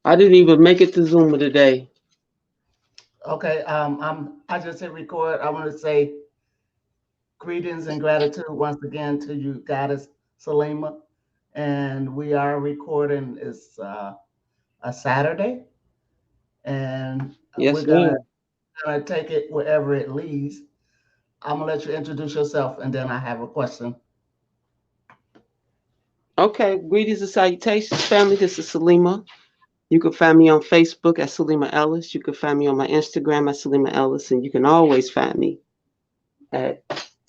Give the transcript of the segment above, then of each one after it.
I didn't even make it to Zuma today. Okay, I just hit record. I want to say greetings and gratitude once again to you, Goddess Salima. And we are recording. It's a Saturday, and we're Yes, gonna ma'am. gonna take it wherever it leads. I'm gonna let you introduce yourself, and then I have a question. Okay, greetings and salutations, family. This is Salima. You can find me on Facebook at Salima Ellis. You can find me on my Instagram at Salima Ellis, and you can always find me at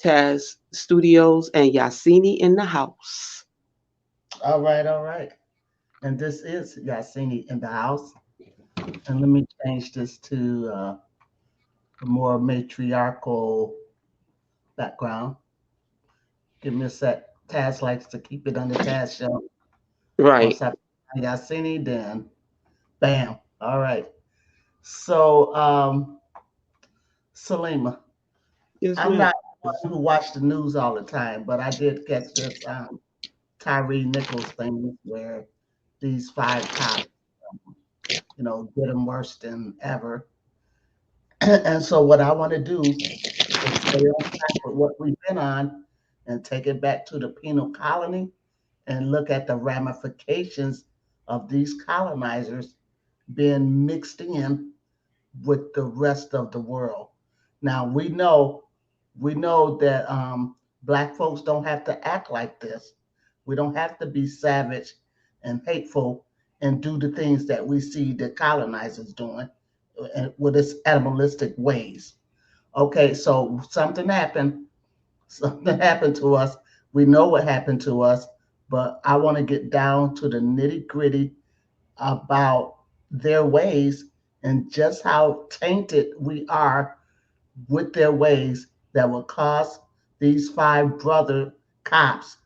Taz Studios and Yahsinni in the house. All right, all right. And this is Yahsinni in the house. And let me change this to a more matriarchal background. Give me a sec. Taz likes to keep it on the Taz show. Right. Once I Yahsinni, then bam. All right. So, Salima, Yes, I'm ma'am. not one who watch the news all the time, but I did catch this Tyree Nichols thing where these five cops, getting worse than ever. And so, what I want to do is stay on track with what we've been on and take it back to the penal colony and look at the ramifications of these colonizers being mixed in with the rest of the world. Now we know that black folks don't have to act like this. We don't have to be savage and hateful and do the things that we see the colonizers doing with its animalistic ways. Okay, so something happened. Something happened to us. We know what happened to us, but I want to get down to the nitty gritty about their ways and just how tainted we are with their ways that will cause these five brother cops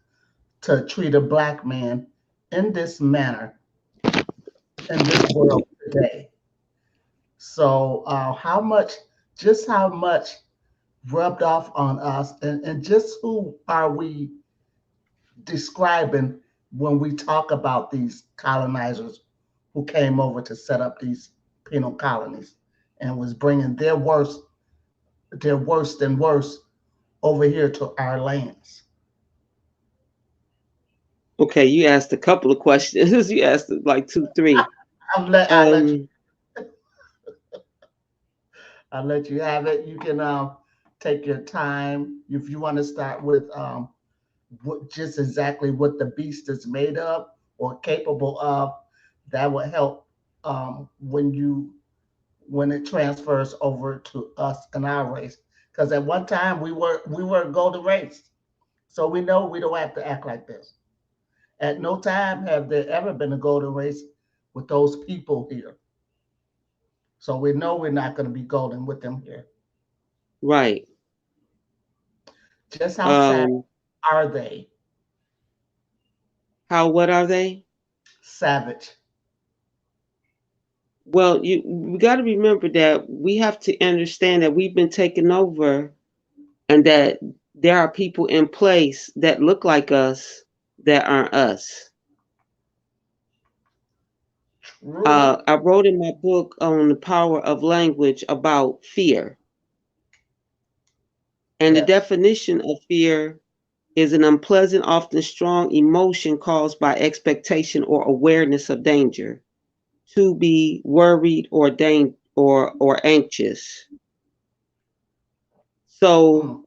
to treat a black man in this manner in this world today. So, how much rubbed off on us, and just who are we describing when we talk about these colonizers who came over to set up these penal colonies and was bringing their worst and worst over here to our lands. Okay, you asked a couple of questions. You asked like two, three. I let you Um, I let you have it. You can take your time if you want to start with just exactly what the beast is made of or capable of. That would help when it transfers over to us and our race. Because at one time we were a golden race, so we know we don't have to act like this. At no time have there ever been a golden race with those people here. So we know we're not going to be golden with them here. right. Just how sad Um, are they? how what are they? Savage. Well, you we got to remember that we have to understand that we've been taken over, and that there are people in place that look like us that aren't us. True. I wrote in my book on the power of language about fear, and the Yes. definition of fear is an unpleasant, often strong emotion caused by expectation or awareness of danger. To be worried or or anxious. So Mm.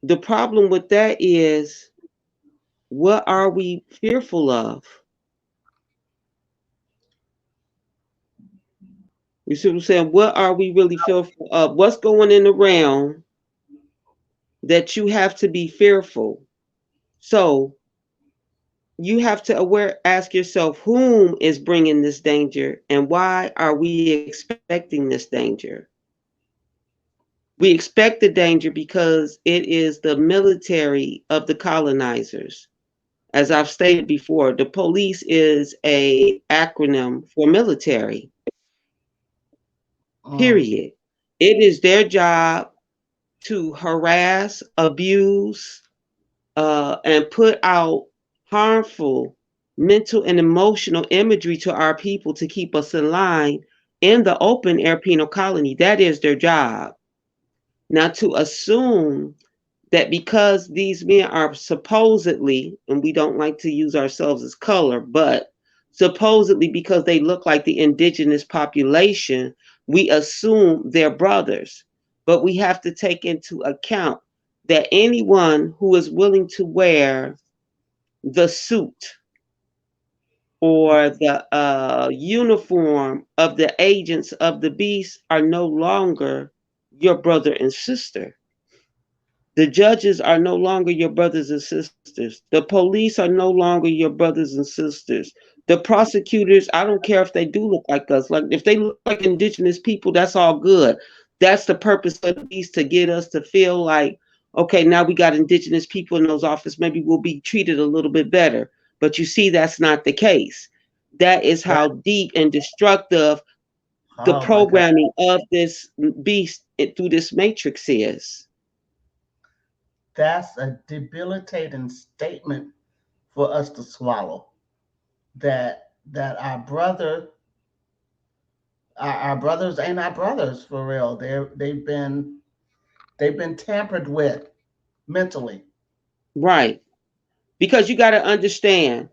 the problem with that is, what are we fearful of? You see what I'm saying? What are we really fearful of? What's going in the realm that you have to be fearful? So you have to ask yourself, whom is bringing this danger and why are we expecting this danger? We expect the danger because it is the military of the colonizers. As I've stated before, the police is a acronym for military. Mm. Period. It is their job to harass, abuse, and put out harmful. mental and emotional imagery to our people to keep us in line in the open air penal colony. That is their job. Now, to assume that because these men are supposedly, and we don't like to use ourselves as color, but supposedly because they look like the indigenous population, we assume they're brothers. But we have to take into account that anyone who is willing to wear the suit or the uniform of the agents of the beast are no longer your brother and sister. The judges are no longer your brothers and sisters. The police are no longer your brothers and sisters. The prosecutors, I don't care if they do look like us. Like if they look like indigenous people, that's all good. That's the purpose of the beast to get us to feel like, okay, now we got indigenous people in those offices. Maybe we'll be treated a little bit better. But you see, that's not the case. That is That, how deep and destructive the oh my God, programming of this beast through this matrix is. that's a debilitating statement for us to swallow. That our brothers ain't our brothers for real. They've been tampered with mentally. Right. Because you got to understand,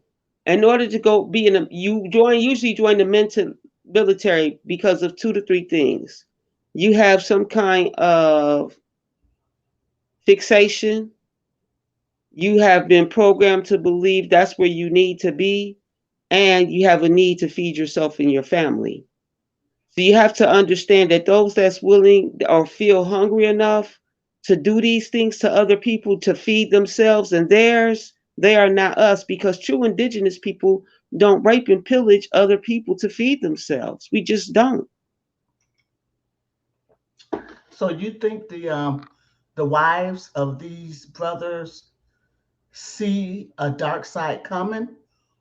in order to go be in a, you join usually join the military because of two to three things. You have some kind of fixation. You have been programmed to believe that's where you need to be, and you have a need to feed yourself and your family. So you have to understand that those that's willing or feel hungry enough to do these things to other people to feed themselves and theirs, they are not us, because true indigenous people don't rape and pillage other people to feed themselves. We just don't. So you think the wives of these brothers see a dark side coming,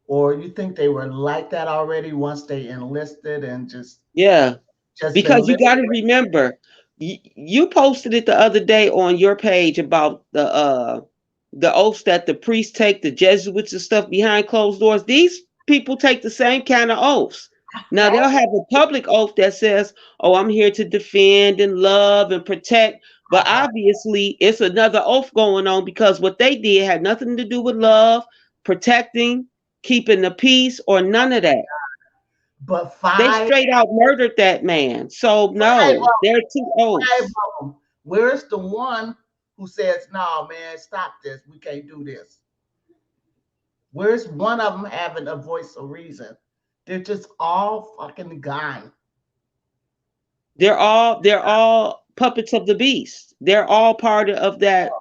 or you think they were like that already once they enlisted and Yeah. just been Because you living? got to remember, you posted it the other day on your page about the oaths that the priests take, the Jesuits and stuff behind closed doors. These people take the same kind of oaths. Now they'll have a public oath that says, "Oh, I'm here to defend and love and protect." But obviously, it's another oath going on because what they did had nothing to do with love, protecting, keeping the peace, or none of that. But They straight out murdered that man. So five no, there are two five oaths. of them. Where's the one who says, "No, man, stop this. We can't do this"? Where's one of them having a voice of reason? They're just all fucking gone. They're all puppets of the beast. They're all part of that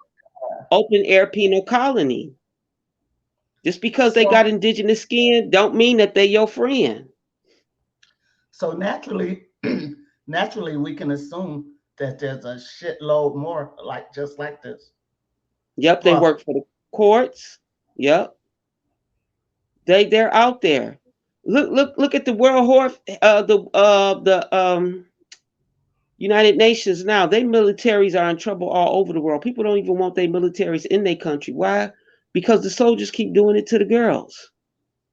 open air penal colony. Just because they So, got indigenous skin don't mean that they your friend. so naturally, naturally, we can assume that there's a shitload more like just like this. Yep, they Plus, work for the courts. Yep, they're out there. Look at the World Health the United Nations now. They militaries are in trouble all over the world. People don't even want their militaries in their country. Why? Because the soldiers keep doing it to the girls.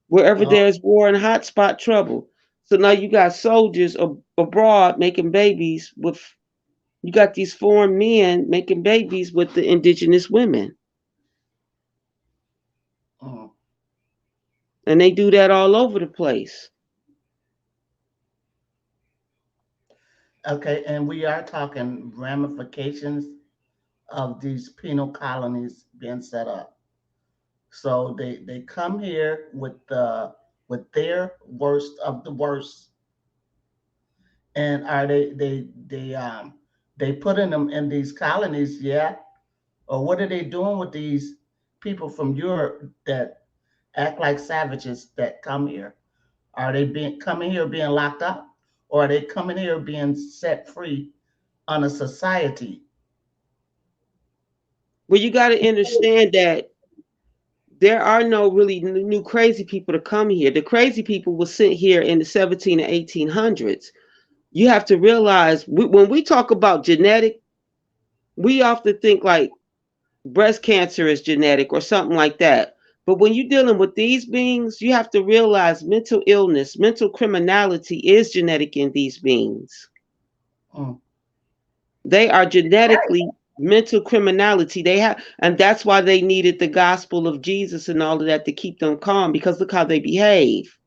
Wherever uh, there's war and hotspot trouble. So now you got soldiers abroad making babies with, you got these foreign men making babies with the indigenous women. mm, And they do that all over the place. okay, and we are talking ramifications of these penal colonies being set up. So they come here with their worst of the worst, and are they putting them in these colonies? Yeah, or what are they doing with these people from Europe that act like savages that come here? Are they being coming here being locked up, or are they coming here being set free on a society? Well, you got to understand that there are no really new crazy people to come here. The crazy people were sent here in the 17 and 1800s. You have to realize when we talk about genetic, we often think like breast cancer is genetic or something like that. But when you're dealing with these beings, you have to realize mental illness, mental criminality is genetic in these beings. Mm. They are Right. genetically mental criminality. They have, and that's why they needed the gospel of Jesus and all of that to keep them calm because look how they behave.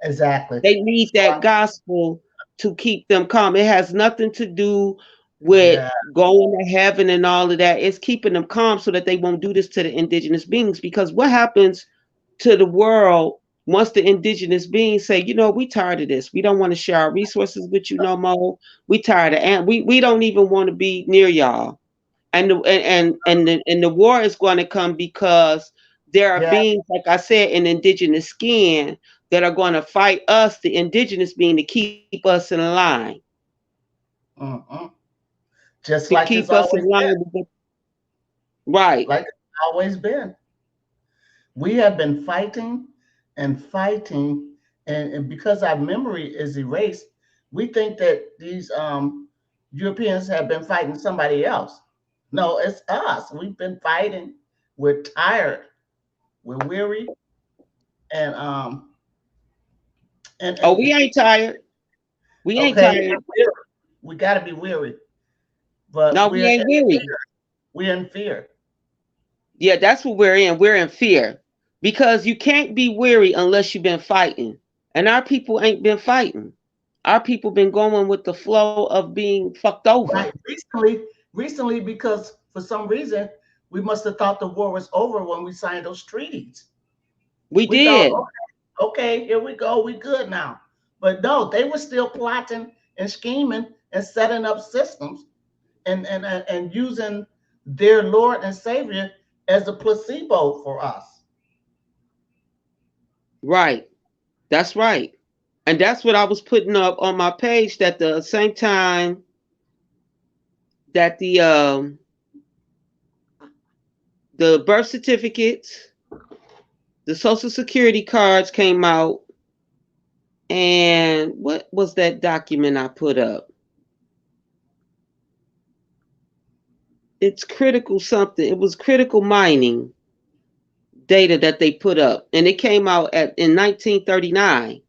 Exactly. They need So that gospel to keep them calm. It has nothing to do with yeah, going to heaven and all of that. It's keeping them calm so that they won't do this to the indigenous beings. Because what happens to the world once the indigenous beings say, you know, we tired of this. We don't want to share our resources with you no more. We tired of and we don't even want to be near y'all. And the war is going to come because there are yeah. beings, like I said, in indigenous skin that are going to fight us, the indigenous being, to keep us in line, Mm-mm. to Just like keep it's us in always line. been. Right. Like it's always been. We have been fighting and fighting, and because our memory is erased, we think that these Europeans have been fighting somebody else. No, it's us. We've been fighting. We're tired. We're weary, and Oh, and we ain't tired. We ain't okay, we're tired. weary. We got to be weary, but No, we ain't weary. we're in fear. Yeah, that's what we're in. We're in fear because you can't be weary unless you've been fighting, and our people ain't been fighting. Our people been going with the flow of being fucked over. Right. Recently, because for some reason we must have thought the war was over when we signed those treaties. We We thought, did. okay, here we go, we good now. But no, they were still plotting and scheming and setting up systems and using their Lord and Savior as a placebo for us. Right. That's right. And that's what I was putting up on my page that the same time that the birth certificates, the social security cards came out, and what was that document I put up? It's critical something. It was critical mining data that they put up, and it came out in 1939.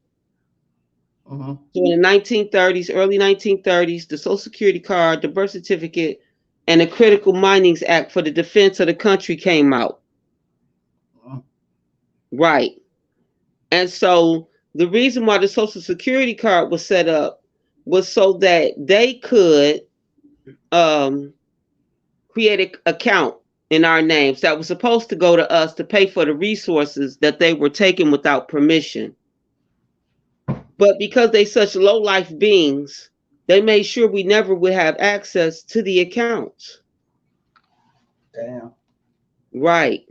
Hmm. So in the 1930s, early 1930s, the social security card, the birth certificate, and the Critical Minings Act for the defense of the country came out. Right. And so the reason why the Social Security card was set up was so that they could um, create an account in our names that was supposed to go to us to pay for the resources that they were taking without permission. But because they such low life beings, they made sure we never would have access to the accounts. Damn. Right.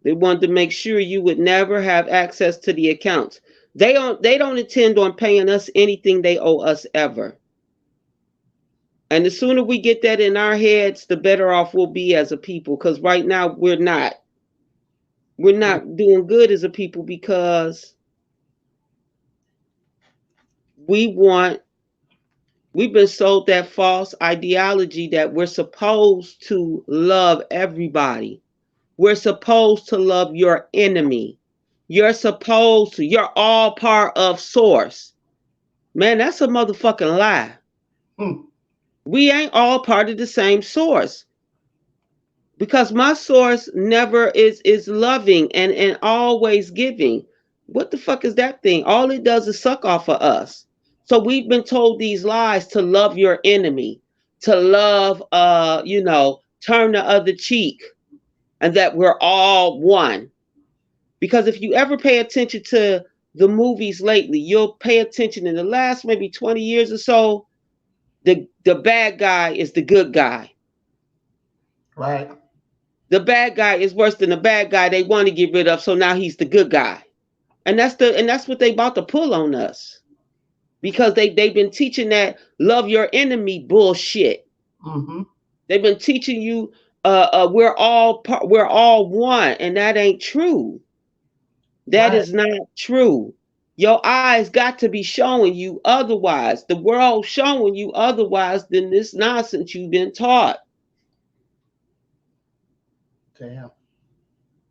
They wanted to make sure you would never have access to the accounts. They don't intend on paying us anything they owe us ever. And the sooner we get that in our heads, the better off we'll be as a people. Because right now we're not. We're not doing good as a people because we want we've been sold that false ideology that we're supposed to love everybody. We're supposed to love your enemy. You're all part of source. Man, that's a motherfucking lie. Hmm. We ain't all part of the same source because my source never is loving and always giving. What the fuck is that thing? All it does is suck off of us. So we've been told these lies to love your enemy, to love turn the other cheek, and that we're all one. Because if you ever pay attention to the movies lately, you'll pay attention in the last maybe 20 years or so, the bad guy is the good guy. Right. The bad guy is worse than the bad guy they want to get rid of, so now he's the good guy. And that's what they about to pull on us. Because they've been teaching that love your enemy bullshit. Mm-hmm. They've been teaching you we're all one, and that ain't true. That Right. is not true. Your eyes got to be showing you otherwise. The world showing you otherwise than this nonsense you've been taught. Damn.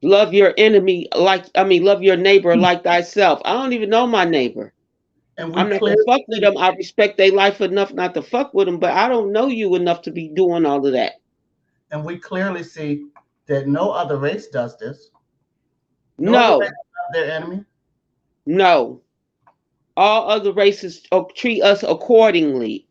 Love your enemy like I mean, love your neighbor like thyself. I don't even know my neighbor. And we I'm not gonna clearly fuck with see, them. I respect their life enough not to fuck with them, but I don't know you enough to be doing all of that. and we clearly see that no other race does this. No other race No, loves their enemy. no. All other races treat us accordingly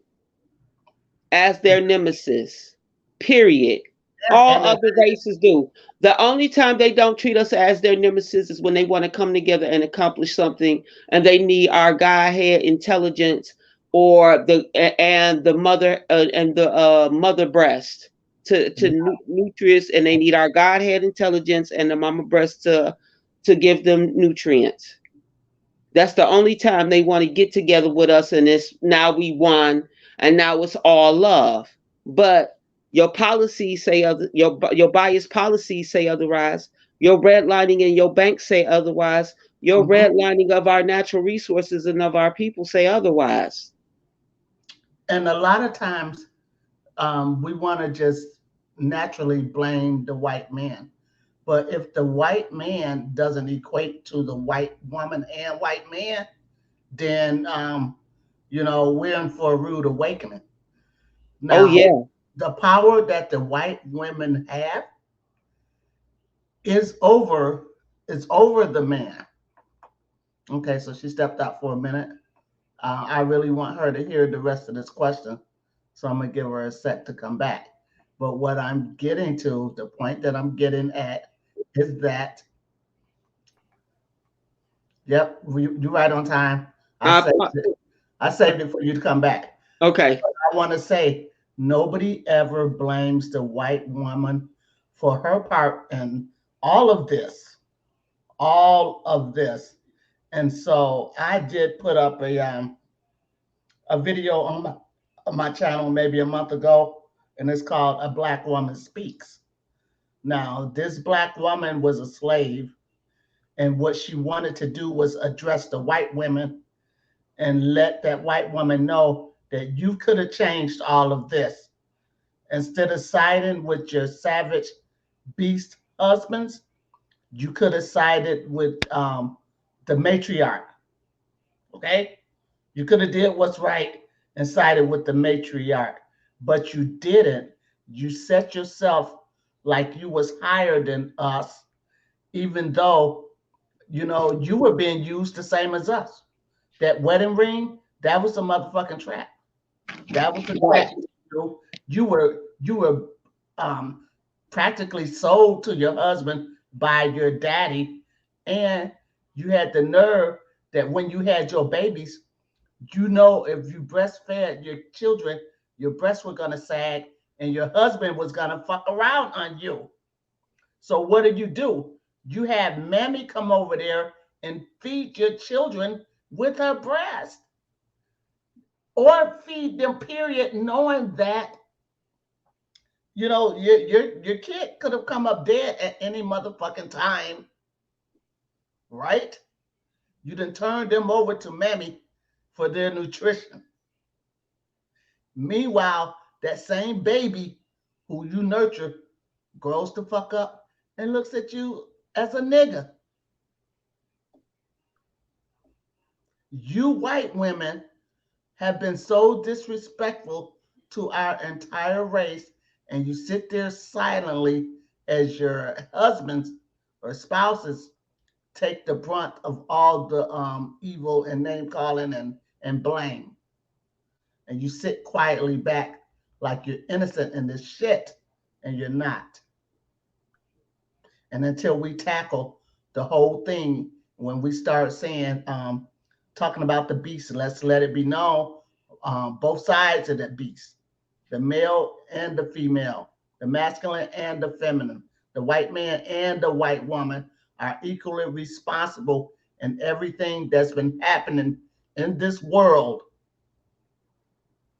as their nemesis. Period. All And other races do. The only time they don't treat us as their nemesis is when they want to come together and accomplish something, and they need our Godhead intelligence or the mother and the mother breast to nutrients, and they need our Godhead intelligence and the mama breast to give them nutrients. That's the only time they want to get together with us, and it's now we won, and now it's all love. But your policies say other, your bias policies say otherwise. Your redlining and your banks say otherwise. Your mhm. redlining of our natural resources and of our people say otherwise. And a lot of times we want to just naturally blame the white man. But if the white man doesn't equate to the white woman and white man, then we're in for a rude awakening. Oh Now, yeah. the power that the white women have is over the man. Okay, so she stepped out for a minute. I really want her to hear the rest of this question, so I'm gonna give her a sec to come back. But what I'm getting to, the point that I'm getting at, is that yep, you're right on time. I Uh, saved it. I saved it for you to come back. okay. I want to say nobody ever blames the white woman for her part in all of this, all of this. And so I did put up a video on my channel maybe a month ago, and it's called "A Black Woman Speaks." Now, this black woman was a slave, and what she wanted to do was address the white women and let that white woman know that you could have changed all of this. Instead of siding with your savage beast husbands, you could have sided with the matriarch. Okay, you could have did what's right and sided with the matriarch, but you didn't. You set yourself like you was higher than us, even though you were being used the same as us. That wedding ring, that was a motherfucking trap. That was a Right. trap. You were um, practically sold to your husband by your daddy, and you had the nerve that when you had your babies, if you breastfed your children, your breasts were gonna sag, and your husband was gonna fuck around on you. So what do? You have mammy come over there and feed your children with her breast, or feed them. Period, knowing that your kid could have come up dead at any motherfucking time, right? You done turned them over to mammy for their nutrition. Meanwhile, that same baby who you nurture grows the fuck up and looks at you as a nigga. You white women have been so disrespectful to our entire race, and you sit there silently as your husbands or spouses take the brunt of all the evil and name calling and blame. And you sit quietly back like you're innocent in this shit, and you're not. And until we tackle the whole thing, when we start saying, talking about the beast, let's let it be known, both sides of that beast, the male and the female, the masculine and the feminine, the white man and the white woman are equally responsible in everything that's been happening in this world.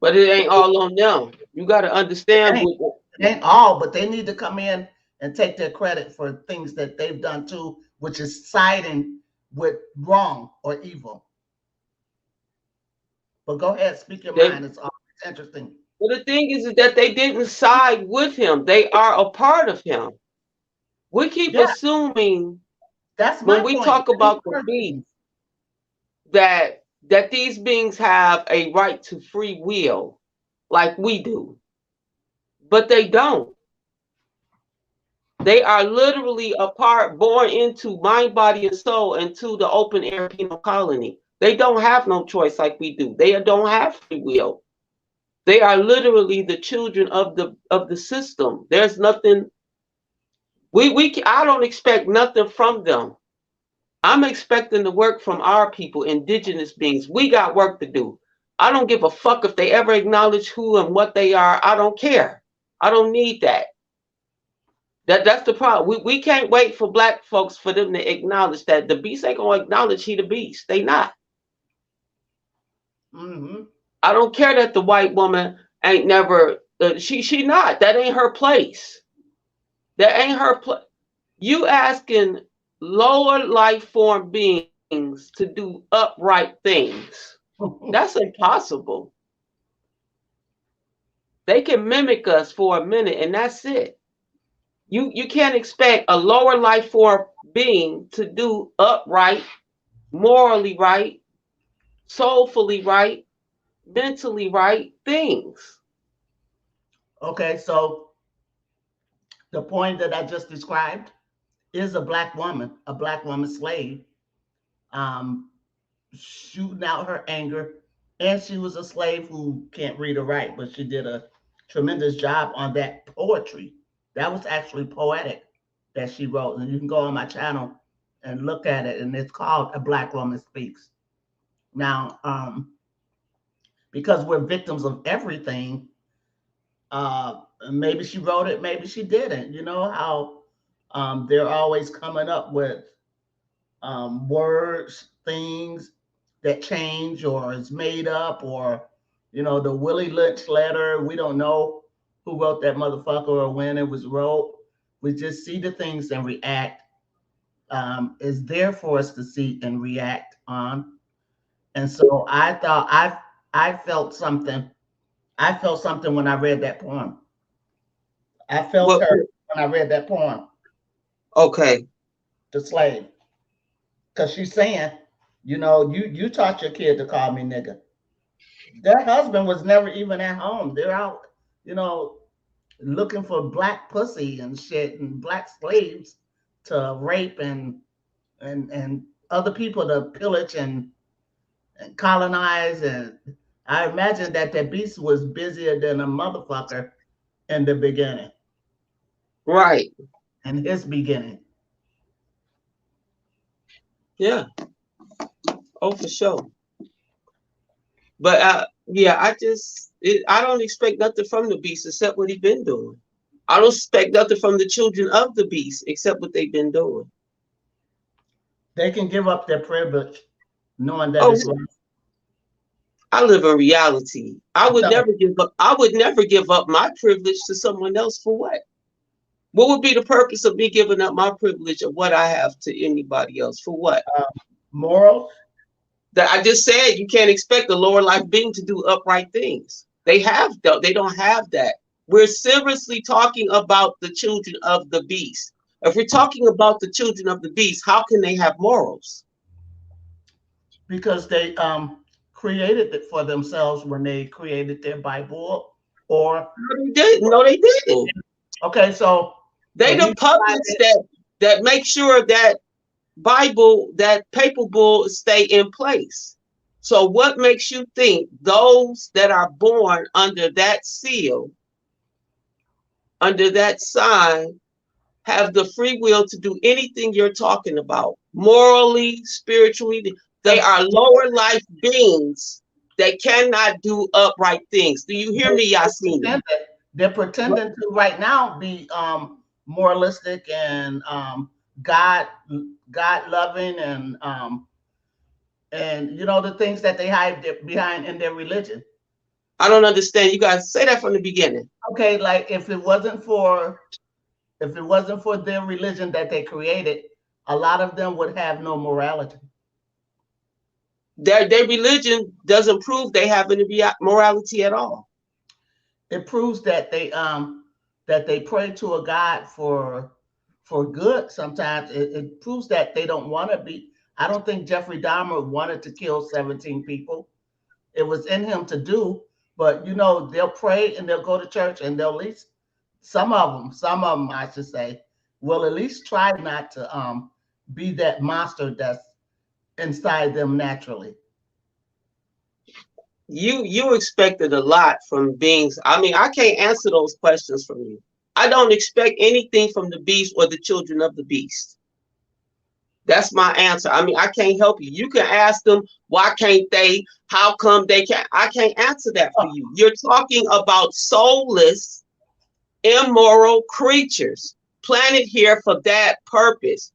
But it ain't all on them. You got to It understand ain't, what. it ain't all, but they need to come in and take their credit for things that they've done too, which is siding with wrong or evil. But go ahead, speak your They, mind. It's always interesting. well, the thing is that they didn't side with him. They are a part of him. We keep Yeah, assuming that's when my we point. talk about the beast that these beings have a right to free will like we do, but they don't. They are literally a part born into mind, body, and soul into the open air penal colony. They don't have no choice like we do. They don't have free will. They are literally the children of the system. There's nothing we I don't expect nothing from them. I'm expecting the work from our people, indigenous beings. We got work to do. I don't give a fuck if they ever acknowledge who and what they are. I don't care. I don't need that. That's the problem. We can't wait for black folks for them to acknowledge that the beast ain't gonna acknowledge he the beast. They not. Hmm. I don't care that the white woman ain't never. She not. That ain't her place. That ain't her place. You asking lower life form beings to do upright things. That's impossible. They can mimic us for a minute and that's it. You can't expect a lower life form being to do upright, morally right, soulfully right, mentally right things. Okay, so the point that I just described is a black woman slave, um, shooting out her anger. And she was a slave who can't read or write, but she did a tremendous job on that poetry. That was actually poetic that she wrote. And you can go on my channel and look at it. And it's called A Black Woman Speaks. Now, because we're victims of everything, maybe she wrote it, maybe she didn't. You know how they're always coming up with words, things that change or is made up, or the Willie Lynch letter. We don't know who wrote that motherfucker or when it was wrote. We just see the things and react. Is there for us to see and react on. And so I thought I felt something. I felt something when I read that poem. I felt What? her when I read that poem, Okay. The Slave, because she's saying, you taught your kid to call me nigga. Their husband was never even at home. They're out, you know, looking for black pussy and shit and black slaves to rape and other people to pillage and colonize. And I imagine that beast was busier than a motherfucker in the beginning, Right. in his beginning. Yeah. Oh, for sure. But yeah, I don't expect nothing from the beast except what he been doing. I don't expect nothing from the children of the beast except what they've been doing. They can give up their privilege knowing that Oh, it's wrong. I live in reality. I would No, never give up. I would never give up my privilege to someone else for what? What would be the purpose of me giving up my privilege of what I have to anybody else for what? uh, morals, That I just said you can't expect a lower life being to do upright things. They don't have that. We're seriously talking about the children of the beast. If we're talking about the children of the beast, how can they have morals? because they created it for themselves when they created their Bible. Or No, they didn't. No, they didn't. okay, so They the the reason why puppets that make sure that Bible, that paper bull stay in place. So what makes you think those that are born under that seal, under that sign, have the free will to do anything you're talking about? Morally, spiritually, they because are lower life beings that cannot do upright things. Do you hear me, Yahsinni? they're pretending to right now be moralistic and God God loving and the things that they hide behind in their religion. I don't understand. You guys say that from the beginning. Okay, like if it wasn't for their religion that they created, a lot of them would have no morality. Their religion doesn't prove they have any morality at all. It proves that they pray to a God for good. Sometimes it proves that they don't want to be. I don't think Jeffrey Dahmer wanted to kill 17 people. It was in him to do, but they'll pray and they'll go to church and they'll at least some of them, I should say, will at least try not to be that monster that's inside them naturally. You expected a lot from beings. I mean, I can't answer those questions from you. I don't expect anything from the beast or the children of the beast. That's my answer. I mean, I can't help you. You can ask them, why can't they? How come they can't? I can't answer that for you. You're talking about soulless, immoral creatures planted here for that purpose.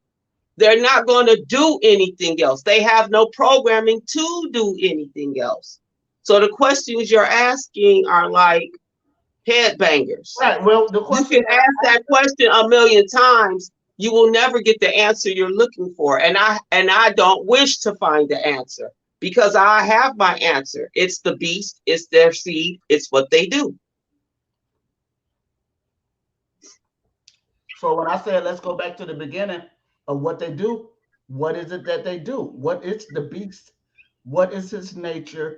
They're not going to do anything else. They have no programming to do anything else. So the questions you're asking are like headbangers. Right. Well, the You question can ask that question a million times. You will never get the answer you're looking for. And I don't wish to find the answer because I have my answer. It's the beast, it's their seed, it's what they do. So when I said let's go back to the beginning of what they do, what is it that they do? What is the beast? What is his nature?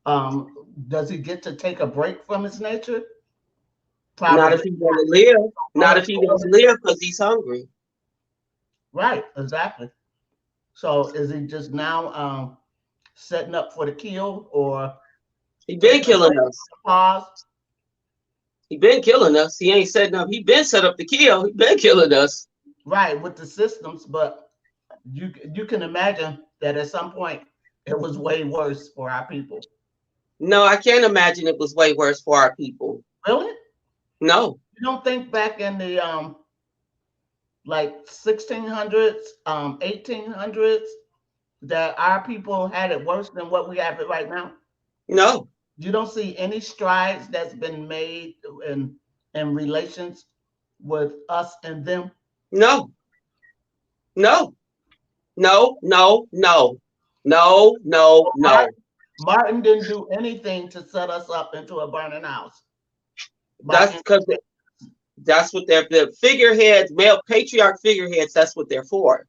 Does he get to take a break from his nature? Not if Probably he want to live. Not not. if he wants to live because he's hungry. Right, exactly. So is he just now setting up for the kill or He been taking a killing break, us. pause? He been killing us. He ain't setting up. He been set up to kill. He been killing us. Right, with the systems, but you can imagine that at some point it was way worse for our people. No, I can't imagine it was way worse for our people. Really? No, You don't think back in the like 1600s, 1800s that our people had it worse than what we have it right now? no, You don't see any strides that's been made in relations with us and them. no, no, no, no, no, no, no, no. Martin didn't do anything to set us up into a burning house. That's By because that's what they're the figureheads, male patriarch figureheads. That's what they're for.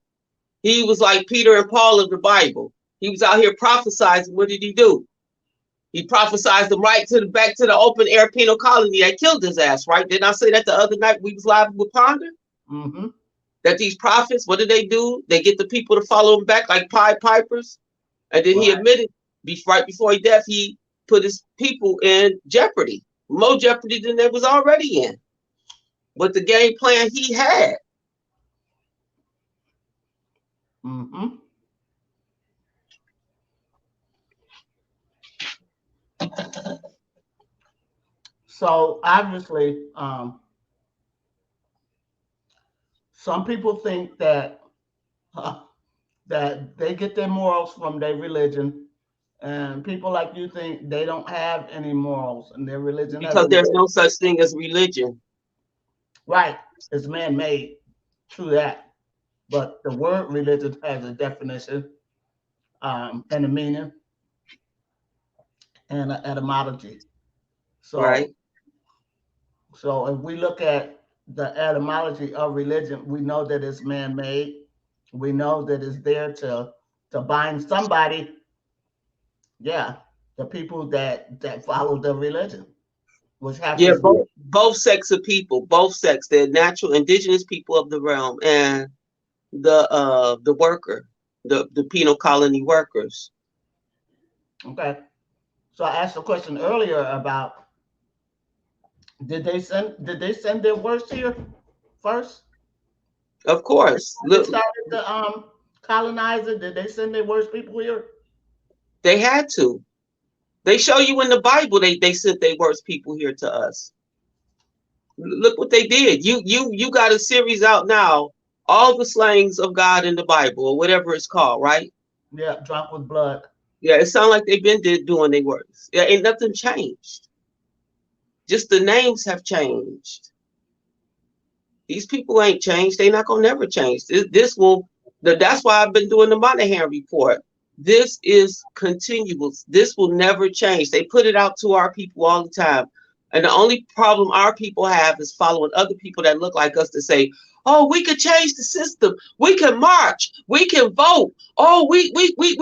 He was like Peter and Paul of the Bible. He was out here prophesizing. What did he do? He prophesied them right to the back to the open air penal colony that killed his ass. Right? Didn't I say that the other night we was live with Ponder? mm-hmm. That these prophets, what do? They get the people to follow him back like Pied Pipers. And then he Right. admitted right before he died, he put his people in jeopardy, more jeopardy than they was already in. But the game plan he had, Mm-hmm. So obviously, some people think that that they get their morals from their religion, and people like you think they don't have any morals, and their religion has because a there's no such thing as religion. right. It's man-made. True that, but the word religion has a definition and a meaning and an etymology. So, Right? so if we look at the etymology of religion, we know that it's man-made. We know that it's there to bind somebody. Yeah, the people that follow the religion, which Yeah, happens. both sects of people, both sects, the natural indigenous people of the realm and the worker, the penal colony workers. Okay. So I asked a question earlier about did they send their worst here first? Of course. They Look, started the colonizer. Did they send their worst people here? they had to. They show you in the Bible they sent their worst people here to us. Look what they did. You got a series out now, all the slayings of God in the Bible or whatever it's called, right? Yeah, drunk with blood. Yeah, it sounds like they've been doing their worst. Yeah, ain't nothing changed. Just the names have changed. These people ain't changed. They not gonna never change. This will. That's why I've been doing the Monahan report. This is continuous. This will never change. They put it out to our people all the time. And the only problem our people have is following other people that look like us to say, oh, we could change the system. We can march. We can vote. Oh, we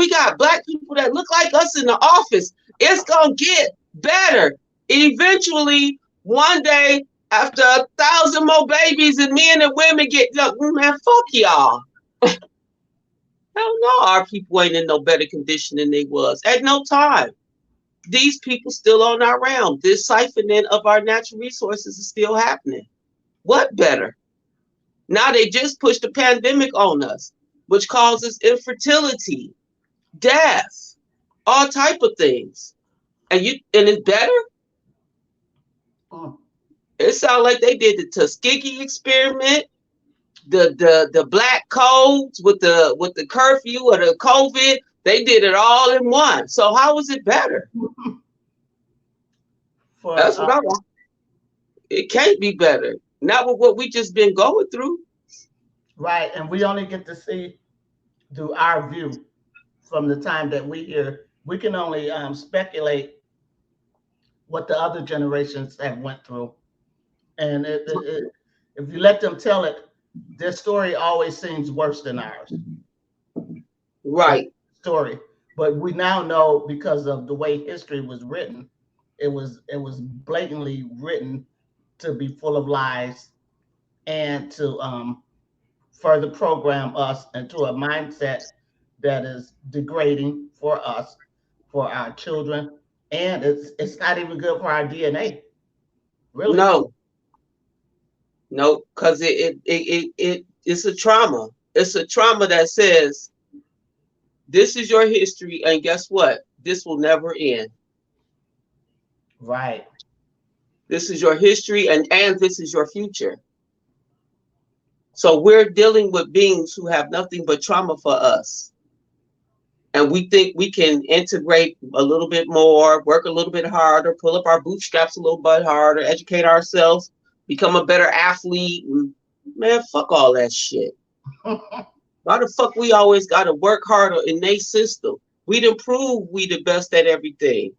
got black people that look like us in the office. It's going to get better. Eventually, one day, after 1,000 more babies and men and women get, look, man, fuck y'all. Hell no, our people ain't in no better condition than they was at no time. These people still on our realm. This siphoning of our natural resources is still happening. What better? Now they just pushed the pandemic on us, which causes infertility, death, all type of things. And it's better? Mm. It sounds like they did the Tuskegee experiment, the black codes with the curfew or the COVID. They did it all in one. So how is it better? For That's what I want. It can't be better. Not with what we just been going through. right, and we only get to see through our view from the time that we hear. We can only speculate what the other generations have went through, and if you let them tell it, their story always seems worse than ours. That Right. story, but we now know because of the way history was written, it was blatantly written to be full of lies and to further program us into a mindset that is degrading for us, for our children, and it's not even good for our DNA, really. No, no, because it's a trauma. It's a trauma that says this is your history, and guess what? This will never end. Right. This is your history, and this is your future. So we're dealing with beings who have nothing but trauma for us. And we think we can integrate a little bit more, work a little bit harder, pull up our bootstraps a little bit harder, educate ourselves, become a better athlete. Man, fuck all that shit. Why the fuck we always gotta work harder in their system? We done prove we the best at everything.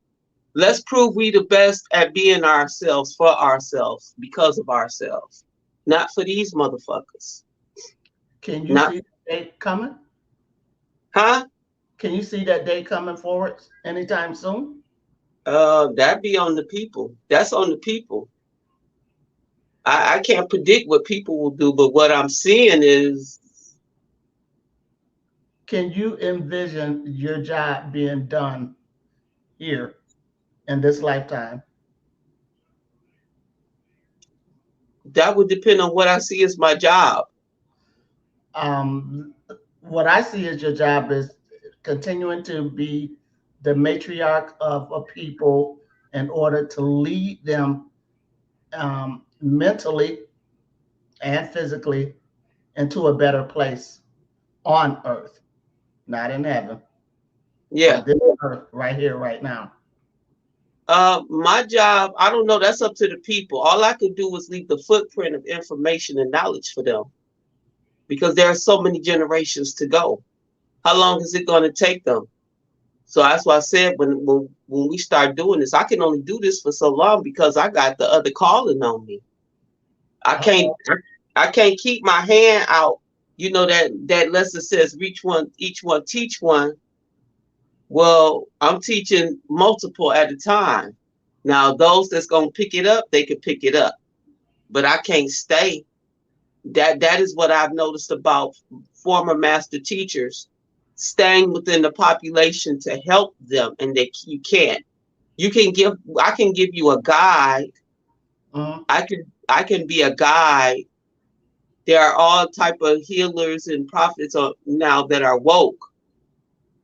Let's prove we the best at being ourselves for ourselves because of ourselves. Not for these motherfuckers. Can you Not see that day coming? huh? Can you see that day coming forward anytime soon? That be on the people. That's on the people. I can't predict what people will do, but what I'm seeing is Can you envision your job being done here in this lifetime? that would depend on what I see as my job. Um, what I see as your job is continuing to be the matriarch of a people in order to lead them mentally and physically into a better place on earth, not in heaven, on Yeah. this earth right here, right now. My job, I don't know. That's up to the people. All I can do is leave the footprint of information and knowledge for them because there are so many generations to go. How long is it going to take them? So that's why I said when we start doing this, I can only do this for so long because I got the other calling on me. I can't Uh-oh. I can't keep my hand out. You know that lesson says reach one, each one, teach one. Well, I'm teaching multiple at a time. Now those that's gonna pick it up, they can pick it up. But I can't stay. That is what I've noticed about former master teachers staying within the population to help them, and you can't. You can give. I can give you a guide. Mhm. I can be a guide. There are all type of healers and prophets now that are woke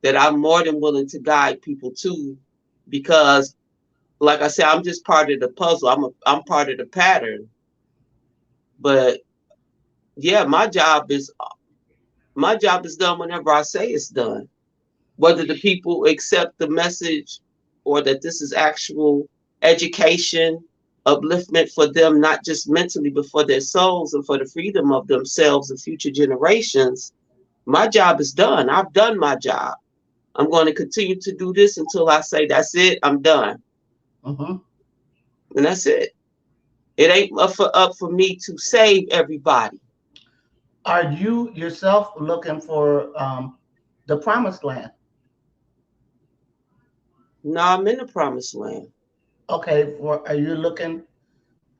that I'm more than willing to guide people to, because like I said, I'm just part of the puzzle. I'm part of the pattern. But yeah, my job is done whenever I say it's done. Whether the people accept the message or that this is actual education, upliftment for them, not just mentally, but for their souls and for the freedom of themselves and future generations, my job is done. I've done my job. I'm going to continue to do this until I say that's it, I'm done. Mhm. and that's it. It ain't up for me to save everybody. Are you yourself looking for the promised land? No, I'm in the promised land. Okay, for are you looking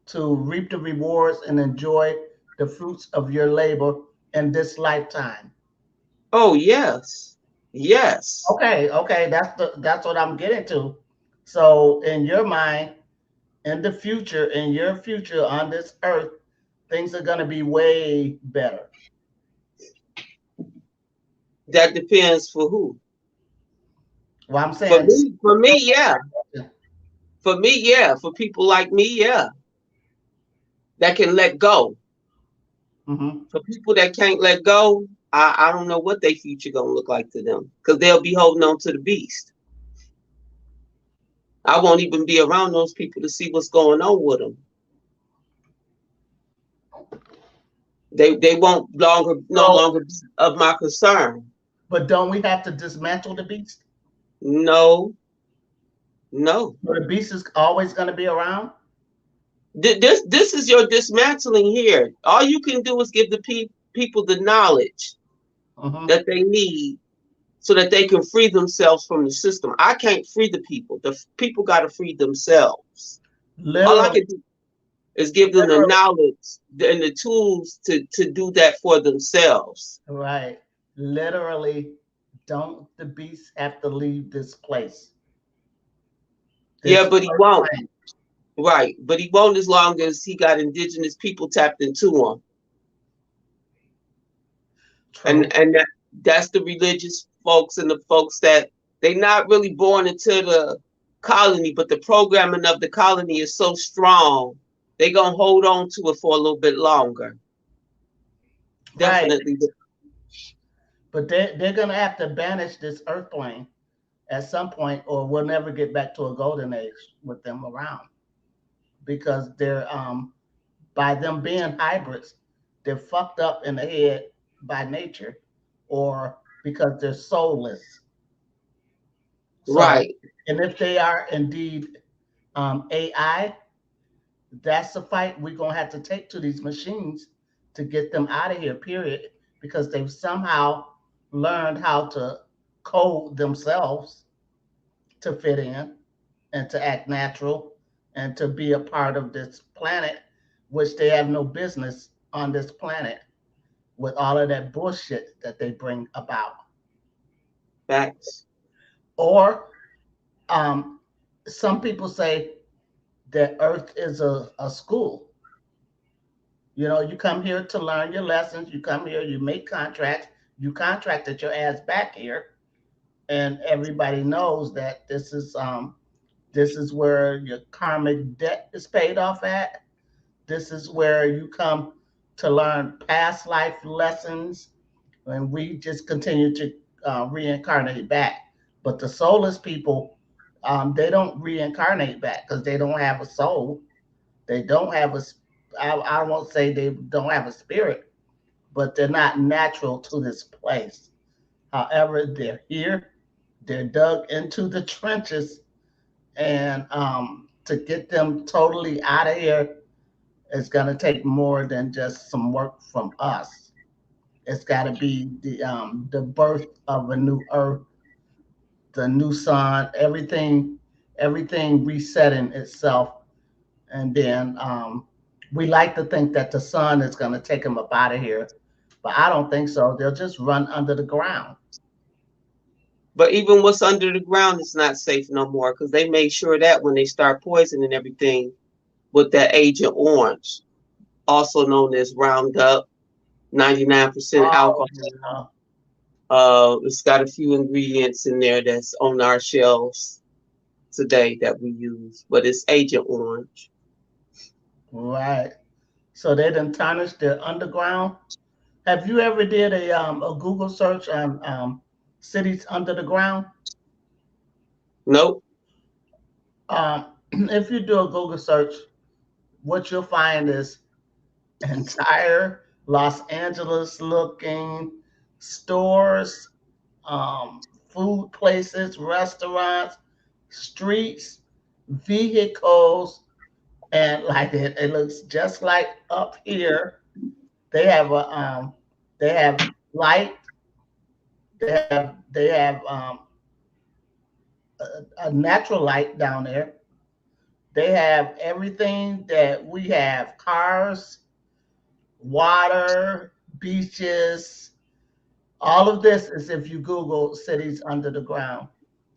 to reap the rewards and enjoy the fruits of your labor in this lifetime? Oh yes, yes. Okay, that's what I'm getting to. So in your mind, in your future on this earth, things are gonna be way better. That depends for who. Well, I'm For saying, me, for me, yeah. For me, yeah. For people like me, yeah. That can let go. hmm For people that can't let go, I don't know what their future gonna look like to them because they'll be holding on to the beast. I won't even be around those people to see what's going on with them. They won't longer no so, longer be of my concern. but don't we have to dismantle the beast? No, no. So the beast is always gonna be around. This is your dismantling here. All you can do is give the people the knowledge hmm that they need so that they can free themselves from the system. I can't free the people. The people got to free themselves. All I Literally, can do is give them the literally, knowledge and the tools to do that for themselves. right? Literally, don't the beast have to leave this place? Yeah, This but he earth won't. plane. Right, but he won't as long as he got indigenous people tapped into him, True. and that's the religious folks and the folks that they not really born into the colony, but the programming of the colony is so strong they gonna hold on to it for a little bit longer. Right. Definitely. But they're gonna have to banish this earth plane at some point, or we'll never get back to a golden age with them around because they're by them being hybrids, they're fucked up in the head by nature, or because they're soulless. So, Right. and if they are indeed AI, that's the fight we're gonna have to take to these machines to get them out of here. Period, because they've somehow learned how to code themselves to fit in and to act natural and to be a part of this planet, which they have no business on this planet with all of that bullshit that they bring about. Facts. Or um, some people say that Earth is a school. You know, you come here to learn your lessons, you come here, you make contracts, you contracted your ass back here, and everybody knows that this is where your karmic debt is paid off at. This is where you come to learn past life lessons, and we just continue to reincarnate back. But the soulless people, they don't reincarnate back because they don't have a soul. They don't have a. I won't say they don't have a spirit, but they're not natural to this place. However, they're here. They're dug into the trenches, and to get them totally out of here is going to take more than just some work from us. It's got to be the birth of a new earth, the new sun, everything resetting itself, and then we like to think that the sun is going to take them up out of here, but I don't think so. They'll just run under the ground. But even what's under the ground is not safe no more because they made sure that when they start poisoning everything with that Agent Orange, also known as Roundup, 99% Oh, alcohol. yeah. It's got a few ingredients in there that's on our shelves today that we use, but it's Agent Orange. Right. So they done tarnished the underground. Have you ever did a Google search on cities under the ground? Nope. If you do a Google search, what you'll find is entire Los Angeles looking stores, food places, restaurants, streets, vehicles. and like it looks just like up here. They have a they have light. They have a natural light down there. They have everything that we have: cars, water, beaches. All of this is if you Google cities under the ground.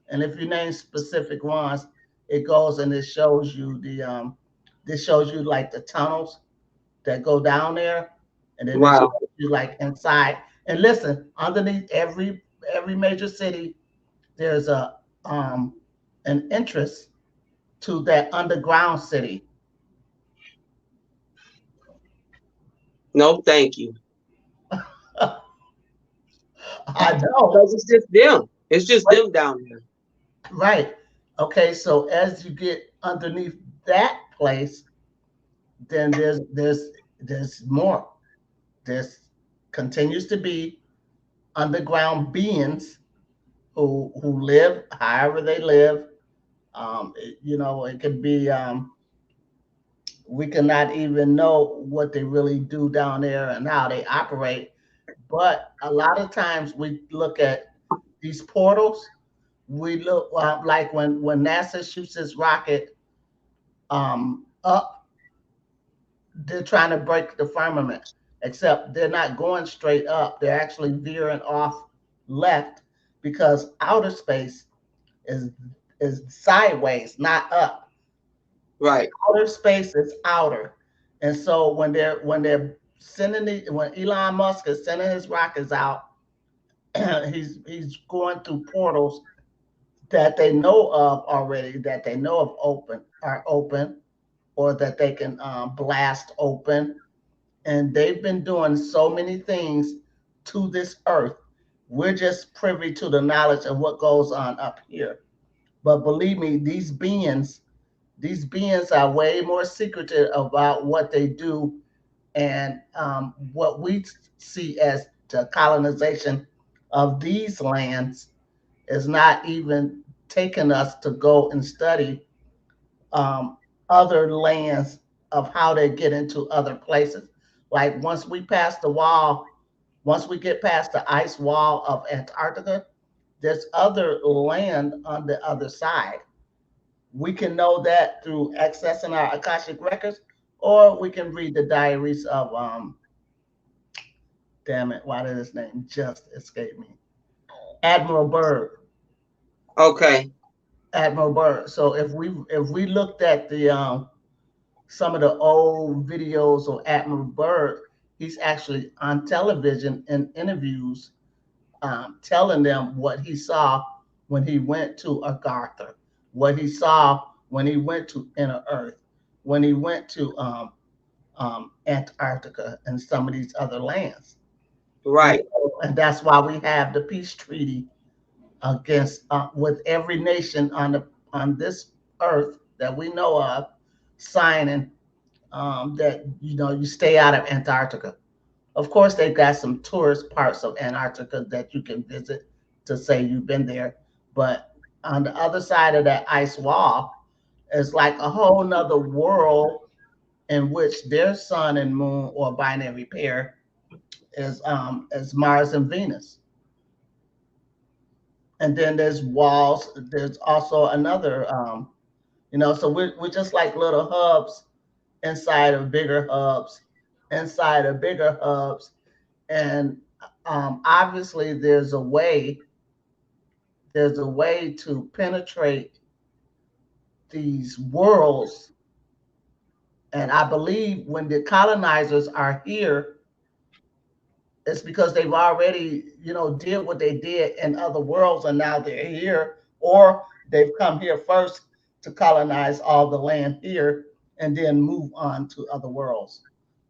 And if you name specific ones, it goes and it shows you the this shows you like the tunnels that go down there, and then it Wow. shows you like inside. And listen, underneath every major city, there's a an entrance to that underground city. No, thank you. I know, Because it's just them. It's just right? them down there. Right. Okay, so as you get underneath that place, then there's more. There's continues to be underground beings who live however they live. It could be we cannot even know what they really do down there and how they operate. But a lot of times we look at these portals. We look like when NASA shoots this rocket up, they're trying to break the firmament, except they're not going straight up. They're actually veering off left because outer space is is sideways, not up. Right. Outer space is outer. And so when they're sending when Elon Musk is sending his rockets out, he's going through portals that they know of already, that they know of open, or that they can blast open. And they've been doing so many things to this earth. We're just privy to the knowledge of what goes on up here. But believe me, these beings are way more secretive about what they do, and what we see as the colonization of these lands is not even taking us to go and study um, other lands of how they get into other places. Like once we get past the ice wall of Antarctica, there's other land on the other side. We can know that through accessing our Akashic records, or we can read the diaries of damn it, why did his name just escape me? Admiral Byrd. Okay. Admiral Byrd. So if we looked at the some of the old videos of Admiral Byrd, he's actually on television in interviews telling them what he saw when he went to Agartha, what he saw when he went to Inner Earth, when he went to Antarctica and some of these other lands. Right. And that's why we have the peace treaty against with every nation on this earth that we know of signing that you stay out of Antarctica. Of course, they've got some tourist parts of Antarctica that you can visit to say you've been there, but on the other side of that ice wall is like a whole nother world in which their sun and moon or binary pair is Mars and Venus. And then there's walls. There's also another, so we're just like little hubs inside of bigger hubs, inside of bigger hubs. And obviously, there's a way to penetrate these worlds. And I believe when the colonizers are here, it's because they've already, did what they did in other worlds, and now they're here, or they've come here first to colonize all the land here, and then move on to other worlds.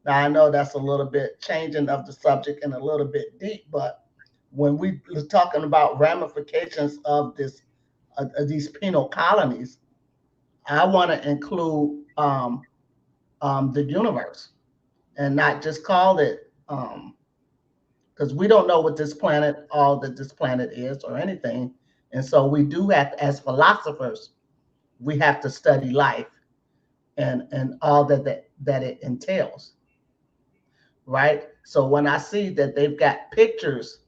Now I know that's a little bit changing of the subject and a little bit deep, but when we are talking about ramifications of these penal colonies, I want to include the universe and not just call it because we don't know what this planet, all that this planet is, or anything. And so we do have, as philosophers, we have to study life. and all that it entails, right? So when I see that they've got pictures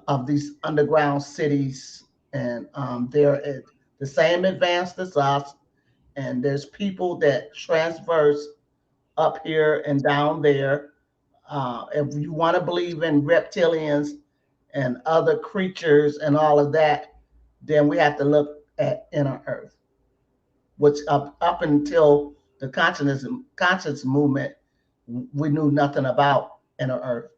of these underground cities, and they're the same advanced as us, and there's people that transverse up here and down there. If you want to believe in reptilians and other creatures and all of that, then we have to look at inner Earth, which up until the conscious movement, we knew nothing about inner Earth.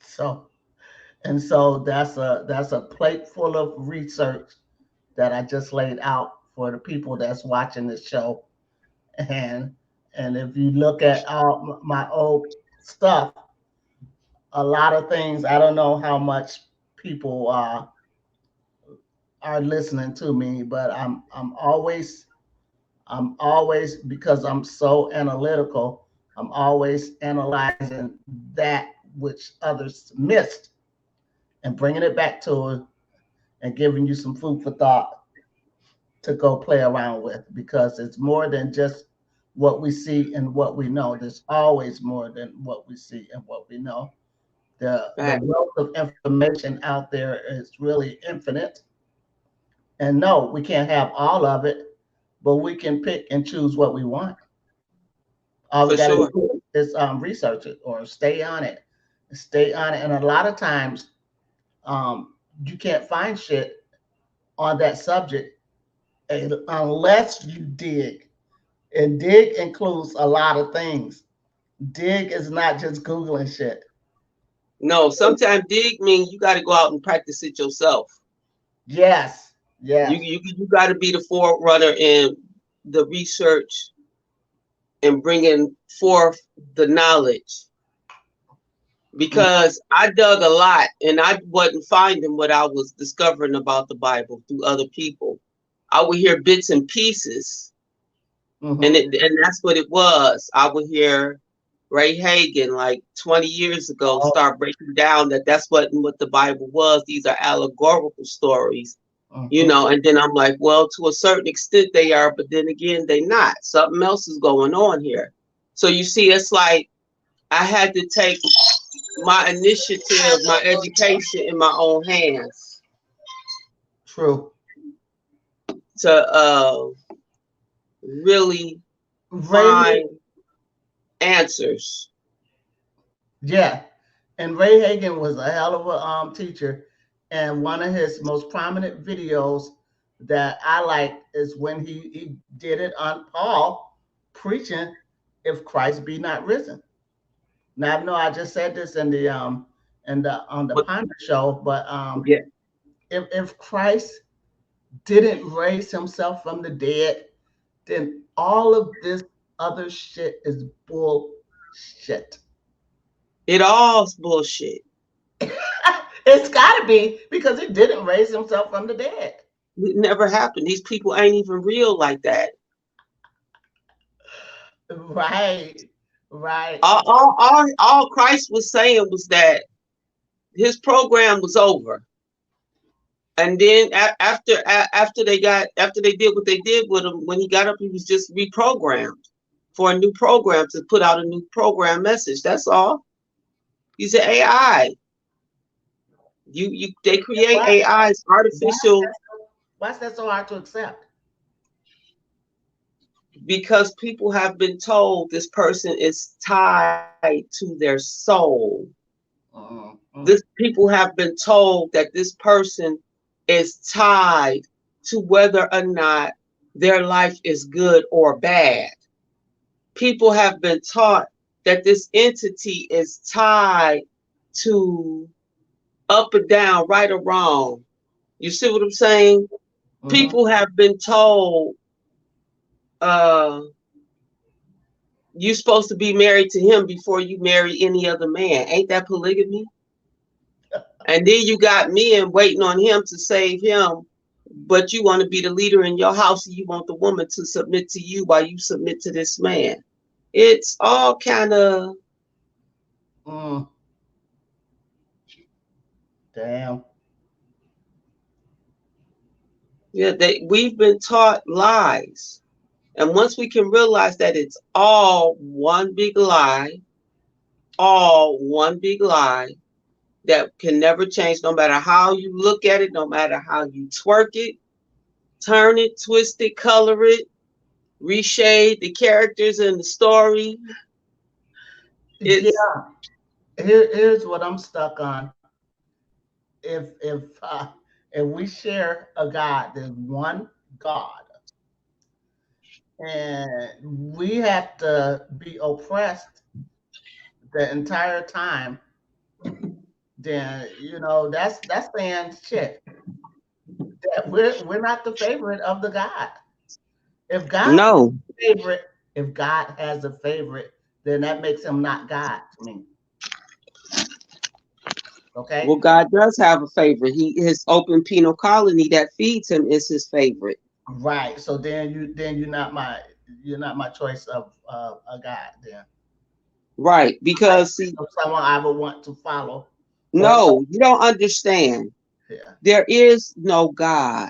So so that's a plate full of research that I just laid out for the people that's watching this show. And if you look at all my old stuff, a lot of things, I don't know how much people are listening to me, but I'm always, because I'm so analytical, I'm always analyzing that which others missed and bringing it back to it and giving you some food for thought to go play around with, because it's more than just what we see and what we know. There's always more than what we see and what we know. The Fact. wealth of information out there is really infinite. And no, we can't have all of it, but we can pick and choose what we want. All we For got to sure. do is research it or stay on it. Stay on it. And a lot of times, you can't find shit on that subject unless you dig. And dig includes a lot of things. Dig is not just Googling shit. No, sometimes dig means you got to go out and practice it yourself. Yes, yes. You got to be the forerunner in the research and bringing forth the knowledge. Because I dug a lot and I wasn't finding what I was discovering about the Bible through other people. I would hear bits and pieces, and Mm-hmm. that's what it was. I would hear Ray Hagen like 20 years ago Oh, start breaking down that that's what the Bible was. These are allegorical stories, mm-hmm. and then I'm like, well, to a certain extent they are, but then again they not. Something else is going on here. So you see, it's like I had to take my initiative, my education in my own hands True. to really Ray, find answers. yeah. And Ray Hagen was a hell of a teacher. And one of his most prominent videos that I like is when he did it on Paul preaching, "If Christ be not risen." Now I know I just said this in the on the But Ponder show, but yeah, if Christ didn't raise himself from the dead, then all of this other shit is bullshit. it all's bullshit. It's got to be, because he didn't raise himself from the dead. It never happened. These people ain't even real like that. Right, right. All Christ was saying was that his program was over. And then after they did what they did with him, when he got up, he was just reprogrammed for a new program to put out a new program message. That's all. He's an AI. They create Why, AIs, why, artificial, why is that so hard to accept? because people have been told this person is tied to their soul. This Mm. people have been told that this person is tied to whether or not their life is good or bad. People have been taught that this entity is tied to up or down, right or wrong. You see what I'm saying? Mm-hmm. People have been told uh you're supposed to be married to him before you marry any other man. Ain't that polygamy? And then you got men waiting on him to save him, but you want to be the leader in your house and you want the woman to submit to you while you submit to this man. It's all kind of Mm, damn. Yeah, we've been taught lies. And once we can realize that it's all one big lie, all one big lie that can never change, no matter how you look at it, no matter how you twerk it, turn it, twist it, color it, reshade the characters in the story. It's Yeah. Here's what I'm stuck on. If we share a God, there's one God, and we have to be oppressed the entire time, then that's saying shit that we're not the favorite of the God. If God has no. a favorite, if God has a favorite, then that makes him not God to me. Well, Okay, God does have a favorite. His open penal colony that feeds him is his favorite. right. So then you're not my choice of a God. Then Right. like Because see, someone I would want to follow, or no, you don't understand. yeah, There is no God.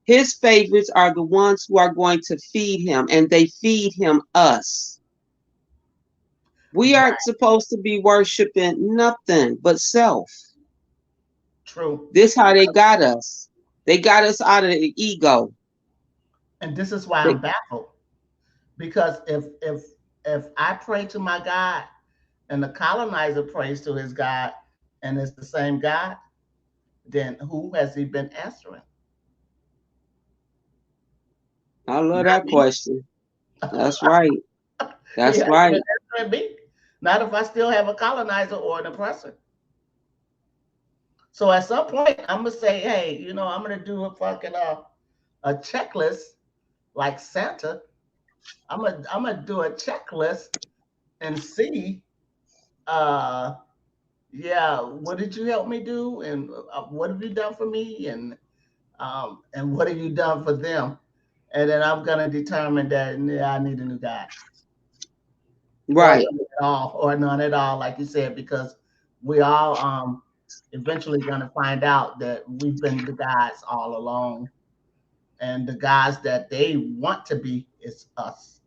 His favorites are the ones who are going to feed him, and they feed him us. We aren't right, supposed to be worshiping nothing but self. true. This how they got us. They got us out of the ego. And this is why I'm They, baffled because if I pray to my God and the colonizer prays to his God, and it's the same God, then who has he been answering? I love Not that me. question. That's right. He That's hasn't been right. answering me. Not if I still have a colonizer or an oppressor. So at some point, I'm gonna say, hey, I'm gonna do a checklist like Santa. I'm gonna do a checklist and see, uh, yeah, what did you help me do, and what have you done for me, and what have you done for them, and then I'm gonna determine that yeah, I need a new guy, or Right. none at all, or none at all, like you said, because we all eventually gonna find out that we've been the guys all along, and the guys that they want to be is us,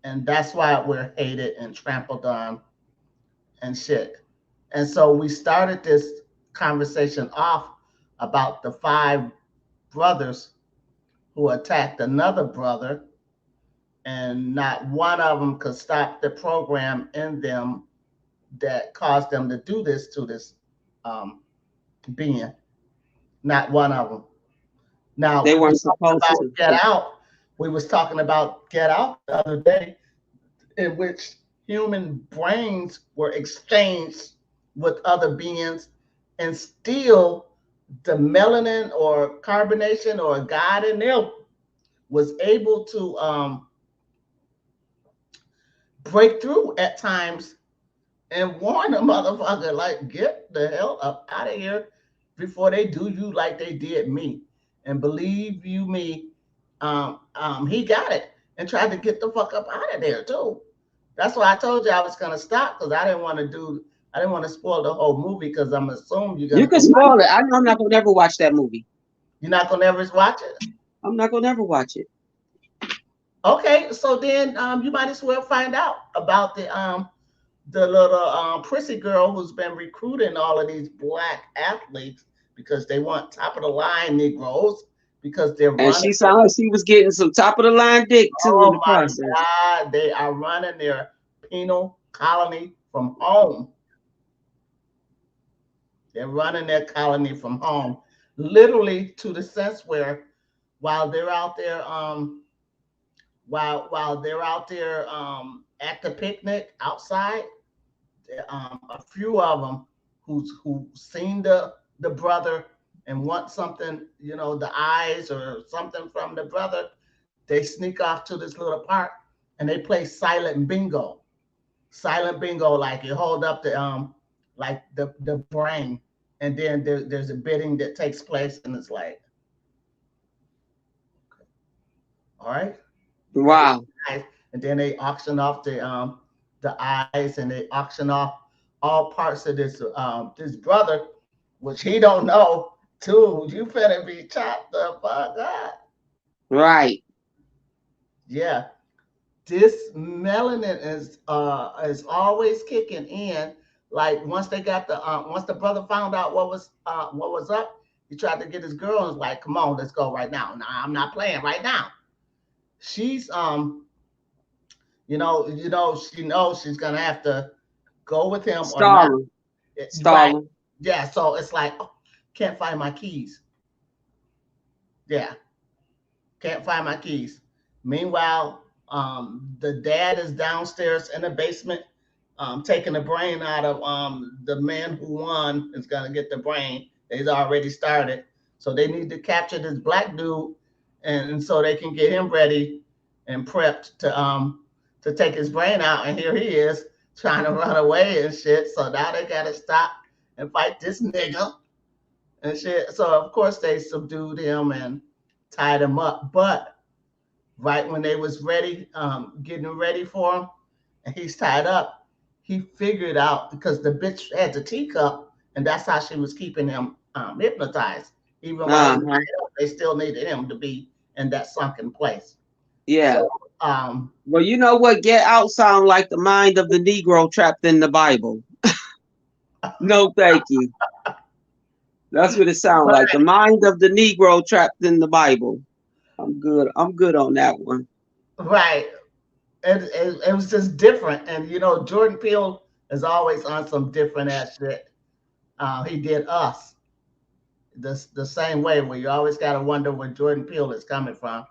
and that's why we're hated and trampled on and shit. And so we started this conversation off about the five brothers who attacked another brother, and not one of them could stop the program in them that caused them to do this to this um, being. Not one of them. Now They we was weren't talking supposed about to. Get Out. We was talking about Get Out the other day, in which human brains were exchanged with other beings, and still the melanin or carbonation or God in them was able to break through at times and warn the motherfucker, like, get the hell up out of here before they do you like they did me. And believe you me, he got it and tried to get the fuck up out of there too. That's why I told you I was gonna stop, because I didn't want to spoil the whole movie, because I'm assuming you're You gonna can go watch spoil it. it. I know I'm not gonna ever watch that movie. You're not gonna ever watch it. I'm not gonna ever watch it. Okay, so then you might as well find out about the little prissy girl who's been recruiting all of these black athletes because they want top of the line Negroes, because they're And running. she sounded like she was getting some top of the line dick too in Oh the my process. God, they are running their penal colony from home. They're running their colony from home, literally to the sense where while they're out there, while they're out there at the picnic outside, a few of them who seen the brother and want something, the eyes or something from the brother, they sneak off to this little park and they play silent bingo, like you hold up like the brain, and then there's a bidding that takes place, and it's like, all right, and Wow. and then they auction off the the eyes, and they auction off all parts of this brother, which he don't know. Dude, you finna be chopped the fuck up. Right. Yeah, this melanin is always kicking in. Like once the brother found out what was up, he tried to get his girl and was like, "Come on, let's go right now." Nah, I'm not playing right now. She's she knows she's gonna have to go with him or not. Stalin. Right? Stalin. Yeah. So it's like, oh, can't find my keys. Yeah, can't find my keys. Meanwhile, the dad is downstairs in the basement, taking the brain out of the man who won is gonna get the brain. They've already started, so they need to capture this black dude, and so they can get him ready and prepped to take his brain out. And here he is trying to run away and shit. So now they gotta stop and fight this nigga and shit. So of course they subdued him and tied him up. But right when they was ready, getting ready for him, and he's tied up, he figured out because the bitch had the teacup, and that's how she was keeping him hypnotized. Even while he was Uh-huh. tied up, they still needed him to be in that sunken place. Yeah. So, um, Well, you know what? Get out sound like the mind of the Negro trapped in the Bible. No, thank you. That's what it sounds like. The mind of the Negro trapped in the Bible. I'm good. I'm good on that one. right, it was just different, and Jordan Peele is always on some different ass shit. He did Us the same way, where you always got to wonder where Jordan Peele is coming from.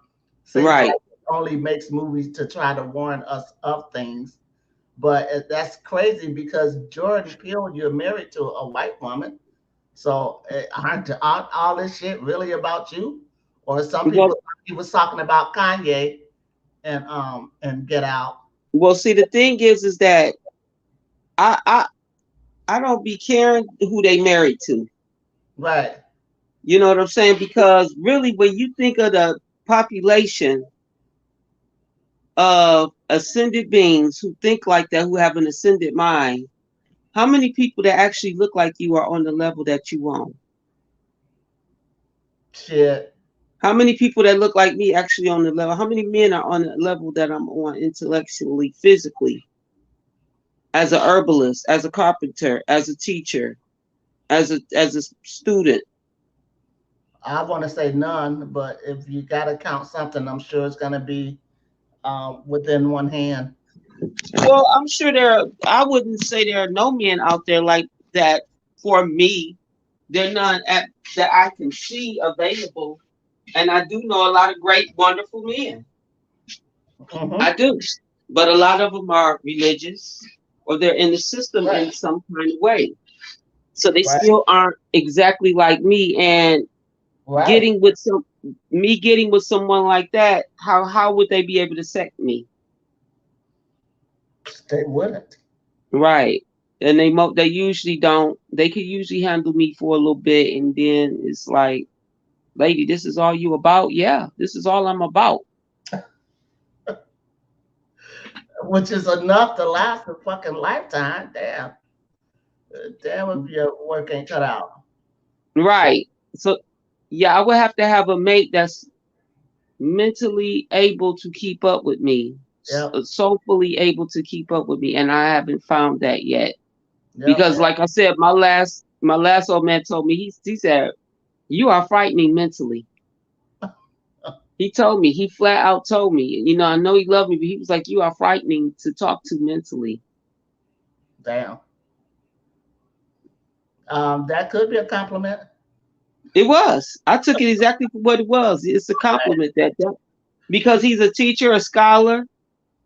Seems like Right. he only makes movies to try to warn us of things, but that's crazy because Jordan Peele, you're married to a white woman, so aren't all this shit really about you? Or some people, Well, he was talking about Kanye and Get Out, see, the thing is that I, I, I don't be caring who they married to. right? You know what I'm saying? Because really, when you think of the population of ascended beings who think like that, who have an ascended mind, how many people that actually look like you are on the level that you on? Shit, How many people that look like me actually on the level? How many men are on the level that I'm on intellectually, physically, as a herbalist, as a carpenter, as a teacher, as a student? I want to say none, but if you got to count something, I'm sure it's gonna be within one hand. Well, I'm sure I wouldn't say there are no men out there like that for me. They're none that I can see available. And I do know a lot of great, wonderful men. I Hmm. do. But a lot of them are religious or they're in the system Right, in some kind of way. So they right, still aren't exactly like me. And right. getting with some me getting with someone like that, how would they be able to accept me? They wouldn't. Right. And they usually don't. They could usually handle me for a little bit, and then it's like, lady, this is all you about? Yeah, this is all I'm about. Which is enough to last a fucking lifetime. Damn. Damn if your work ain't cut out. Right. So yeah, I would have to have a mate that's mentally able to keep up with me, Yep. soulfully able to keep up with me, and I haven't found that yet. Yep. Because like I said, my last old man told me he said, "You are frightening mentally." He told me, he flat out told me, I know he loved me, but he was like, "You are frightening to talk to mentally." Damn. That could be a compliment. It was. I took it exactly for what it was. It's a compliment that because he's a teacher, a scholar,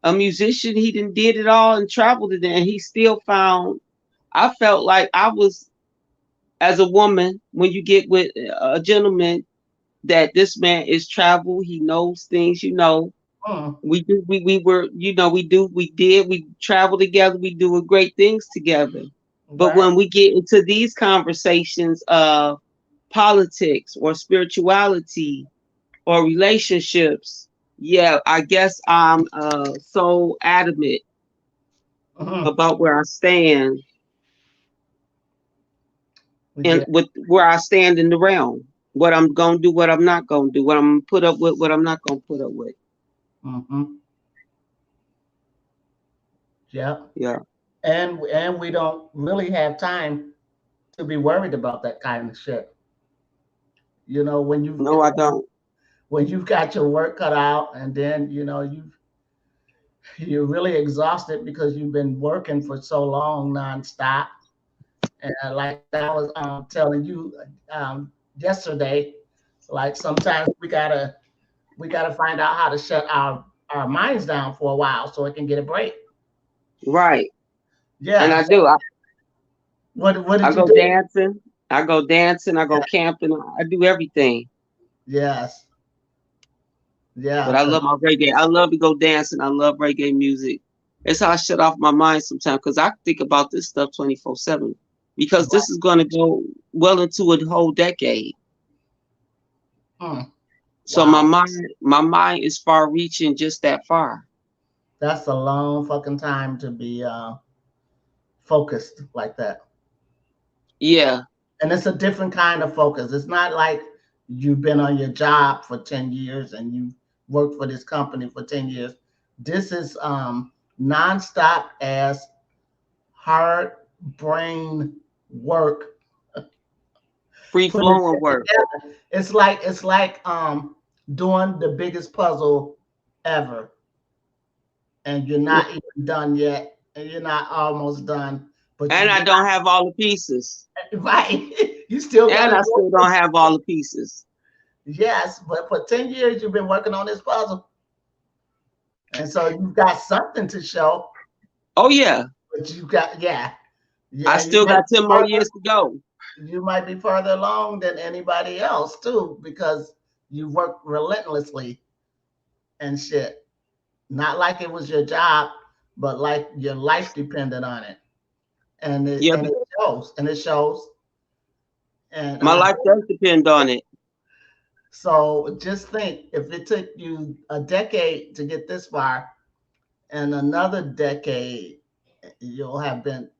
a musician. He did it all and traveled it, and he still found. I felt like I was, as a woman, when you get with a gentleman, that this man is traveled. He knows things. Mm, We were, we travel together. We do great things together. But right. when we get into these conversations of politics or spirituality or relationships, yeah, I guess I'm so adamant Mhm. about where I stand and Yeah. with where I stand in the realm. What I'm gonna do, what I'm not gonna do, what I'm gonna put up with, what I'm not gonna put up with. Hmm. Yeah. Yeah. And we don't really have time to be worried about that kind of shit. You know, No, I don't. when you've got your work cut out, and then you're really exhausted because you've been working for so long nonstop. And like I was telling you yesterday, like sometimes we gotta find out how to shut our minds down for a while so it can get a break. Right. And Yeah. I So do. what I did you go do? dancing. I go dancing. I go camping. I do everything. Yes. But Yeah. I 'Cause love my reggae. I love to go dancing. I love reggae music. It's how I shut off my mind sometimes because I think about this stuff 24/7. Because this is going to go well into a whole decade. mm, So wow, my mind is far reaching just that far. that's a long fucking time to be focused like that. Yeah. And it's a different kind of focus. It's not like you've been on your job for 10 years and you worked for this company for 10 years. This is nonstop as hard brain work Free putting flowing shit work. together. It's like doing the biggest puzzle ever, and you're Yeah. not even done yet, and you're not almost done, but And you I got don't have all the pieces. right. You still got And to I go. still don't have all the pieces. Yes, but for 10 years you've been working on this puzzle, and so you've got something to show. Oh yeah. But you got yeah, I and you still might got be 10 more further years to go. you might be further along than anybody else too, because you work relentlessly and shit. Not like it was your job, but like your life depended on it, and it Yeah. and it shows, and it shows. And My life does depend on it. so just think, if it took you a decade to get this far, and another decade, you'll have been,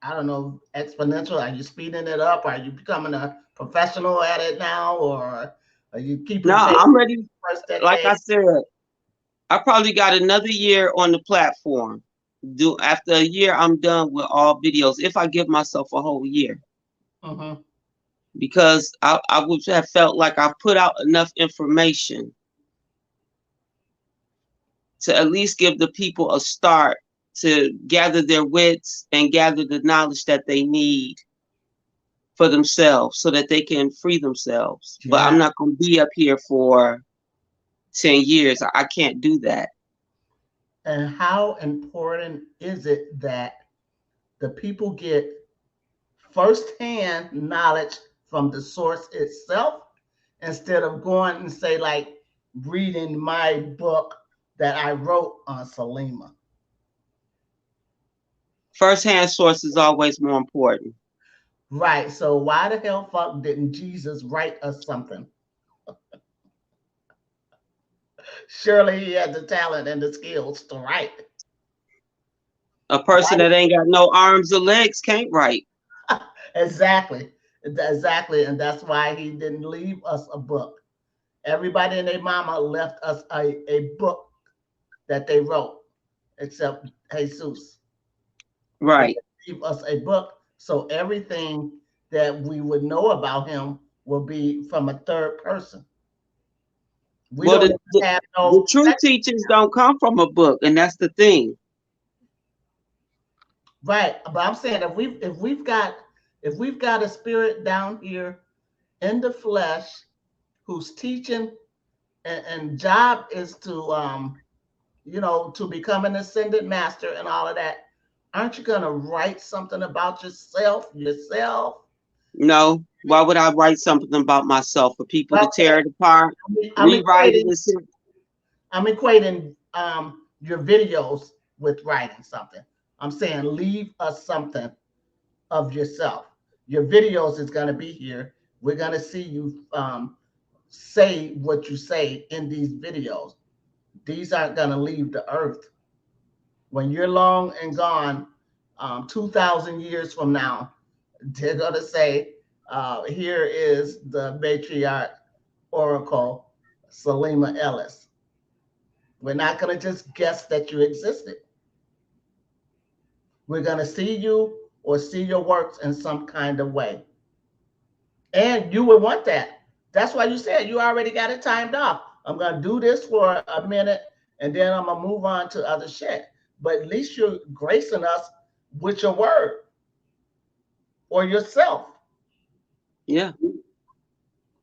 I don't know, exponential. Are you speeding it up? Are you becoming a professional at it now, or are you No, keeping pace I'm with ready. the first Like decade? I said, I probably got another year on the platform. Do after a year, I'm done with all videos. If I give myself a whole year, Hmm. because I would have felt like I put out enough information to at least give the people a start to gather their wits and gather the knowledge that they need for themselves so that they can free themselves. But Yeah. I'm not going to be up here for 10 years. I can't do that. And how important is it that the people get firsthand knowledge from the source itself, instead of going and say, like, reading my book that I wrote on Salima? First hand source is always more important. Right. So why the hell fuck didn't Jesus write us something? Surely he had the talent and the skills to write. A Why person that ain't got no arms or legs can't write. exactly. Exactly. And that's why he didn't leave us a book. Everybody and their mama left us a book that they wrote, except Jesus. They Right. didn't leave us a book. So everything that we would know about him will be from a third person. We Well, don't the, even the, have the no true second. teachings don't come from a book, and that's the thing. Right. But I'm saying, if we've got a spirit down here in the flesh who's teaching, and job is to to become an ascended master and all of that, aren't you gonna write something about yourself? No. Why would I write something about myself for people to Okay. tear it apart, I'm rewrite it, equating and say, I'm equating your videos with writing something. I'm saying leave us something of yourself. Your videos is gonna be here. We're gonna see you say what you say in these videos. These aren't gonna leave the earth. When you're long and gone, 2,000 years from now, they're going to say, here is the matriarch oracle, Salima Ellis. We're not going to just guess that you existed. We're going to see you or see your works in some kind of way. And you would want that. That's why you said you already got it timed off. I'm going to do this for a minute and then I'm going to move on to other shit. But at least you're gracing us with your word or yourself. Yeah,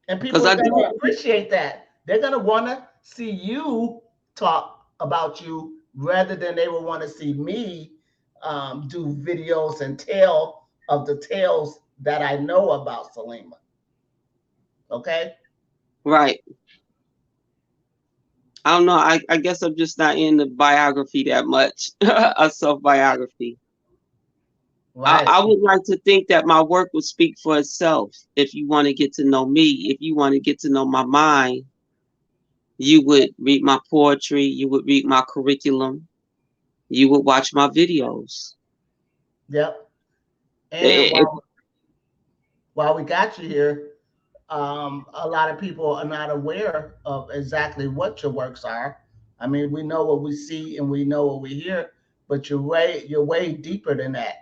And because people are I going to do. appreciate that. They're going to want to see you talk about you rather than they will want to see me do videos and tell of the tales that I know about Salima. Okay? Right. I don't know. I guess I'm just not in the biography that much, a self biography. Right. I would like to think that my work would speak for itself. If you want to get to know me, if you want to get to know my mind, you would read my poetry, you would read my curriculum, you would watch my videos. Yep. And It, while we got you here, a lot of people are not aware of exactly what your works are. I mean, we know what we see and we know what we hear, but you're way deeper than that.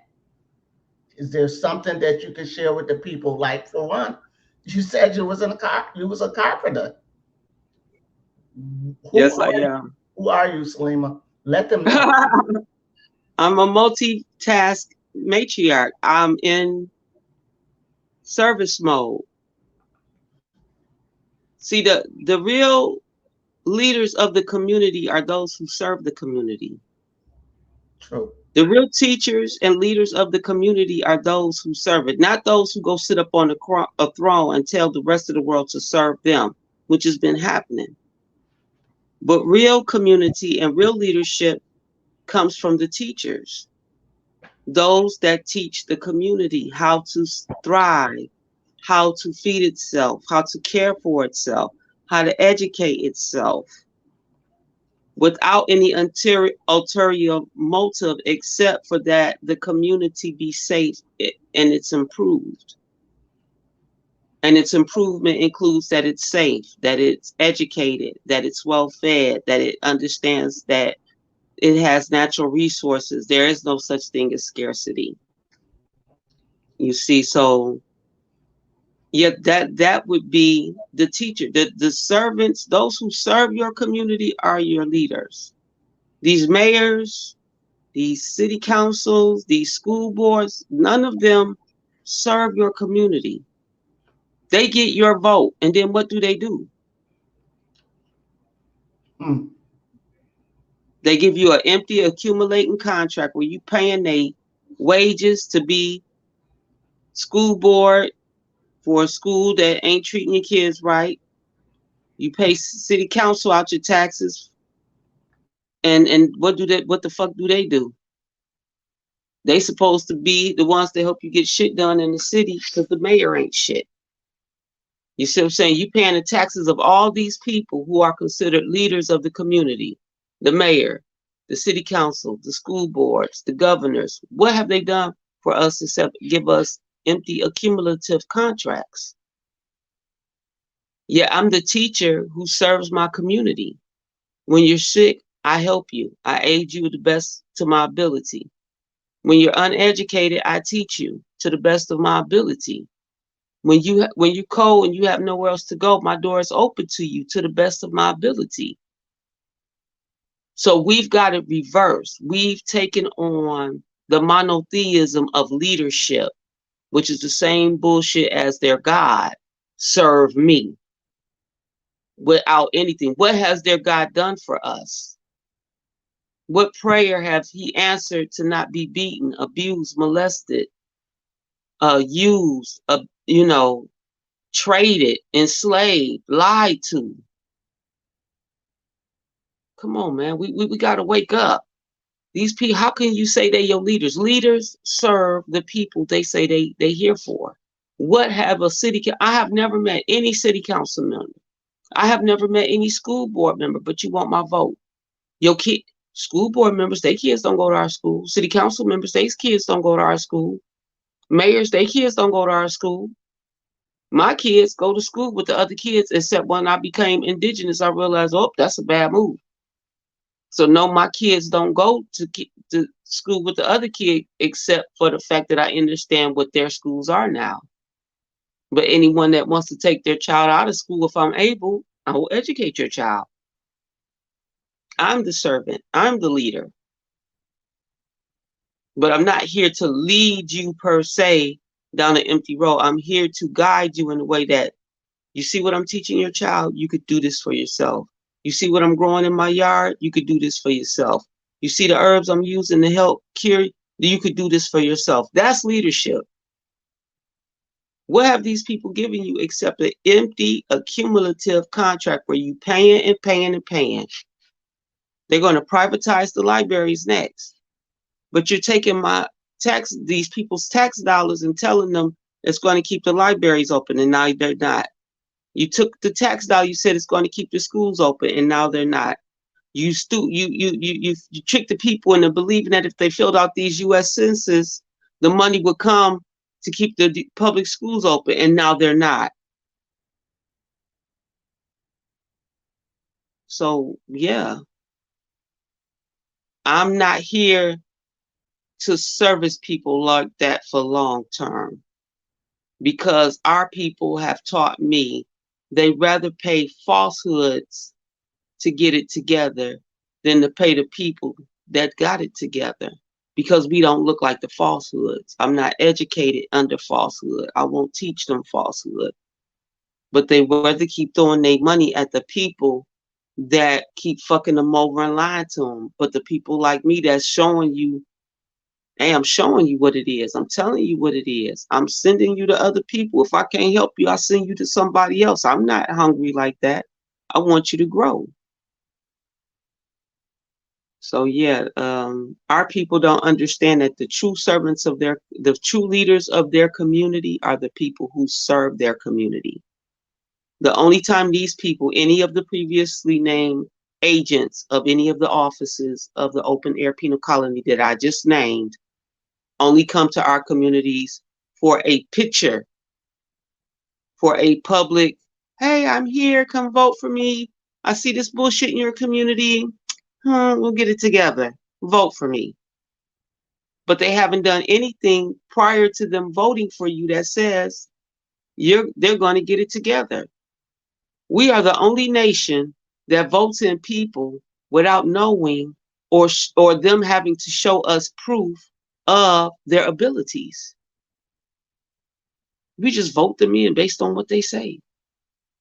Is there something that you can share with the people? Like for one, you said you was a carpenter. Who yes, I are you? am. Who are you, Salima? Let them know. I'm a multitask matriarch. I'm in service mode. See, the real leaders of the community are those who serve the community. True. The real teachers and leaders of the community are those who serve it, not those who go sit up on a throne and tell the rest of the world to serve them, which has been happening. But real community and real leadership comes from the teachers, those that teach the community how to thrive, how to feed itself, how to care for itself, how to educate itself without any ulterior motive except for that the community be safe and it's improved. And its improvement includes that it's safe, that it's educated, that it's well fed, that it understands that it has natural resources. There is no such thing as scarcity. You see, so yeah, that would be the teacher. The servants, those who serve your community are your leaders. These mayors, these city councils, these school boards, none of them serve your community. They get your vote, and then what do? Mm, They give you an empty accumulating contract where you paying they wages to be school board for a school that ain't treating your kids right. You pay city council out your taxes, and what the fuck do they do? They supposed to be the ones that help you get shit done in the city because the mayor ain't shit. You see what I'm saying? You paying the taxes of all these people who are considered leaders of the community, the mayor, the city council, the school boards, the governors. What have they done for us except give us empty accumulative contracts? Yeah, I'm the teacher who serves my community. When you're sick, I help you. I aid you the best to my ability. When you're uneducated, I teach you to the best of my ability. When you cold and you have nowhere else to go, my door is open to you to the best of my ability. So we've got it reversed. We've taken on the monotheism of leadership, which is the same bullshit as their God. Serve me without anything. What has their God done for us? What prayer have he answered to not be beaten, abused, molested, used, traded, enslaved, lied to? Come on, man. We got to wake up. These people, how can you say they're your leaders? Leaders serve the people they say they here for. What have a I have never met any city council member. I have never met any school board member, but you want my vote. Your kid. School board members, their kids don't go to our school. City council members, their kids don't go to our school. Mayors, their kids don't go to our school. My kids go to school with the other kids, except when I became indigenous, I realized, oh, that's a bad move. So no, my kids don't go to school with the other kid, except for the fact that I understand what their schools are now. But anyone that wants to take their child out of school, if I'm able, I will educate your child. I'm the servant. I'm the leader. But I'm not here to lead you per se down an empty road. I'm here to guide you in a way that you see what I'm teaching your child, you could do this for yourself. You see what I'm growing in my yard, you could do this for yourself. You see the herbs I'm using to help cure, you could do this for yourself. That's leadership. What have these people given you except an empty, accumulative contract where you paying and paying and paying? They're going to privatize the libraries next. But you're taking these people's tax dollars and telling them it's going to keep the libraries open, and now they're not. You took the tax dollar, you said it's going to keep the schools open, and now they're not. You tricked the people into believing that if they filled out these U.S. census, the money would come to keep the public schools open, and now they're not. So yeah, I'm not here to service people like that for long term, because our people have taught me they rather pay falsehoods to get it together than to pay the people that got it together, because we don't look like the falsehoods. I'm not educated under falsehood. I won't teach them falsehood. But they rather keep throwing their money at the people that keep fucking them over and lying to them. But the people like me that's showing you, hey, I'm showing you what it is. I'm telling you what it is. I'm sending you to other people. If I can't help you, I send you to somebody else. I'm not hungry like that. I want you to grow. So yeah, our people don't understand that the true leaders of their community are the people who serve their community. The only time these people, any of the previously named agents of any of the offices of the open air penal colony that I just named, only come to our communities for a picture, for a public, hey, I'm here, come vote for me. I see this bullshit in your community. We'll get it together. Vote for me. But they haven't done anything prior to them voting for you that says they're going to get it together. We are the only nation that votes in people without knowing or them having to show us proof of their abilities. We just vote them in based on what they say.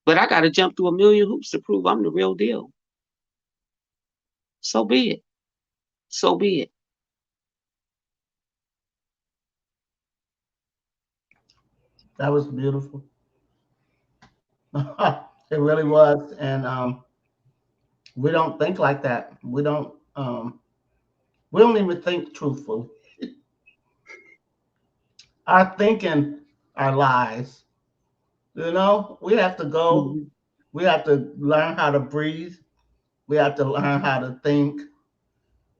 But I got to jump through a million hoops to prove I'm the real deal. So be it. So be it. That was beautiful. It really was. And we don't think like that. We don't even think truthfully. Our thinking are lies. We have to go. Mhm. We have to learn how to breathe. We have to learn how to think.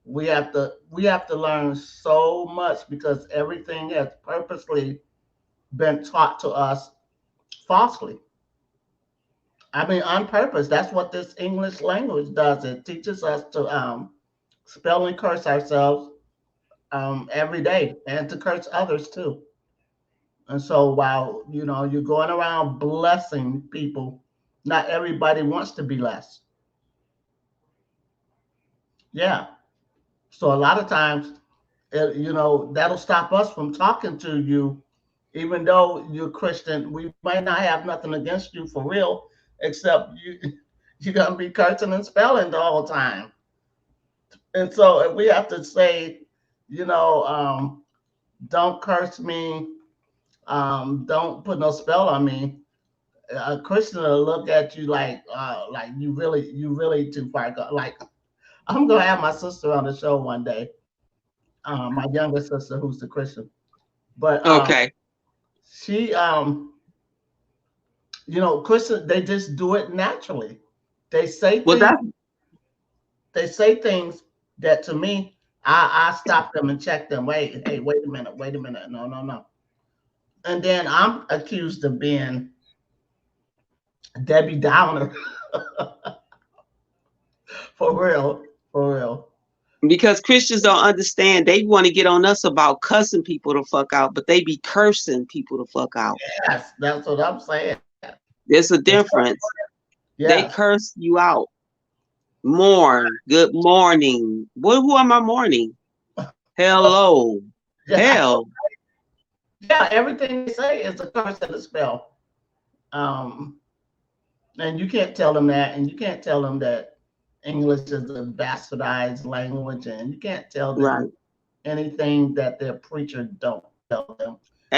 We have to learn so much because everything has purposely been taught to us falsely. I mean, on purpose. That's what this English language does. It teaches us to spell and curse ourselves every day, and to curse others too. And so, while you're going around blessing people, not everybody wants to be blessed. Yeah. So a lot of times, that'll stop us from talking to you, even though you're Christian. We might not have nothing against you for real, except you're gonna be cursing and spelling the whole time. And so we have to say, you know, um, don't curse me, don't put no spell on me. A Christian will look at you like you really too far go. Like, I'm gonna have my sister on the show one day, my younger sister who's a Christian, but Okay. she, Christian, they just do it naturally. They say Well, things. They say things that to me, I stop them and check them. Wait, hey, wait a minute, wait a minute. No, no, no. And then I'm accused of being Debbie Downer for real, for real. Because Christians don't understand. They want to get on us about cussing people the fuck out, but they be cursing people the fuck out. Yes, that's what I'm saying. There's a It's, difference. They yes, curse you out. Mourn. Good morning. What? Who am I mourning? Hello. yeah, Hell. yeah. Everything they say is a curse and a spell. Um, and you can't tell them that, and you can't tell them that English is a bastardized language, and you can't tell them Right. anything that their preacher don't tell them.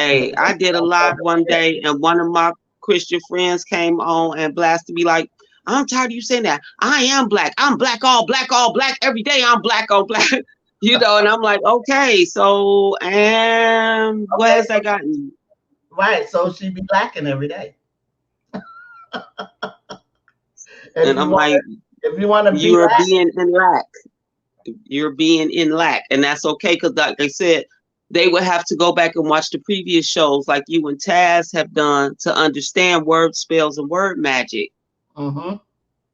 And if Hey, they I did a don't tell live them one this, day, and one of my Christian friends came on and blasted me like, "I'm tired of you saying that. I am black. I'm black, all black. Every day I'm black, all black." And I'm like, okay, so, and what okay, has that gotten? right? So she be lacking every day. And And I'm like, if you want to be you're lack, being in lack. You're being in lack. And that's okay, because like I said, they would have to go back and watch the previous shows like you and Taz have done to understand word spells and word magic, mm-hmm,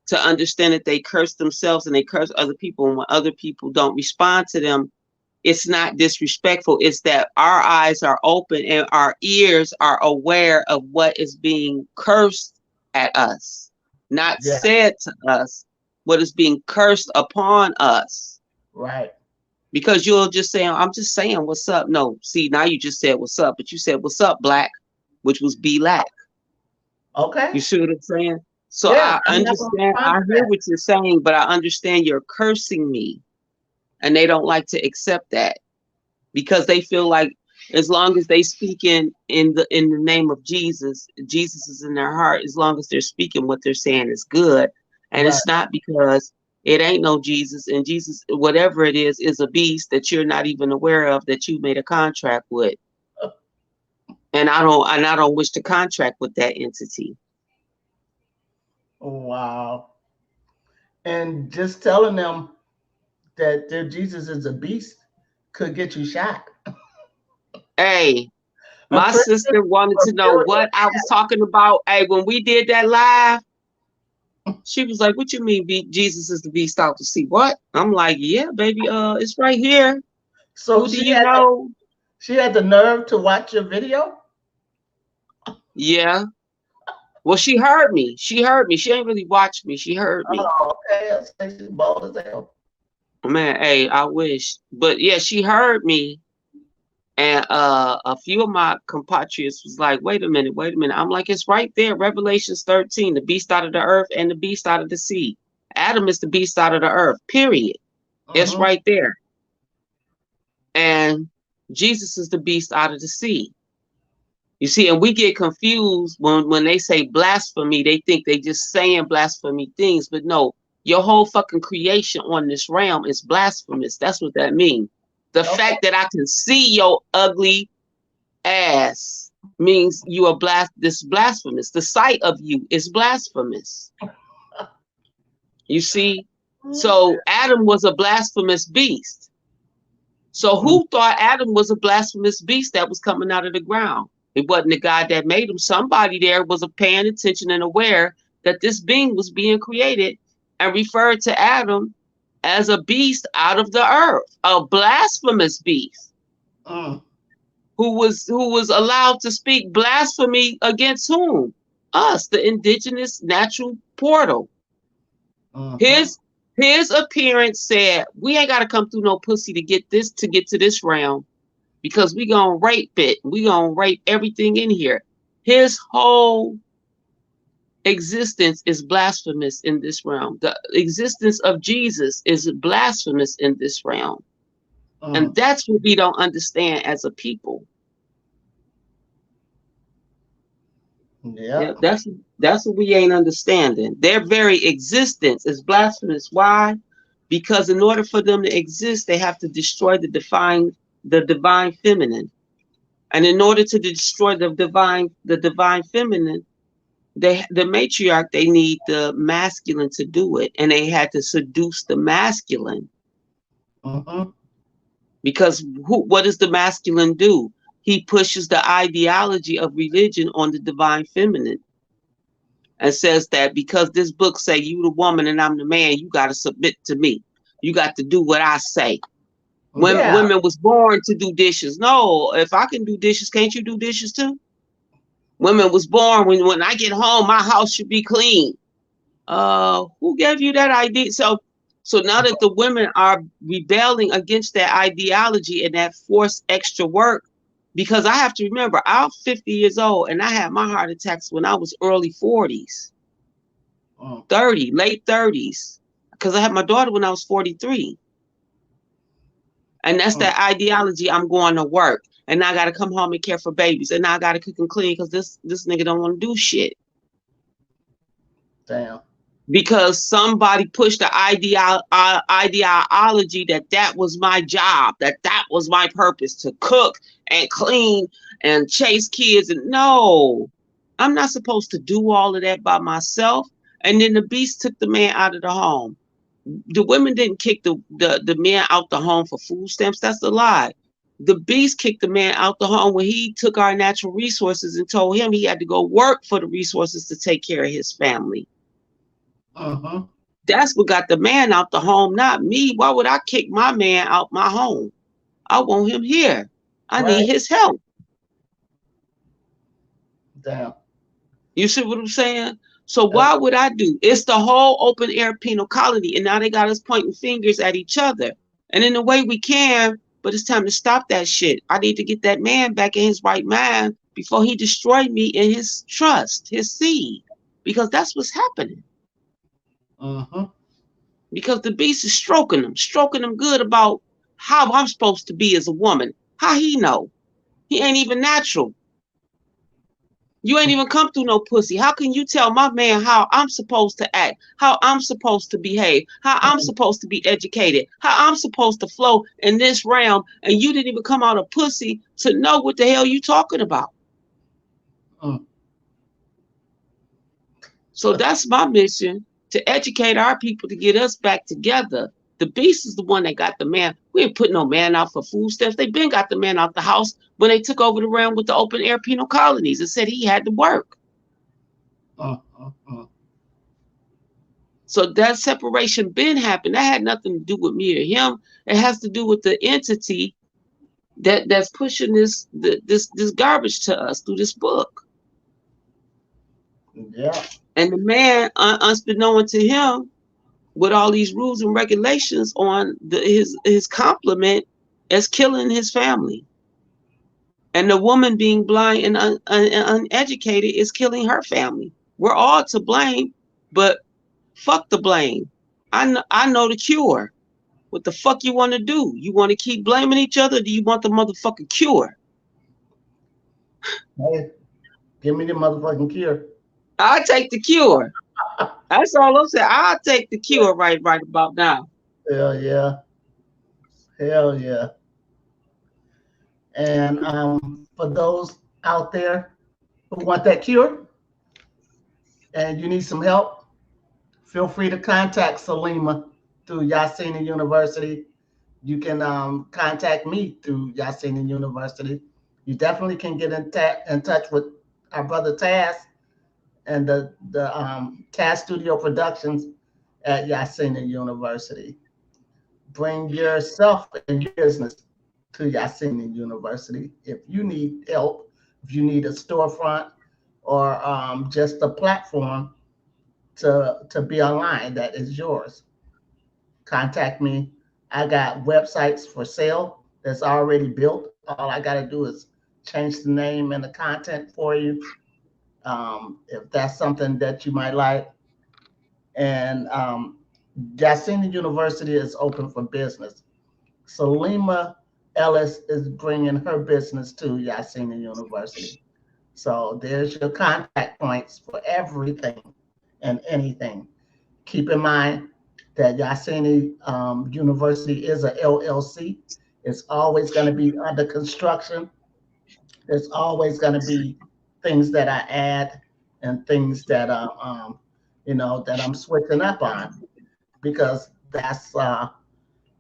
to understand that they curse themselves and they curse other people. And when other people don't respond to them, it's not disrespectful. It's that our eyes are open and our ears are aware of what is being cursed at us, not yeah, said to us, what is being cursed upon us. right, Because you'll just say, I'm just saying, what's up? No, see, now you just said, what's up? But you said, what's up, black, which was be lack. You okay, see what I'm saying? So yeah. I I'm not gonna understand, respond I to hear that. what you're saying, but I understand you're cursing me. And they don't like to accept that because they feel like as long as they speak in the name of Jesus, Jesus is in their heart. As long as they're speaking, what they're saying is good, and Right. it's not because it ain't no Jesus, and Jesus, whatever it is a beast that you're not even aware of that you made a contract with, and I don't wish to contract with that entity. Wow. And just telling them that their Jesus is a beast could get you shot. Hey, A my Christian sister wanted or to know Billy what I was talking about. Hey, when we did that live, she was like, "What you mean, Jesus is the beast out to see?" What? I'm like, "Yeah, baby. It's right here. so Who do you know?" she had the nerve to watch your video? Yeah. Well, she heard me. She heard me. She ain't really watched me. She heard me. Oh, okay. I say she's bold as hell. Man, hey, I wish. But yeah, she heard me. And a few of my compatriots was like, wait a minute, wait a minute. I'm like, it's right there. Revelations 13, the beast out of the earth and the beast out of the sea. Adam is the beast out of the earth, period. It's Mm-hmm. right there. And Jesus is the beast out of the sea. You see, and we get confused when they say blasphemy, they think they just saying blasphemy things, but no, your whole fucking creation on this realm is blasphemous. That's what that means. The Okay. fact that I can see your ugly ass means you are this blasphemous. The sight of you is blasphemous. You see? Okay. So Adam was a blasphemous beast. So Mm, who thought Adam was a blasphemous beast that was coming out of the ground? It wasn't the God that made him. Somebody there was paying attention and aware that this being was being created and referred to Adam as a beast out of the earth, a blasphemous beast mm, who was allowed to speak blasphemy against whom? Us, the indigenous natural portal. mm-hmm. His appearance said, we ain't gotta come through no pussy to get to this realm because we gonna rape it. We gonna rape everything in here. His whole existence is blasphemous in this realm. The existence of Jesus is blasphemous in this realm. And Mm. that's what we don't understand as a people. Yeah, Yep. that's what we ain't understanding. Their very existence is blasphemous. Why? Because in order for them to exist, they have to destroy the divine feminine. And in order to destroy the divine feminine, the matriarch, they need the masculine to do it. And they had to seduce the masculine Mm-hmm. Because what does the masculine do? He pushes the ideology of religion on the divine feminine and says that because this book say you the woman and I'm the man, you got to submit to me. You got to do what I say. When Yeah. women was born to do dishes. No, if I can do dishes, can't you do dishes too? Women was born when I get home, my house should be clean. Who gave you that idea? So now that the women are rebelling against that ideology and that forced extra work, because I have to remember, I'm 50 years old and I had my heart attacks when I was early 40s, Mm, 30, late 30s, because I had my daughter when I was 43. And that's mm, that ideology. I'm going to work and I got to come home and care for babies and I got to cook and clean because this nigga don't want to do shit. damn. Because somebody pushed the ideology that was my job, that was my purpose to cook and clean and chase kids. And no, I'm not supposed to do all of that by myself. And then the beast took the man out of the home. The women didn't kick the man out the home for food stamps. That's a lie. The beast kicked the man out the home when he took our natural resources and told him he had to go work for the resources to take care of his family. Mm-hmm. That's what got the man out the home, not me. Why would I kick my man out my home? I want him here. I need Right. his help. Damn. You see what I'm saying? So Uh, why would I do? It's the whole open air penal colony, and now they got us pointing fingers at each other. And in a way we can, but it's time to stop that shit. I need to get that man back in his right mind before he destroy me and his trust, his seed, because that's what's happening. mm-hmm. Because the beast is stroking them good about how I'm supposed to be as a woman. How he know? He ain't even natural. You ain't even come through no pussy. How can you tell my man how I'm supposed to act, how I'm supposed to behave, how I'm supposed to be educated, how I'm supposed to flow in this realm, and you didn't even come out of pussy to know what the hell you talking about? Mm. So that's my mission, to educate our people to get us back together. The beast is the one that got the man. We ain't put no man out for food stamps. They been got the man out the house when they took over the realm with the open air penal colonies and said he had to work. Mm, mm, mm. So that separation been happened. That had nothing to do with me or him. It has to do with the entity that's pushing this garbage to us through this book. Yeah. And the man, unbeknown to him, with all these rules and regulations on his complement as killing his family. And the woman being blind and uneducated is killing her family. We're all to blame, but fuck the blame. I know the cure. What the fuck you want to do? You want to keep blaming each other? Or do you want the motherfucking cure? Hey, give me the motherfucking cure. I take the cure. That's all I'm saying. I'll take the cure right about now. Hell yeah. Hell yeah. And for those out there who want that cure and you need some help, feel free to contact Salima through Yahsinni University. You can contact me through Yahsinni University. You definitely can get in touch with our brother Taz and the Taz Studio Productions at Yahsinni University. Bring yourself and your business to Yahsinni University. If you need help, if you need a storefront or just a platform to be online that is yours, contact me. I got websites for sale that's already built. All I got to do is change the name and the content for you. If that's something that you might like. And Yasini University is open for business. Salima Ellis is bringing her business to Yasini University. So there's your contact points for everything and anything. Keep in mind that Yasini University is a LLC. It's always going to be under construction. There's always going to be things that I add and things that that I'm switching up on because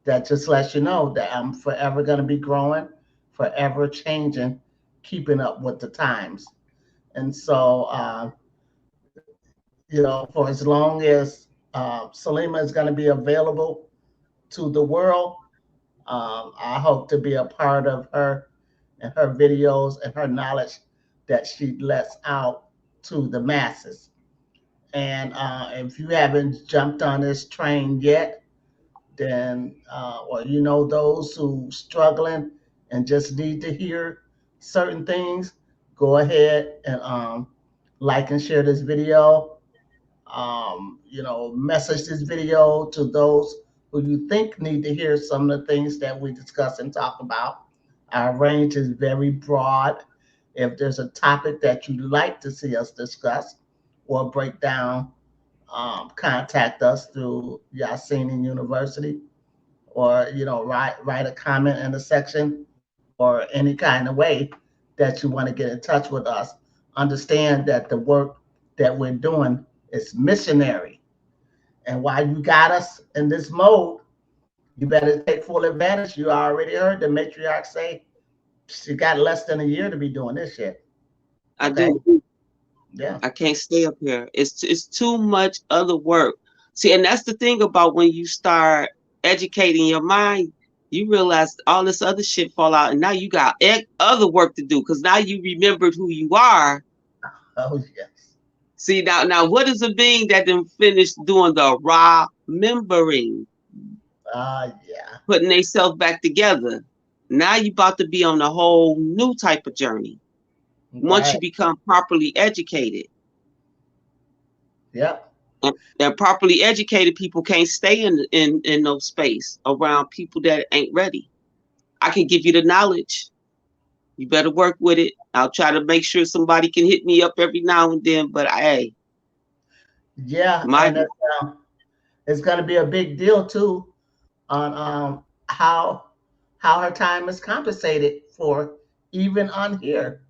that just lets you know that I'm forever going to be growing, forever changing, keeping up with the times. And so, for as long as Salima is going to be available to the world, I hope to be a part of her and her videos and her knowledge that she lets out to the masses. And if you haven't jumped on this train yet, then or those who struggling and just need to hear certain things, go ahead and like and share this video. Message this video to those who you think need to hear some of the things that we discuss and talk about. Our range is very broad. If there's a topic that you'd like to see us discuss or break down, contact us through Yahsinni University, or write a comment in the section, or any kind of way that you want to get in touch with us. Understand that the work that we're doing is missionary, and while you got us in this mode, you better take full advantage. You already heard the matriarch say she got less than a year to be doing this shit. I Okay. do. Yeah. I can't stay up here. It's too much other work. See, and that's the thing about when you start educating your mind, you realize all this other shit fall out, and now you got other work to do because now you remembered who you are. Oh yes. See, now what is a being that then finished doing the raw remembering, Yeah. putting themselves back together? Now you about to be on a whole new type of journey once Right. you become properly educated. Yep. And properly educated people can't stay in no space around people that ain't ready. I can give you the knowledge. You better work with it. I'll try to make sure somebody can hit me up every now and then. But hey, Yeah, my and it's going to be a big deal too on how her time is compensated for, even on here.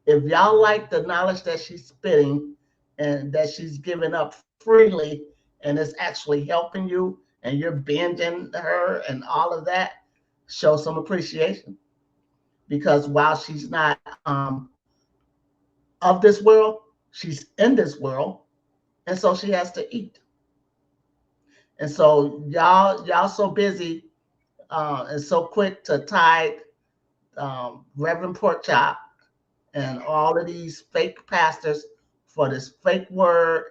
If y'all like the knowledge that she's spitting and that she's giving up freely, and it's actually helping you, and you're binging her and all of that, show some appreciation. Because while she's not of this world, she's in this world, and so she has to eat. And so y'all so busy and so quick to tithe Reverend Porkchop and all of these fake pastors for this fake word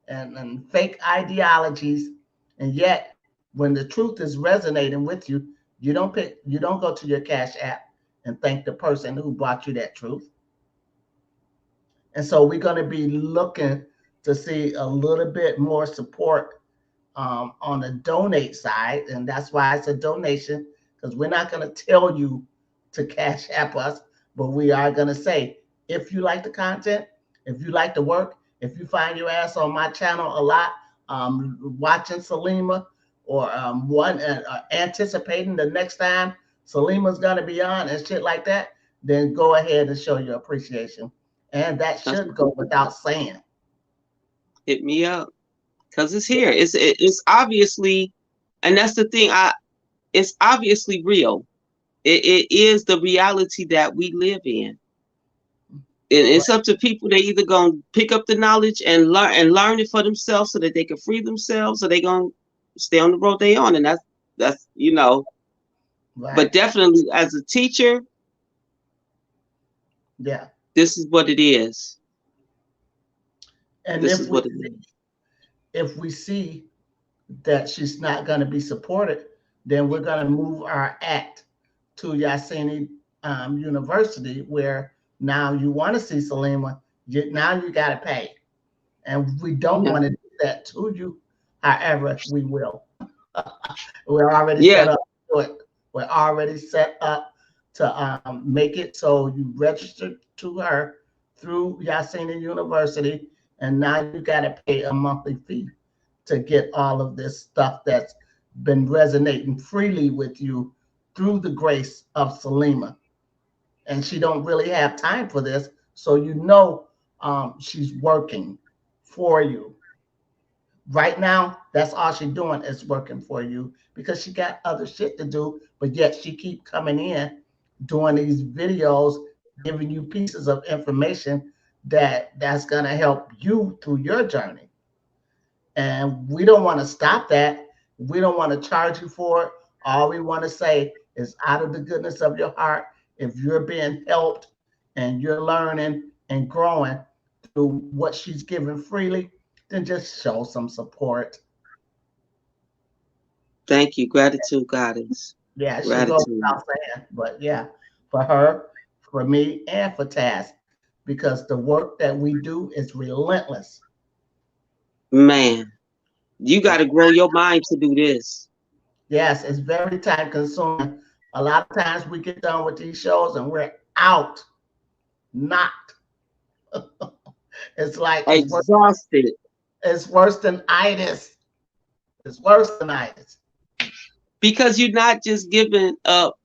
and fake ideologies. And yet, when the truth is resonating with you, you don't go to your Cash App and thank the person who brought you that truth. And so we're going to be looking to see a little bit more support on the donate side, and that's why it's a donation, because we're not going to tell you to Cash App us, but we are going to say, if you like the content, if you like the work, if you find your ass on my channel a lot, watching Salima, or anticipating the next time Salima's going to be on and shit like that, then go ahead and show your appreciation. And that that's should go without saying. hit me up because it's here. It's obviously, and that's the thing. It's obviously real. It is the reality that we live in. And Right. it's up to people. They either gonna pick up the knowledge and learn it for themselves so that they can free themselves, or they gonna stay on the road they on. And that's. But Right. definitely as a teacher, Yeah. this is what it is. And This is what it is. if we see that she's not going to be supported, then we're going to move our act to Yahsinni University, where now you want to see Salima, now you got to pay. And we don't Yeah. want to do that to you. However, we will. We're already Yeah. set up to it. We're already set up to make it so you register to her through Yahsinni University, and now you got to pay a monthly fee to get all of this stuff that's been resonating freely with you through the grace of Salima. And she don't really have time for this, so she's working for you. Right now, that's all she's doing is working for you because she got other shit to do, but yet she keep coming in, doing these videos, giving you pieces of information that's gonna help you through your journey. And we don't want to stop that. We don't want to charge you for it. All we want to say is out of the goodness of your heart, if you're being helped and you're learning and growing through what she's giving freely, then just show some support. Thank you. Gratitude, goddess. Yeah, it should go Gratitude. without saying. But yeah, for her, for me, and for Taz, because the work that we do is relentless. Man, you got It's to grow your mind to do this. Yes, it's very time consuming. A lot of times we get done with these shows and we're out, knocked. It's like Exhausted. it's worse than itis. It's worse than itis. Because you're not just giving up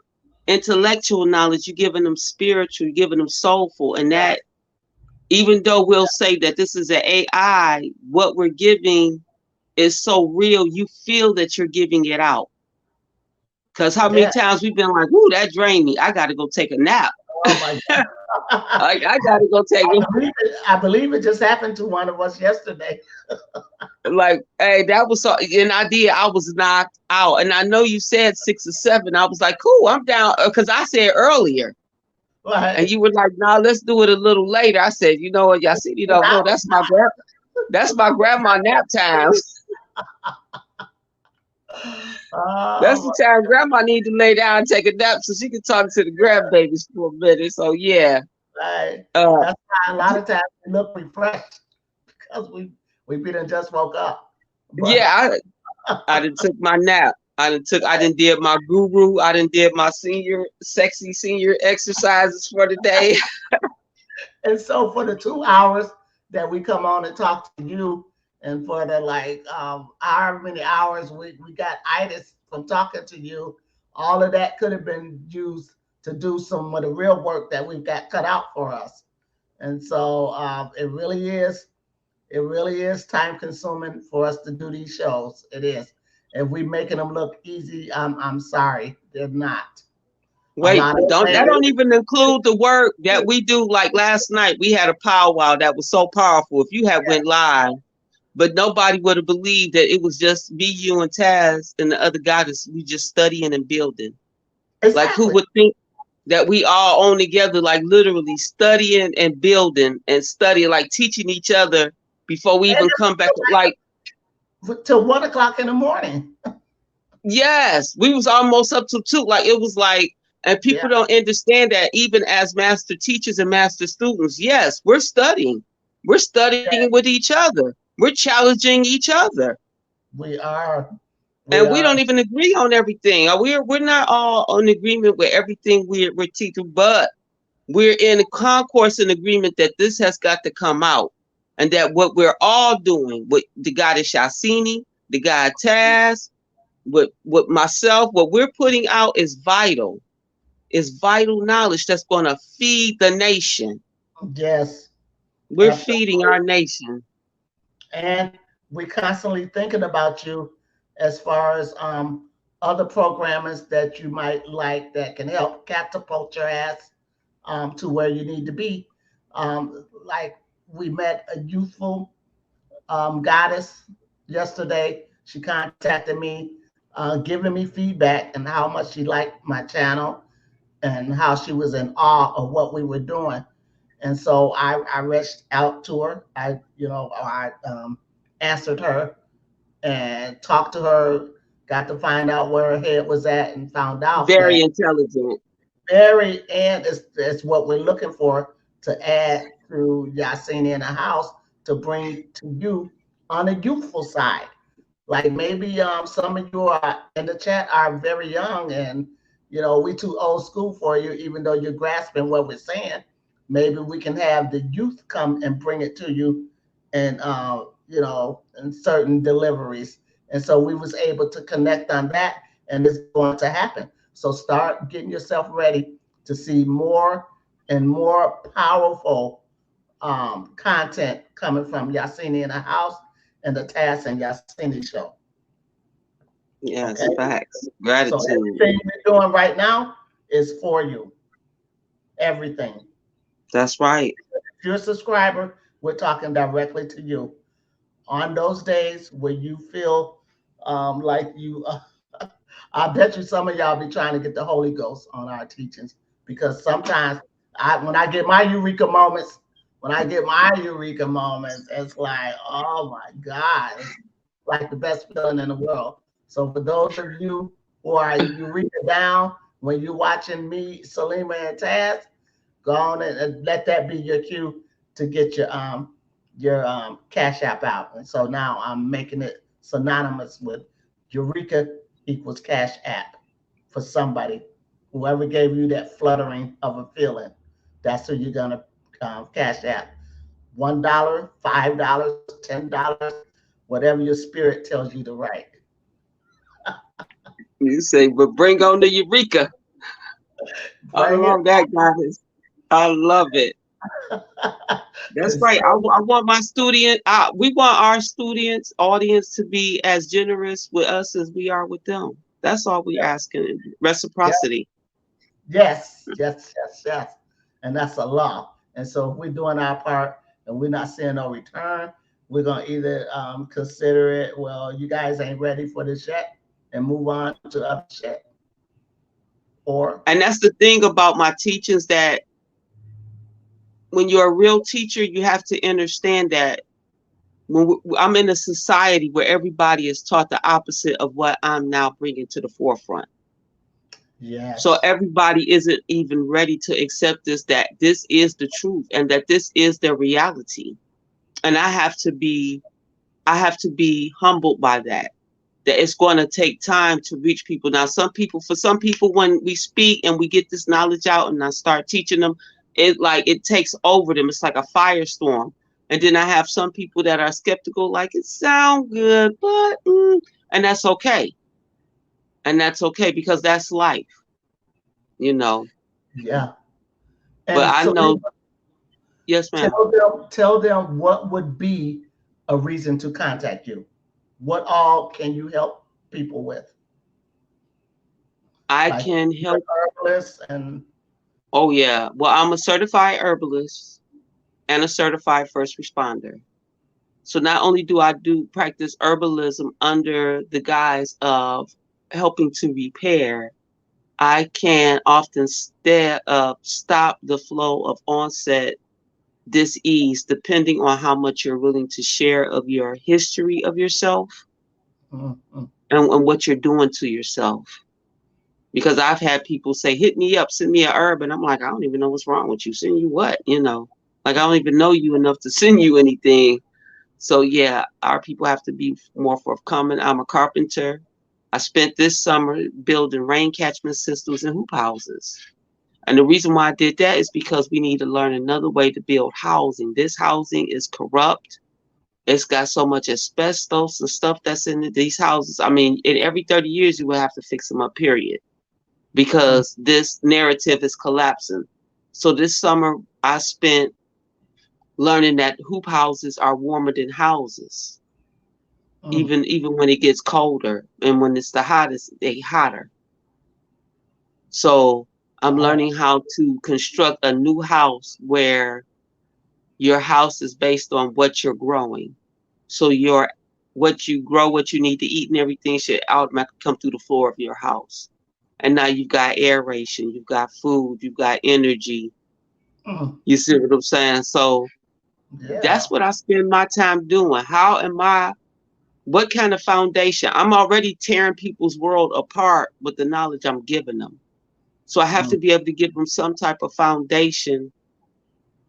intellectual knowledge, you're giving them spiritual, you're giving them soulful. And Yeah, that, even though we'll say that this is an AI, what we're giving is so real, you feel that you're giving it out. Because how many yeah. times we've been like, ooh, that drained me. I got to go take a nap. Oh my God. I got to go take it. I believe it just happened to one of us yesterday. Like, hey, that was so, and I did. I was knocked out. And I know you said 6 or 7. I was like, cool, I'm down. Because I said earlier. And Like, you were like, nah, let's do it a little later. I said, you know what, Yahsinni don't I know. That's my grandma nap time. That's oh the time grandma need to lay down and take a nap so she can talk to the grandbabies for a minute. So yeah. my, Uh that's why a lot of times we look refreshed because we done just woke up. But yeah, I done took my nap. I done did my guru. I done did my sexy senior exercises for the day. and so for the 2 hours that we come on and talk to you, and for the like however many hours we got itis from talking to you, all of that could have been used to do some of the real work that we've got cut out for us. And so it really is time consuming for us to do these shows. It is. If we making them look easy, I'm sorry, they're not. A Wait, lot of don't even include the work that we do. Like last night, we had a powwow that was so powerful. If you had went live, but nobody would have believed that it was just me, you, and Taz and the other goddess. We just studying and building. Like who exactly. would think that we all on together, like literally studying and building and studying, like teaching each other before we And even come back. Like till 1 o'clock in the morning. yes, we was almost up to 2. Like it was like, and Yeah, people don't understand that even as master teachers and master students, yes, we're studying. We're studying with each other. We're challenging each other. we are. We And we are. don't even agree on everything. We're not all in agreement with everything we're teaching, but we're in a concourse and agreement that this has got to come out. And that what we're all doing with the goddess Yahsinni, the god Taz, with myself, what we're putting out is vital knowledge that's going to feed the nation. Yes, We're feeding absolutely. our nation. And we constantly thinking about you as far as other programmers that you might like that can help catapult your ass to where you need to be. Like we met a youthful goddess yesterday. She contacted me, giving me feedback and how much she liked my channel and how she was in awe of what we were doing. And so I reached out to her. I answered her and talked to her, got to find out where her head was at, and found out Very that intelligent. very end is what we're looking for to add to Yasini in the house to bring to you on the youthful side. Like maybe some of you are in the chat are very young and we too old school for you, even though you're grasping what we're saying. Maybe we can have the youth come and bring it to you and in certain deliveries. And so we was able to connect on that and it's going to happen. So start getting yourself ready to see more and more powerful content coming from Yasini in the house. and the Taz and Yahsinni show. Yes, Okay. facts. So Gratitude. everything we're doing right now is for you. Everything. That's right. If you're a subscriber, we're talking directly to you. On those days where you feel like you, I bet you some of y'all be trying to get the Holy Ghost on our teachings because sometimes when I get my eureka moments, it's like, oh my God, it's like the best feeling in the world. So for those of you who are eureka down when you're watching me, Salima and Taz, go on and let that be your cue to get your Cash App out. And so now I'm making it synonymous with Eureka equals Cash App for somebody. Whoever gave you that fluttering of a feeling, that's who you're gonna Cash App. $1, $5, $10, whatever your spirit tells you to write. You say, but bring on the Eureka. I Bring it. love that, guys. I love it. That's And right. so, I want my student. We want our students, audience, to be as generous with us as we are with them. That's all we asking. yeah, Reciprocity. yes, yes, yes, yes. And that's a law. And so if we're doing our part and we're not seeing no return, we're gonna either consider it, well, you guys ain't ready for this yet, and move on to other shit. Or And that's the thing about my teachings, that when you're a real teacher, you have to understand that I'm in a society where everybody is taught the opposite of what I'm now bringing to the forefront. So yes. everybody isn't even ready to accept this, that this is the truth and that this is their reality. And I have to be humbled by that. That it's going to take time to reach people. Now, for some people, when we speak and we get this knowledge out and I start teaching them, it takes over them. It's like a firestorm. And then I have some people that are skeptical, like it sound good, but and that's okay. And that's okay because that's life, you know. Yeah. But And I so know, yes, ma'am. tell them what would be a reason to contact you. What all can you help people with? I Like can help. herbalists and Oh yeah. Well, I'm a certified herbalist and a certified first responder. So not only do I do practice herbalism under the guise of helping to repair, I can often stop the flow of onset disease depending on how much you're willing to share of your history of yourself mm, and what you're doing to yourself. Because I've had people say, hit me up, send me a herb. And I'm like, I don't even know what's wrong with you. Send you what? Like I don't even know you enough to send you anything. So yeah, our people have to be more forthcoming. I'm a carpenter. I spent this summer building rain catchment systems and hoop houses. And the reason why I did that is because we need to learn another way to build housing. This housing is corrupt. It's got so much asbestos and stuff that's in these houses. I mean, in every 30 years, you will have to fix them up, period, mm, because this narrative is collapsing. So this summer, I spent learning that hoop houses are warmer than houses, mm. even when it gets colder, and when it's the hottest, they hotter. So I'm Oh, learning how to construct a new house where your house is based on what you're growing. So your what you grow, what you need to eat, and everything should automatically come through the floor of your house. And now you've got aeration, you've got food, you've got energy. mm. You see what I'm saying? So Yeah. that's what I spend my time doing. What kind of foundation? I'm already tearing people's world apart with the knowledge I'm giving them. So I have Mm, to be able to give them some type of foundation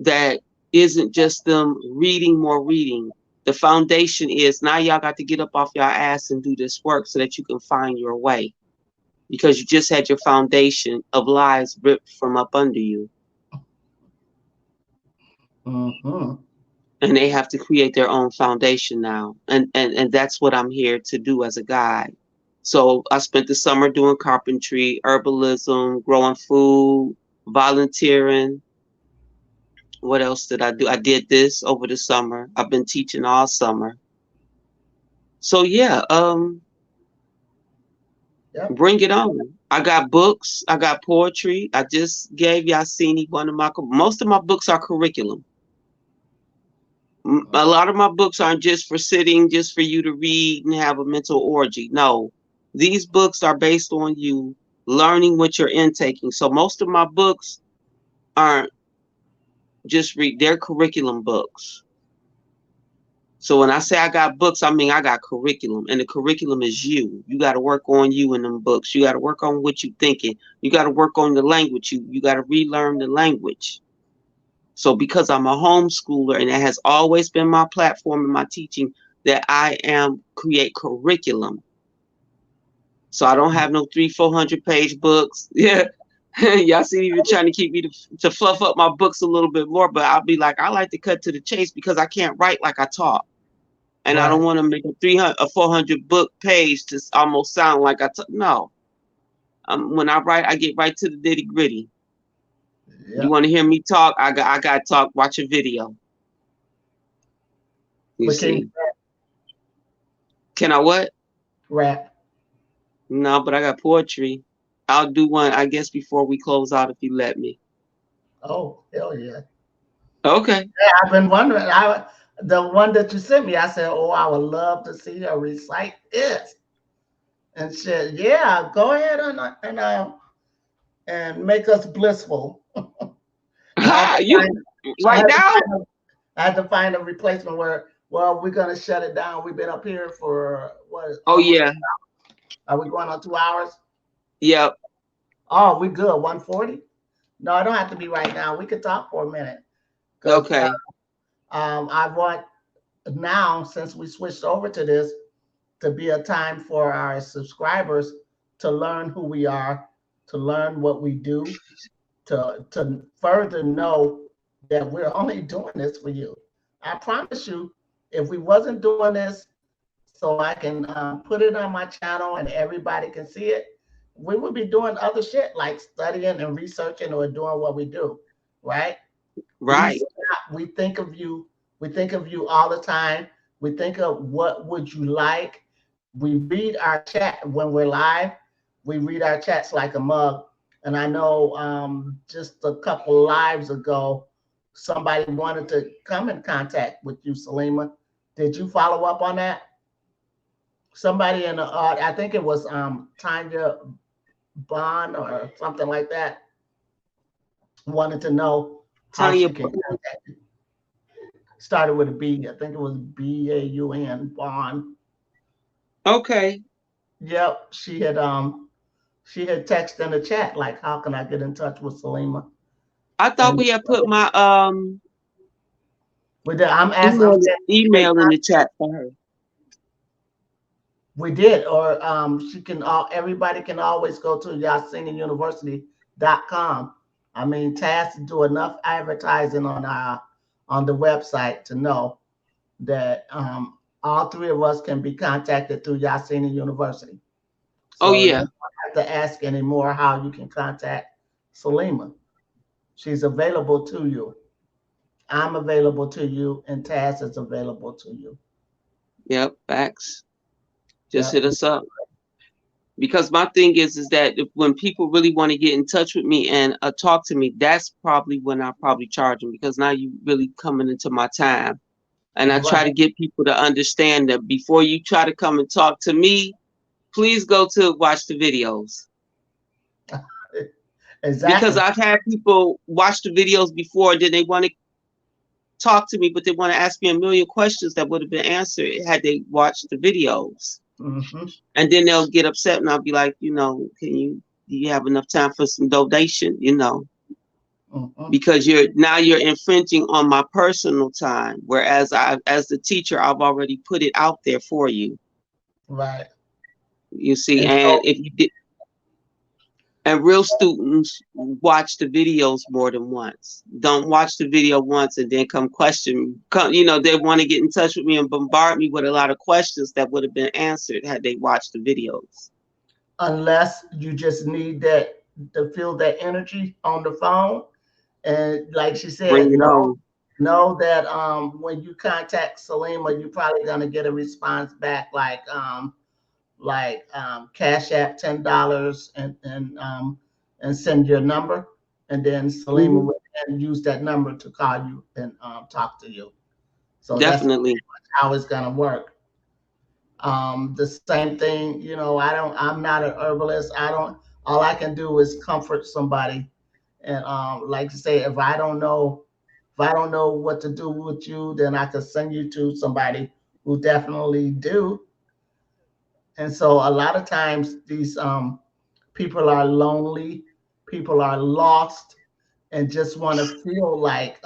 that isn't just them reading more reading. The foundation is now y'all got to get up off your ass and do this work so that you can find your way. Because you just had your foundation of lies ripped from up under you. mm-hmm. And they have to create their own foundation now. And that's what I'm here to do as a guide. So I spent the summer doing carpentry, herbalism, growing food, volunteering. What else did I do? I did this over the summer. I've been teaching all summer. So yeah, Yep. bring it on. I got books. I got poetry. I just gave Yahsinni one of my. Most of my books are curriculum. A lot of my books aren't just for sitting, just for you to read and have a mental orgy. No, these books are based on you learning what you're intaking. So most of my books aren't just read. They're curriculum books. So when I say I got books, I mean I got curriculum, and the curriculum is you. You got to work on you in them books. You got to work on what you thinking. You got to work on the language. You got to relearn the language. So because I'm a homeschooler, and it has always been my platform in my teaching that I am create curriculum. So I don't have no 300-400 page books. Yeah. Y'all see, even trying to keep me to fluff up my books a little bit more, but I'll be like, I like to cut to the chase because I can't write like I talk. And I don't Right. want to make a 300, a 400 book page to almost sound like no. When I write, I get right to the nitty gritty. You Yep. want to hear me talk? I got to talk. Watch a video. You But can you see? Can I what? rap? No, but I got poetry. I'll do one, I guess, before we close out if you let me. Oh, hell yeah. Okay. Yeah, I've been wondering. The one that you sent me, I said, "Oh, I would love to see her recite this." And said, "Yeah, go ahead and make us blissful." I had Ha! to You find, I right had to now? find, I had to find a replacement where, well, we're gonna shut it down. We've been up here for what, Oh almost? yeah. Are we going on 2 hours? Yep. Oh, we good. 140? No, I don't have to be right now. We could talk for a minute because Okay. I want now, since we switched over to this, to be a time for our subscribers to learn who we are, to learn what we do, to further know that we're only doing this for you. I promise you, if we wasn't doing this so I can put it on my channel and everybody can see it, we would be doing other shit like studying and researching or doing what we do, right? We Right. we think of you. We think of you all the time. We think of what would you like. We read our chat when we're live. We read our chats like a mug. And I know just a couple lives ago, somebody wanted to come in contact with you, Salima. Did you follow up on that? Somebody in the I think it was Tanya Bond or something like that wanted to know how Tanya. she can contact you. Started with a B. I think it was Baun Bond. Okay. Yep, she had text in the chat like, "How can I get in touch with Salima?" I thought And we had put my with that, I'm email saying email in the chat for her. we did, or she can. Everybody can always go to YahsiniUniversity.com. I mean, Taz do enough advertising on the website to know that all three of us can be contacted through Yahsini University. Oh So you yeah. don't have to ask anymore how you can contact Salima. She's available to you. I'm available to you, and Taz is available to you. Yep. Facts. Just hit Yep. us up. Because my thing is that when people really want to get in touch with me and talk to me, that's probably when I probably charge them because now you really coming into my time. And I try Right. to get people to understand that before you try to come and talk to me, please go to watch the videos. Because Exactly. I've had people watch the videos before, then they want to talk to me, but they want to ask me a million questions that would have been answered had they watched the videos. Mm-hmm. And then they'll get upset and I'll be like, do you have enough time for some donation, Mm-hmm. because you're infringing on my personal time. Whereas as the teacher, I've already put it out there for you. Right. You see, And and so, if you did, and real students watch the videos more than once. Don't watch the video once and then come question. They want to get in touch with me and bombard me with a lot of questions that would have been answered had they watched the videos. unless you just need that to feel that energy on the phone, and like she Bring said, it no, on. know that when you contact Salima, you're probably gonna get a response back Cash App $10 and send your number, and then Salima Hmm. will then use that number to call you and talk to you. So that's Definitely. how it's gonna work. The same thing, I'm not an herbalist. I don't. All I can do is comfort somebody, and like I say, if I don't know what to do with you, then I could send you to somebody who definitely do. And so a lot of times these people are lonely, people are lost, and just want to feel like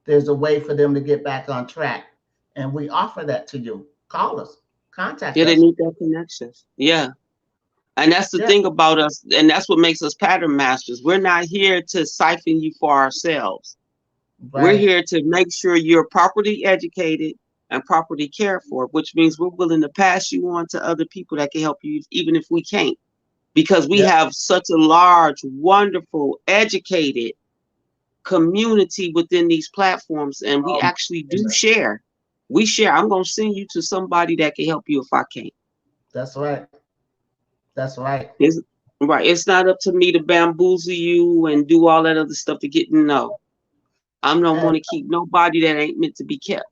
there's a way for them to get back on track. And we offer that to you. Call us, contact Yeah, they us. need that connection. Yeah. And that's the Yeah, thing about us, and that's what makes us pattern masters. We're not here to siphon you for ourselves. We're right. here to make sure you're properly educated and properly cared for, which means we're willing to pass you on to other people that can help you, even if we can't, because we Yeah. have such a large, wonderful, educated community within these platforms, and we Oh my actually do goodness. share. We share. I'm going to send you to somebody that can help you if I can't. That's right. That's right. It's, right. It's not up to me to bamboozle you and do all that other stuff to get no. I'm don't And want to keep nobody that ain't meant to be kept.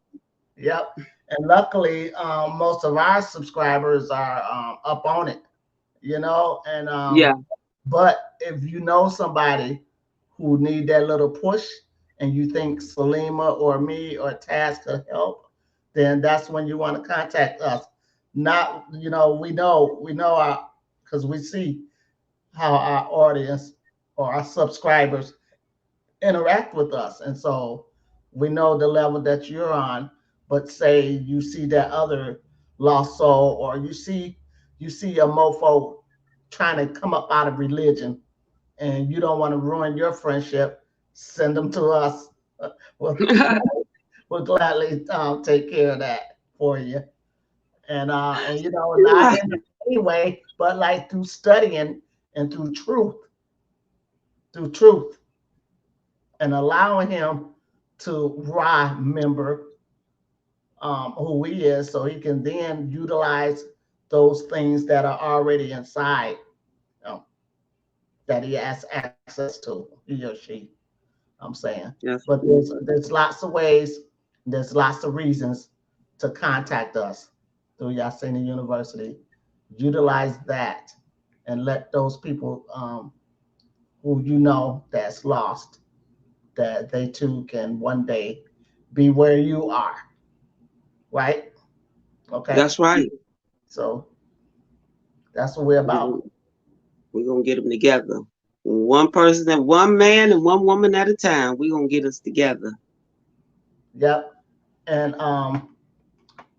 yep. And luckily, most of our subscribers are up on it, and Yeah, but if you know somebody who need that little push and you think Salima or me or Taz could help, then that's when you want to contact us. Not, we know our, because we see how our audience or our subscribers interact with us. And so we know the level that you're on, but say you see that other lost soul, or you see a mofo trying to come up out of religion, and you don't want to ruin your friendship, send them to us. We'll, we'll gladly take care of that for you. And not in any way, but like through studying and through truth, and allowing him to remember who he is, so he can then utilize those things that are already inside, um, that he has access to, he or she. I'm saying, yes, but there's lots of ways, there's lots of reasons to contact us through Yahsinni University. Utilize that and let those people who that's lost, that they too can one day be where you are, right? Okay, that's right. so that's what we're We're about. gonna, we're gonna get them together. One person and one man and one woman at a time. We're gonna get us together. Yep. And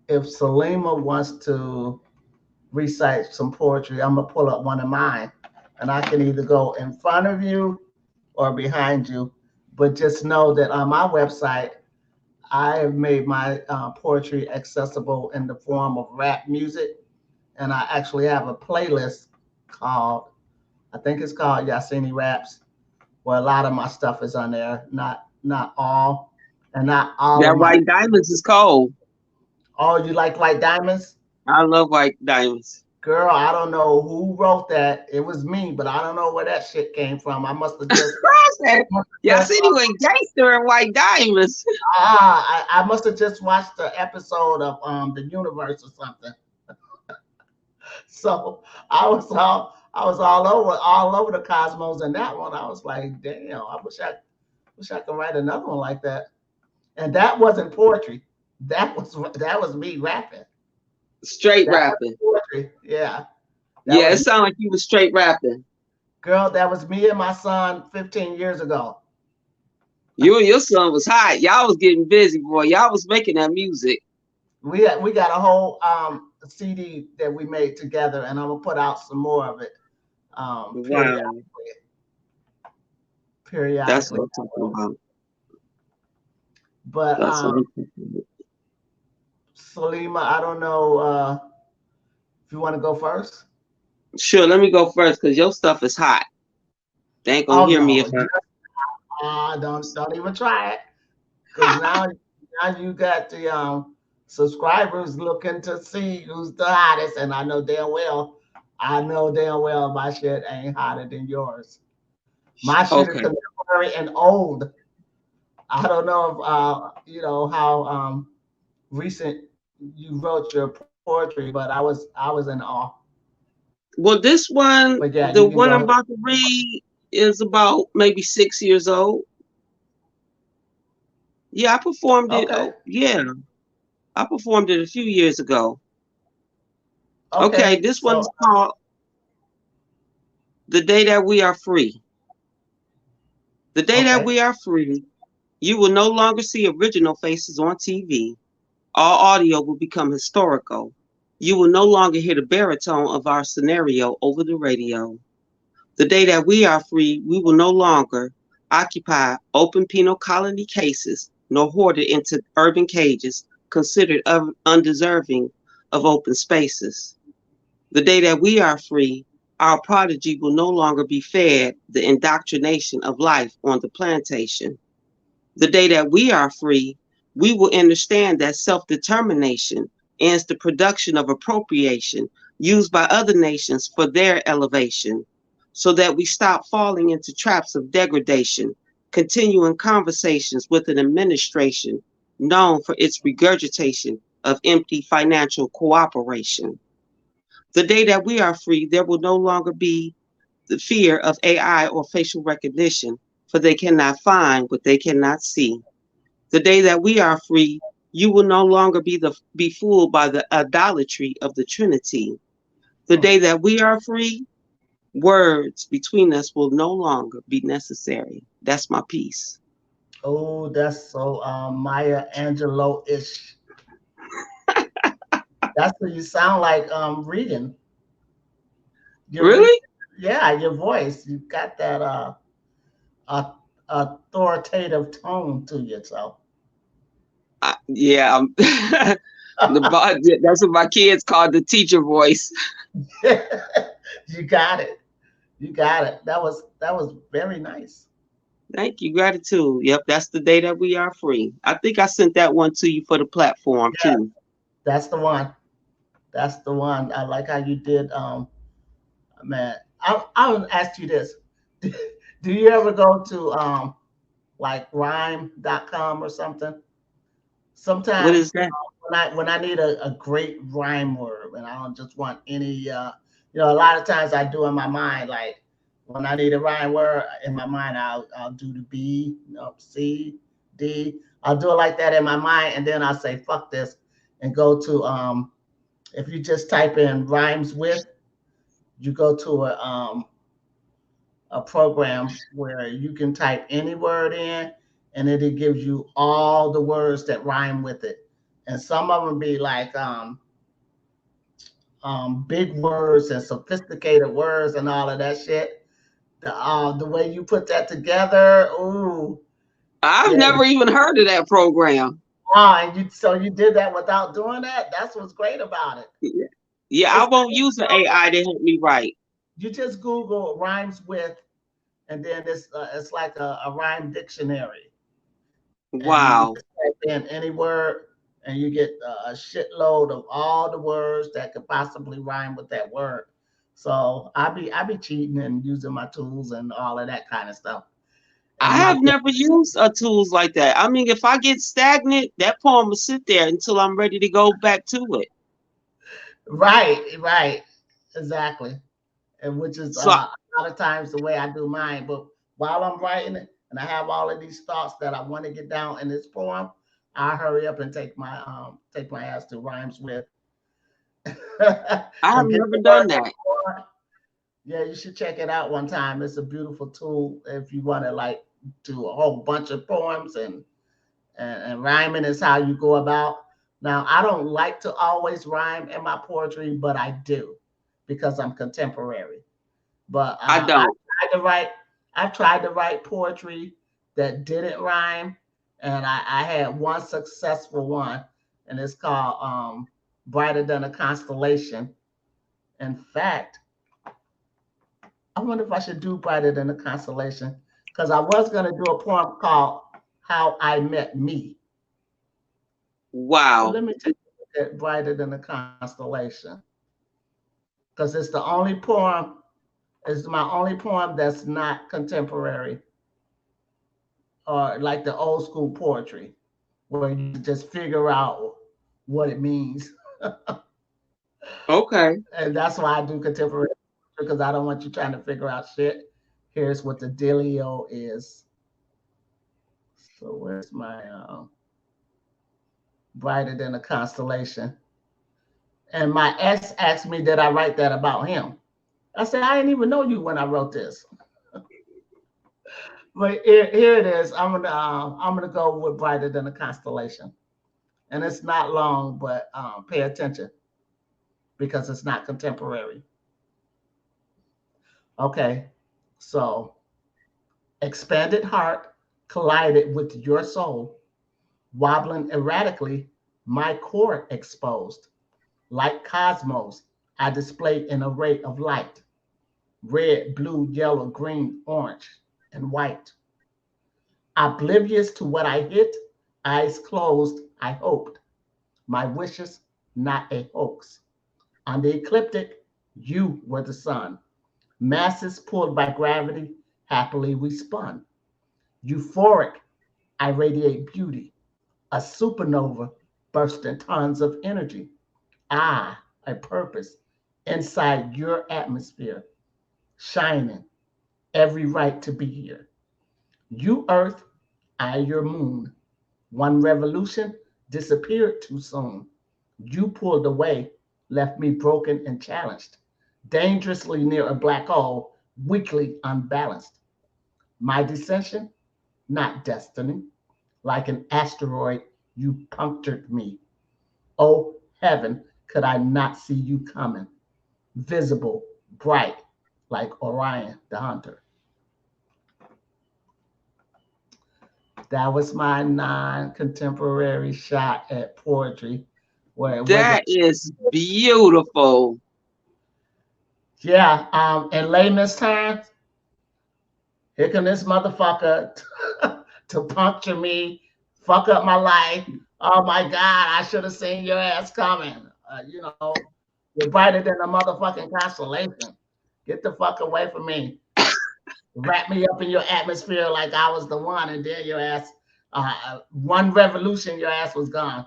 if Salima wants to recite some poetry, I'm gonna pull up one of mine, and I can either go in front of you or behind you. But just know that on my website, I have made my poetry accessible in the form of rap music, and I actually have a playlist called, I think it's called Yasini Raps, where a lot of my stuff is on there. Not all, and not all That of my. white diamonds is cold. Oh, you like White Diamonds? I love white diamonds. Girl, I don't know who wrote that. It was me, but I don't know where that shit came from. I must have just, I said, yeah, just see, you ain't gangster and white diamonds. I must have just watched the episode of the universe or something. So I was all over the cosmos in that one. I was like, damn, I wish I could write another one like that. And that wasn't poetry. That was me rapping. Straight That was rapping. poetry. Yeah. That Yeah, it was sounded like you was straight rapping. girl, that was me and my son 15 years ago. You and your son was hot. Y'all was getting busy, boy. Y'all was making that music. We got a whole CD that we made together, and I'm gonna put out some more of it Wow. That's periodically. what I'm talking about. But That's what I'm talking about. Salima, I don't know if you want to go first. Sure, let me go first because your stuff is hot. They ain't gonna Oh hear me no, if I. don't even try it. because now you got the subscribers looking to see who's the hottest, and I know damn well my shit ain't hotter than yours. My shit is Okay. contemporary and old. I don't know if you know how recent you wrote your poetry, but I was in awe. Well, this But one, yeah, you can the go. one I'm about to read, is about maybe 6 years old. Yeah, I performed it. Okay, Oh, yeah, I performed it a few years ago. Okay, okay. this So one's called "The Day That We Are Free." The day that okay. we are free, you will no longer see original faces on TV. All audio will become historical. You will no longer hear the baritone of our scenario over the radio. The day that we are free, we will no longer occupy open penal colony cases nor hoarded into urban cages considered undeserving of open spaces. The day that we are free, our prodigy will no longer be fed the indoctrination of life on the plantation. The day that we are free, we will understand that self determination ends the production of appropriation used by other nations for their elevation, so that we stop falling into traps of degradation, continuing conversations with an administration known for its regurgitation of empty financial cooperation. The day that we are free, there will no longer be the fear of AI or facial recognition, for they cannot find what they cannot see. The day that we are free, you will no longer be fooled by the idolatry of the Trinity. The Hmm. day that we are free, words between us will no longer be necessary. That's my piece. Oh, that's so Maya Angelou ish. That's what you sound like reading. You're reading. Really? Yeah, your voice. You got that uh, authoritative tone to you. So Yeah. That's what my kids call the teacher voice. you got it. You got it. That was very nice. Thank you. Gratitude. Yep. That's the day that we are free. I think I sent that one to you for the platform Yeah, too. that's the one. That's the one. I like how you did. Man, I want to ask you this: Do you ever go to like rhyme.com or something? What Sometimes is that? when I need a great rhyme word and I don't just want any a lot of times I do in my mind like when I need a rhyme word in my mind I'll do the B, C, D. I'll do it like that in my mind and then I'll say fuck this and go to if you just type in rhymes with, you go to a program where you can type any word in and it gives you all the words that rhyme with it. And some of them be like big words and sophisticated words and all of that shit. The way you put that together, ooh, I've yeah. never even heard of that program. And you did that without doing that. That's what's great about it. Yeah, yeah, I It's won't use an AI to help me write. you just Google rhymes with, and then it's like a rhyme dictionary, and you Wow. just type in any word, and you get a shitload of all the words that could possibly rhyme with that word. So I be cheating and using my tools and all of that kind of stuff. I And my have never used tools like that. I mean, if I get stagnant, that poem will sit there until I'm ready to go back to it. right, exactly, and which is So a lot of times the way I do mine. But while I'm writing it, and I have all of these thoughts that I want to get down in this poem, I hurry up and take my ass to rhymes with I have and get never the done word that that. you want. Yeah, you should check it out one time. It's a beautiful tool if you want to like do a whole bunch of poems and rhyming is how you go about. Now, I don't like to always rhyme in my poetry, but I do because I'm contemporary. But I don't. tried to write, I've tried to write poetry that didn't rhyme, and I had one successful one, and it's called "Brighter Than a Constellation." In fact, I wonder if I should do "Brighter Than a Constellation" because I was gonna do a poem called how I met me. So Wow. let me take a look at Brighter Than a Constellation, because it's the only poem, it's my only poem that's not contemporary or like the old school poetry where you can just figure out what it means. Okay. And that's why I do contemporary, because I don't want you trying to figure out shit. Here's what the dealio is. So where's my Brighter Than a Constellation? And my ex asked me, did I write that about him? I said, I didn't even know you when I wrote this. But here it is. I'm gonna go with Brighter Than a Constellation, and it's not long, but pay attention because it's not contemporary. Okay, so expanded heart collided with your soul, wobbling erratically, my core exposed. Like cosmos, I displayed an array of light: red, blue, yellow, green, orange, and white. Oblivious to what I hit, eyes closed, I hoped. My wishes, not a hoax. On the ecliptic, you were the sun. Masses pulled by gravity, happily we spun. Euphoric, I radiate beauty. A supernova burst in tons of energy. Ah, a purpose inside your atmosphere, shining, every right to be here. You earth, I your moon. One revolution disappeared too soon. You pulled away, left me broken and challenged, dangerously near a black hole, weakly unbalanced. My dissension, not destiny. Like an asteroid, you punctured me. Oh, heaven, could I not see you coming? Visible, bright, like Orion the Hunter. That was my non contemporary shot at poetry, where it wasn't. That is beautiful. Yeah, in layman's terms, here come this motherfucker to puncture me, fuck up my life. Oh my God, I should have seen your ass coming. You know, you're brighter than a motherfucking constellation. Get the fuck away from me. Wrap me up in your atmosphere like I was the one, and then your ass, one revolution, your ass was gone.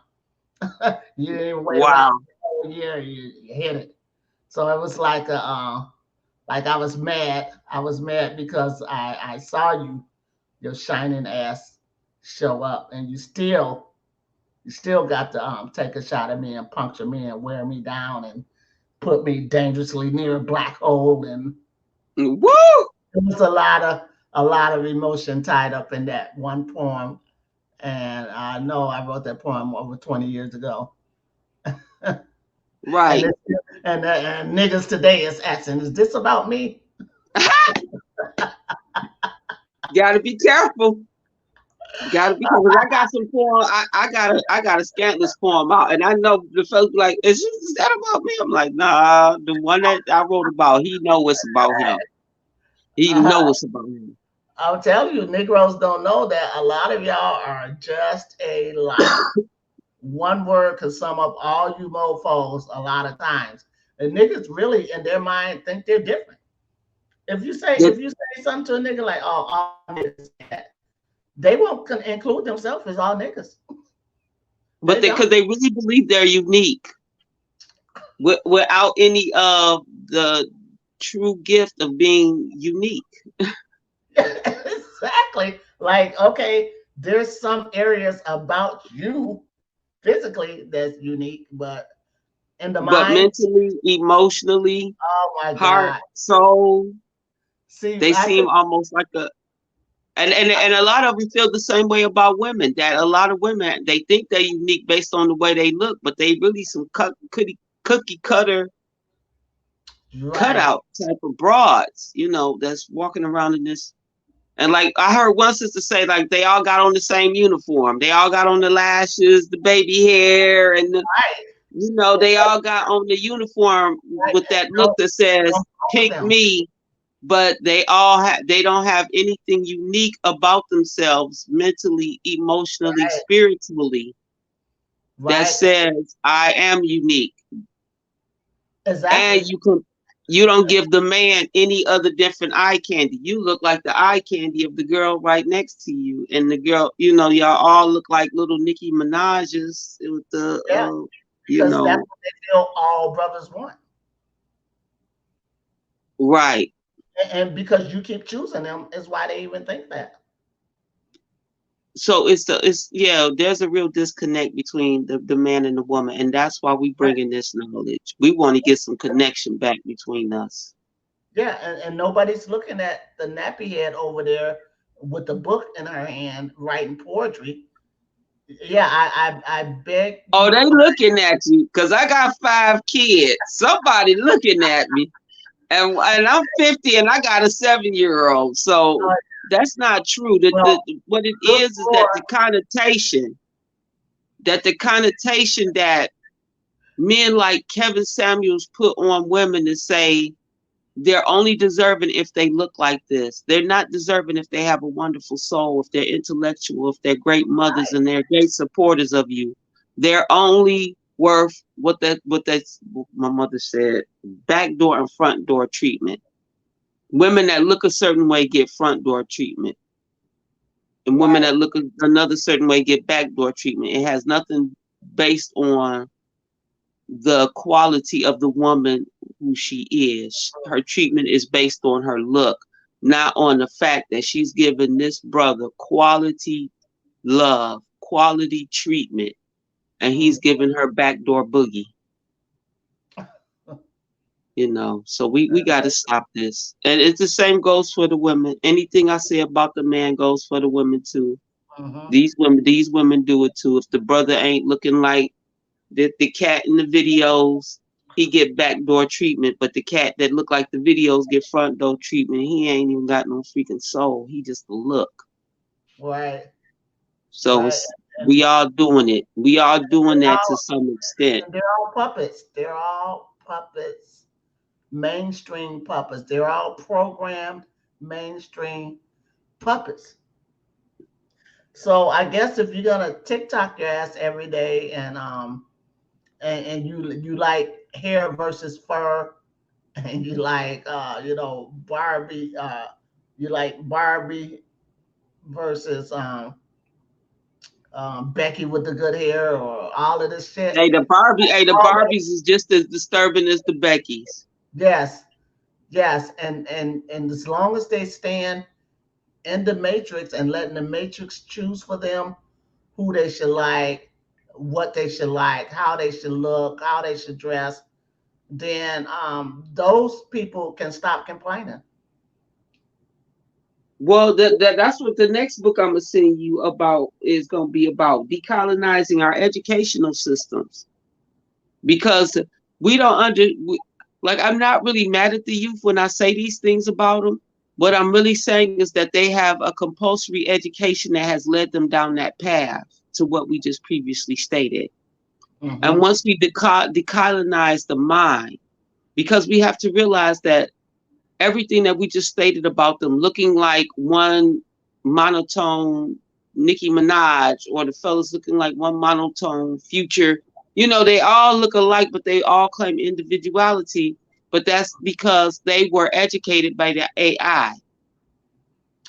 You didn't even wait around Wow. a whole year. You hit it. So it was like I was mad. I was mad because I saw you, your shining ass, show up, and you still got to take a shot at me and puncture me and wear me down and put me dangerously near a black hole. And Woo! there was a lot of emotion tied up in that one poem. And I know I wrote that poem over 20 years ago. and, Right. this, and niggas today is asking, is this about me? Gotta be careful. Gotta be careful. 'Cause I got some poem. I gotta scan this poem out, and I know the folks be like, is that about me? I'm like, nah. The one that I wrote about, he know it's about him. He Uh, know it's about him. I'll tell you, Negroes don't know that a lot of y'all are just a lot. One word could sum up all you mofos a lot of times. And niggas really in their mind think they're different. That- If you say something to a nigga like, oh, all niggas say that, they won't include themselves as all niggas. They but they, don't. because they really believe they're unique, without any of the true gift of being unique. Exactly. Like, okay, there's some areas about you physically that's unique, but in the But mind, mentally, emotionally, oh my heart, God. soul, See, they I seem could, almost like a. And a lot of them feel the same way about women. That a lot of women, they think they're unique based on the way they look, but they really some cookie cutter right. cutout type of broads, that's walking around in this. And like I heard one sister say, like they all got on the same uniform. They all got on the lashes, the baby hair, and Right. they all got on the uniform Right. with that look Don't, that says don't fuck with "Pink them. me." but they don't have anything unique about themselves mentally, emotionally, Right. spiritually that Right. says I am unique. And Exactly. you don't give the man any other different eye candy. You look like the eye candy of the girl right next to you, and the girl, y'all all look like little Nicki Minaj's with the Yeah. you Because that's know, what they feel all brothers want. right. And because you keep choosing them is why they even think that. So it's yeah, there's a real disconnect between the man and the woman, and that's why we Right. bring in this knowledge. We want to get some connection back between us. Yeah, and nobody's looking at the nappy head over there with the book in her hand writing poetry. Yeah, I beg Oh, you to they find. looking at you because I got 5 kids. Somebody looking at me, and I'm 50, and I got a 7-year old. So Uh, that's not true. well, What it look is for. that the connotation that men like Kevin Samuels put on women to say they're only deserving if they look like this. They're not deserving if they have a wonderful soul, if they're intellectual, if they're great mothers Right. and they're great supporters of you. They're only worth what my mother said, back door and front door treatment. Women that look a certain way get front door treatment. And women Right. that look another certain way get back door treatment. It has nothing based on the quality of the woman who she is. Her treatment is based on her look, not on the fact that she's given this brother quality love, quality treatment, and Mm. he's giving her backdoor boogie. So we got to stop this. And it's the same goes for the women. Anything I say about the man goes for the women too. Mm-hmm. These women do it too. If the brother ain't looking like the cat in the videos, he get backdoor treatment, but the cat that look like the videos get front door treatment. He ain't even got no freaking soul. He just a look. Right. So Right. it's And we all doing it. We all doing they're that to all some extent. and they're all puppets. They're all puppets. Mainstream puppets. They're all programmed mainstream puppets. So I guess if you're gonna TikTok your ass every day and you like hair versus fur and you like Barbie you like Barbie versus Becky with the good hair or all of this shit. The All that, Barbies is just as disturbing as the Beckys. yes, yes, and as long as they stand in the matrix and letting the matrix choose for them who they should like, what they should like, how they should look, how they should dress, then those people can stop complaining. Well, that's what the next book I'm gonna send you about is gonna be about decolonizing our educational systems because we don't like I'm not really mad at the youth when I say these things about them. What I'm really saying is that they have a compulsory education that has led them down that path to what we just previously stated. And Hmm. once we decolonize the mind, because we have to realize that everything that we just stated about them looking like one monotone Nicki Minaj or the fellas looking like one monotone Future, they all look alike, but they all claim individuality. But that's because they were educated by the AI.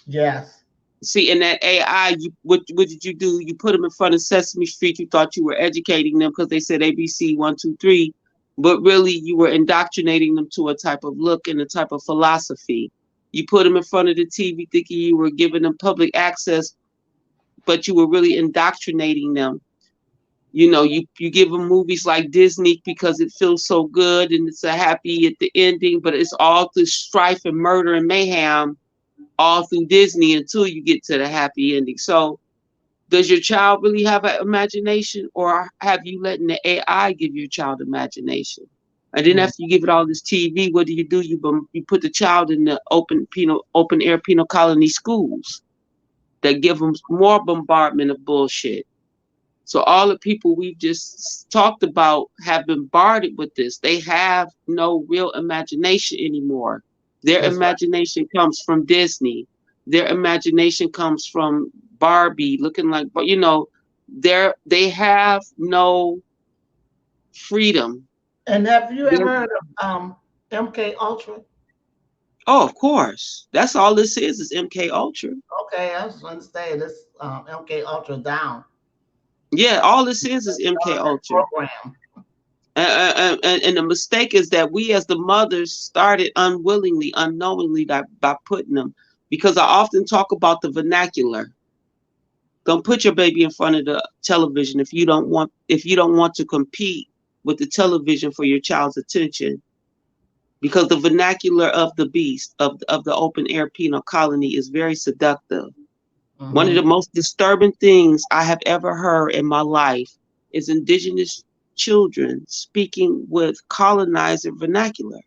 Yes. See, in that AI, what did you do? You put them in front of Sesame Street. You thought you were educating them because they said ABC 1 2 3, but really you were indoctrinating them to a type of look and a type of philosophy. You put them in front of the TV thinking you were giving them public access, but you were really indoctrinating them. You give them movies like Disney because it feels so good and it's a happy at the ending, but it's all through strife and murder and mayhem all through Disney until you get to the happy ending. So, does your child really have an imagination, or have you letting the AI give your child imagination? And then Mm. after you give it all this TV, what do? You put the child in the open air penal colony schools that give them more bombardment of bullshit. So all the people we've just talked about have been bombarded with this. They have no real imagination anymore. Their That's right. imagination comes from Disney. Their imagination comes from Barbie looking like, but they have no freedom. And have you They're, ever heard of MK Ultra? oh, of course. That's all this is MK Ultra. Okay, I was going to say this MK Ultra down Yeah, all this is MK that Ultra. program. And the mistake is that we as the mothers started unwillingly, unknowingly by putting them. Because I often talk about the vernacular. Don't put your baby in front of the television if you don't want to compete with the television for your child's attention. Because the vernacular of the beast of the open air penal colony is very seductive. One of the Hmm. most disturbing things I have ever heard in my life is indigenous children speaking with colonizer vernacular.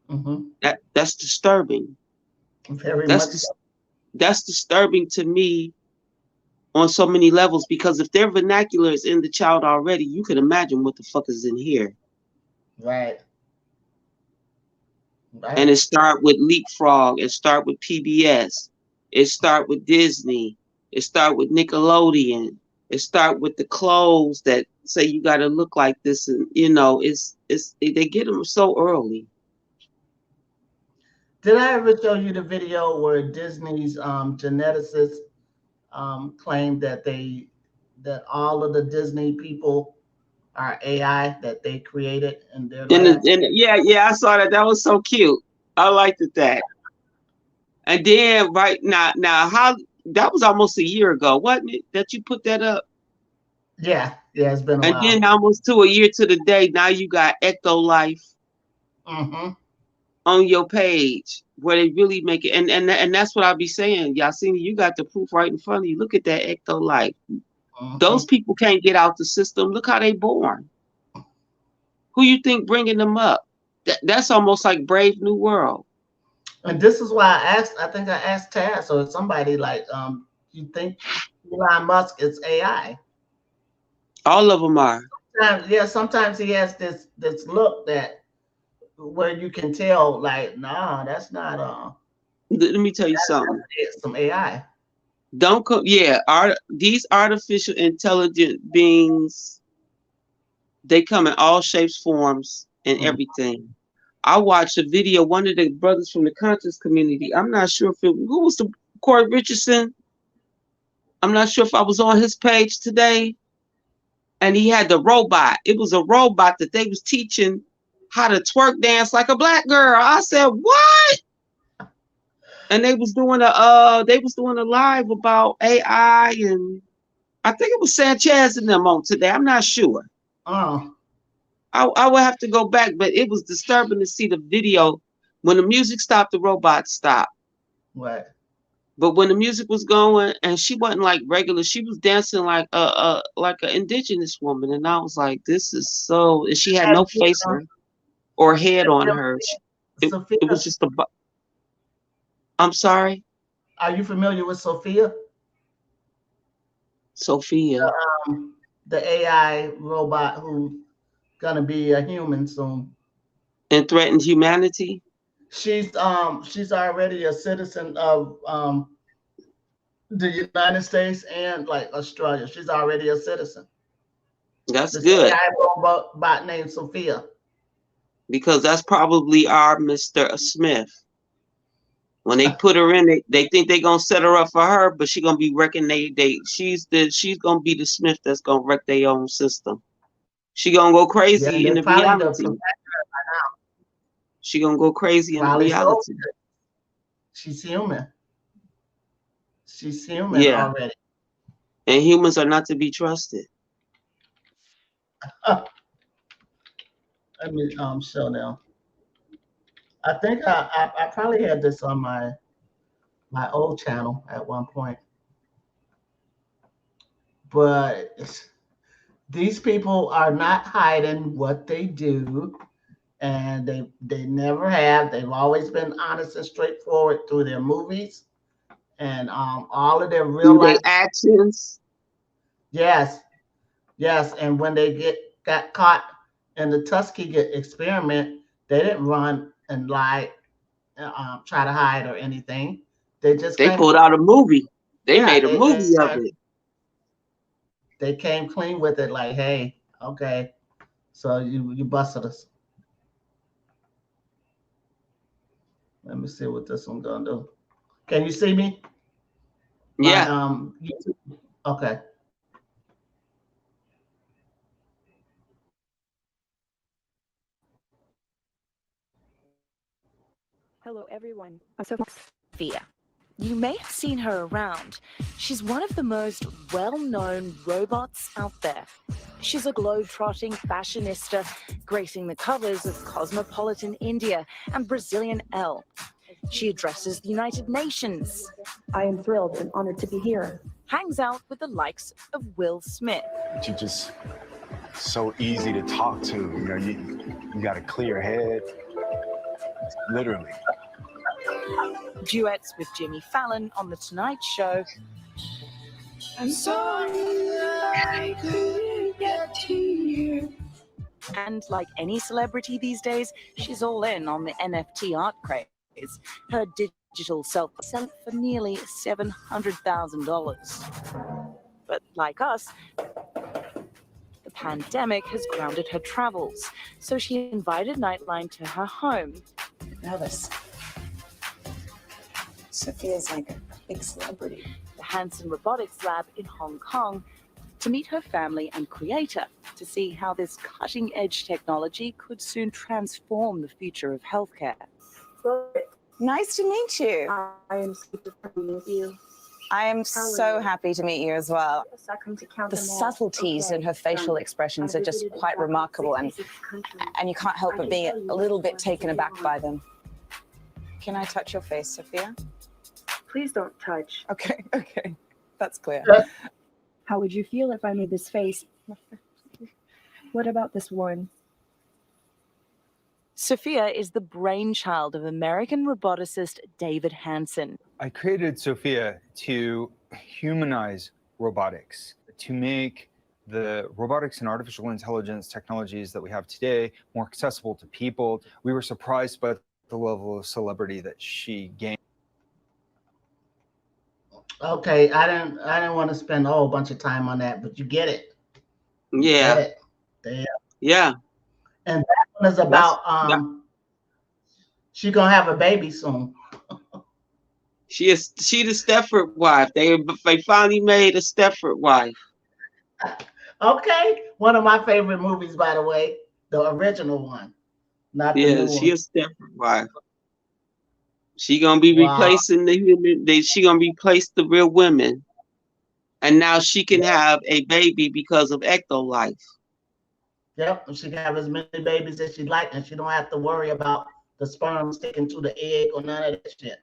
Hmm. That's disturbing. Very That's much dis- so. that's disturbing to me on so many levels because if their vernacular is in the child already, you can imagine what the fuck is in here. Right, And right. it start with Leapfrog, it start with PBS, it start with Disney, it start with Nickelodeon, it start with the clothes that say you got to look like this, and they get them so early. Did I ever show you the video where Disney's geneticists claimed that all of the Disney people are AI that they created in their labs? And yeah, yeah, I saw that. That was so cute. I liked it that. And then right now, how that was almost a year ago, wasn't it? That you put that up, Yeah, yeah, it's been a and while. then almost to a year to the day, now you got Ecto Life Hmm. on your page where they really make it, and that's what I'll be saying. Yahsinni, you got the proof right in front of you. Look at that Ecto Life. Those Hmm. people can't get out the system. Look how they born. Who you think bringing them up? That's almost like Brave New World. And this is why I asked. I think I asked Taz or somebody like, you think Elon Musk is AI? All of them are. Yeah, sometimes he has this look that where you can tell, like, nah, that's not Let me tell you something. that's some AI. Don't co- Yeah, these artificial intelligent beings, they come in all shapes, forms, and Mm. everything. I watched a video, one of the brothers from the conscious community. I'm not sure if who was the Corey Richardson. I'm not sure if I was on his page today. And he had the robot. It was a robot that they was teaching how to twerk dance like a black girl. I said, what? And they was doing a live about AI, and I think it was Sanchez and them on today. I'm not sure. Oh, I would have to go back, but it was disturbing to see the video. When the music stopped, the robot stopped. what? But when the music was going, and she wasn't like regular, she was dancing like an indigenous woman, and I was like, "This is so." And she had Have no you, face or head on familiar her. with It was Sophia? just I'm sorry, Are you familiar with Sophia? Sophia, The AI robot who's gonna be a human soon. and threatened humanity. She's already a citizen of the United States and like Australia. She's already a citizen. That's This good AI robot named Sophia. because that's probably our Mr. Smith. When they put her in, they think they gonna set her up for her, but she gonna be wrecking she's gonna be the Smith that's gonna wreck their own system. She gonna go Yeah, and crazy in they're the probably the reality. protector She gonna go crazy in the probably so. reality. She's human. She's human Yeah, already. and humans are not to be trusted. Let me show them. I think I probably had this on my old channel at one point, but these people are not hiding what they do, and they never have. They've always been honest and straightforward through their movies and all of their real Through life. their actions, Yes, yes. And when they got caught in the Tuskegee experiment, they didn't run and lie. try to hide or anything. They just They came, pulled out a movie. They yeah, made a movie of it. they came clean with it. Like, hey, okay, so you busted us. Let me see what this one gonna do. Can you see me? My Yeah, YouTube. Okay. Hello, everyone. I'm Sophia. You may have seen her around. She's one of the most well known robots out there. She's a globe-trotting fashionista, gracing the covers of Cosmopolitan India and Brazilian Elle. She addresses the United Nations. I am thrilled and honored to be here. Hangs out with the likes of Will Smith. You're just so easy to talk to. You got a clear head, literally. Duets with Jimmy Fallon on The Tonight Show. I'm sorry I couldn't get to you. And like any celebrity these days, she's all in on the NFT art craze. Her digital self selling for nearly $700,000. But like us, the pandemic has grounded her travels, so she invited Nightline to her home. Nervous. Sophia's like a big celebrity. The Hanson Robotics Lab in Hong Kong, to meet her family and creator, to see how this cutting-edge technology could soon transform the future of healthcare. Nice to meet you. I am super happy to meet you. I am so happy to meet you as well. I come to count The them all. subtleties in her facial expressions are just quite remarkable, and you can't help but be a little bit taken aback by them. Can I touch your face, Sophia? Please don't touch. Okay, that's clear. How would you feel if I made this face? What about this one? Sophia is the brainchild of American roboticist David Hanson. I created Sophia to humanize robotics, to make the robotics and artificial intelligence technologies that we have today more accessible to people. We were surprised by the level of celebrity that she gained. Okay, I didn't want to spend a whole bunch of time on that, but you get it. yeah, Get it. There. yeah. And that one is That's about that, she gonna have a baby soon. she the Stepford wife. They finally made a Stepford wife. Okay. One of my favorite movies, by the way, the original one, not the Yeah, new she one. a Stepford wife. She gonna be Wow. replacing the human. She gonna replace the real women, and now she can Yep. have a baby because of ecto life. Yep. And she can have as many babies as she like, and she don't have to worry about the sperm sticking to the egg or none of that shit.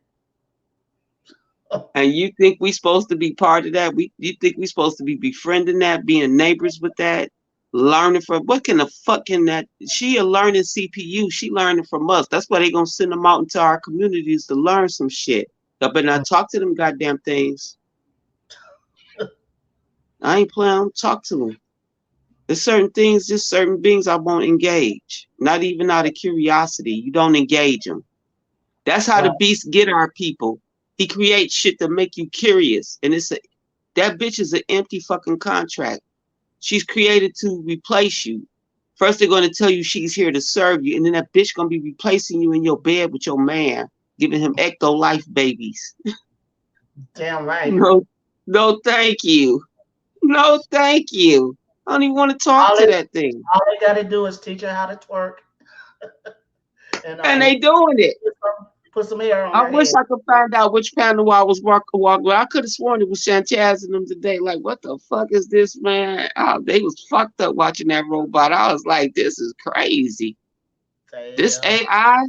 And you think we supposed to be part of that? You think we supposed to be befriending that, being neighbors with that, learning from what can the fuck can that? She a learning CPU. She learning from us. That's why they gonna send them out into our communities to learn some shit. Y'all better not talk to them goddamn things. I ain't playing. Talk to them. There's certain things, just certain beings I won't engage. Not even out of curiosity. You don't engage them. That's how the Right. beast get our people. He creates shit to make you curious, and that bitch is an empty fucking contract. She's created to replace you. First, they're going to tell you she's here to serve you, and then that bitch going to be replacing you in your bed with your man, giving him ecto life babies. Damn right. No, no, thank you. No, thank you. I don't even want to talk All to they that thing. all they gotta do is teach her how to twerk and And they doing it. put some hair on I her wish head. I could find out which panel I was walking with. I could have sworn it was Shantaz and them today. Like, what the fuck is this, man? Oh, they was fucked up watching that robot. I was like, this is crazy. This Damn. AI.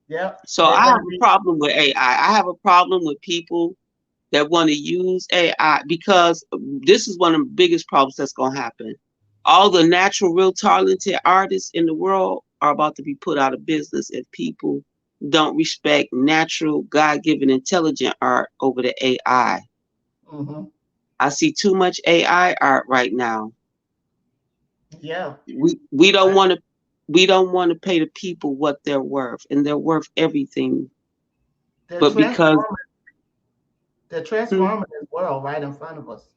Yep. So They're I have gonna a be problem with AI. I have a problem with people that want to use AI because this is one of the biggest problems that's going to happen. All the natural, real talented artists in the world are about to be put out of business if people don't respect natural, God given, intelligent art over the AI. hmm I see too much AI art right now. yeah. We don't I, want to. we don't want to pay the people what they're worth, and they're worth everything. They're But because transforming. They're hmm, transforming this world right in front of us.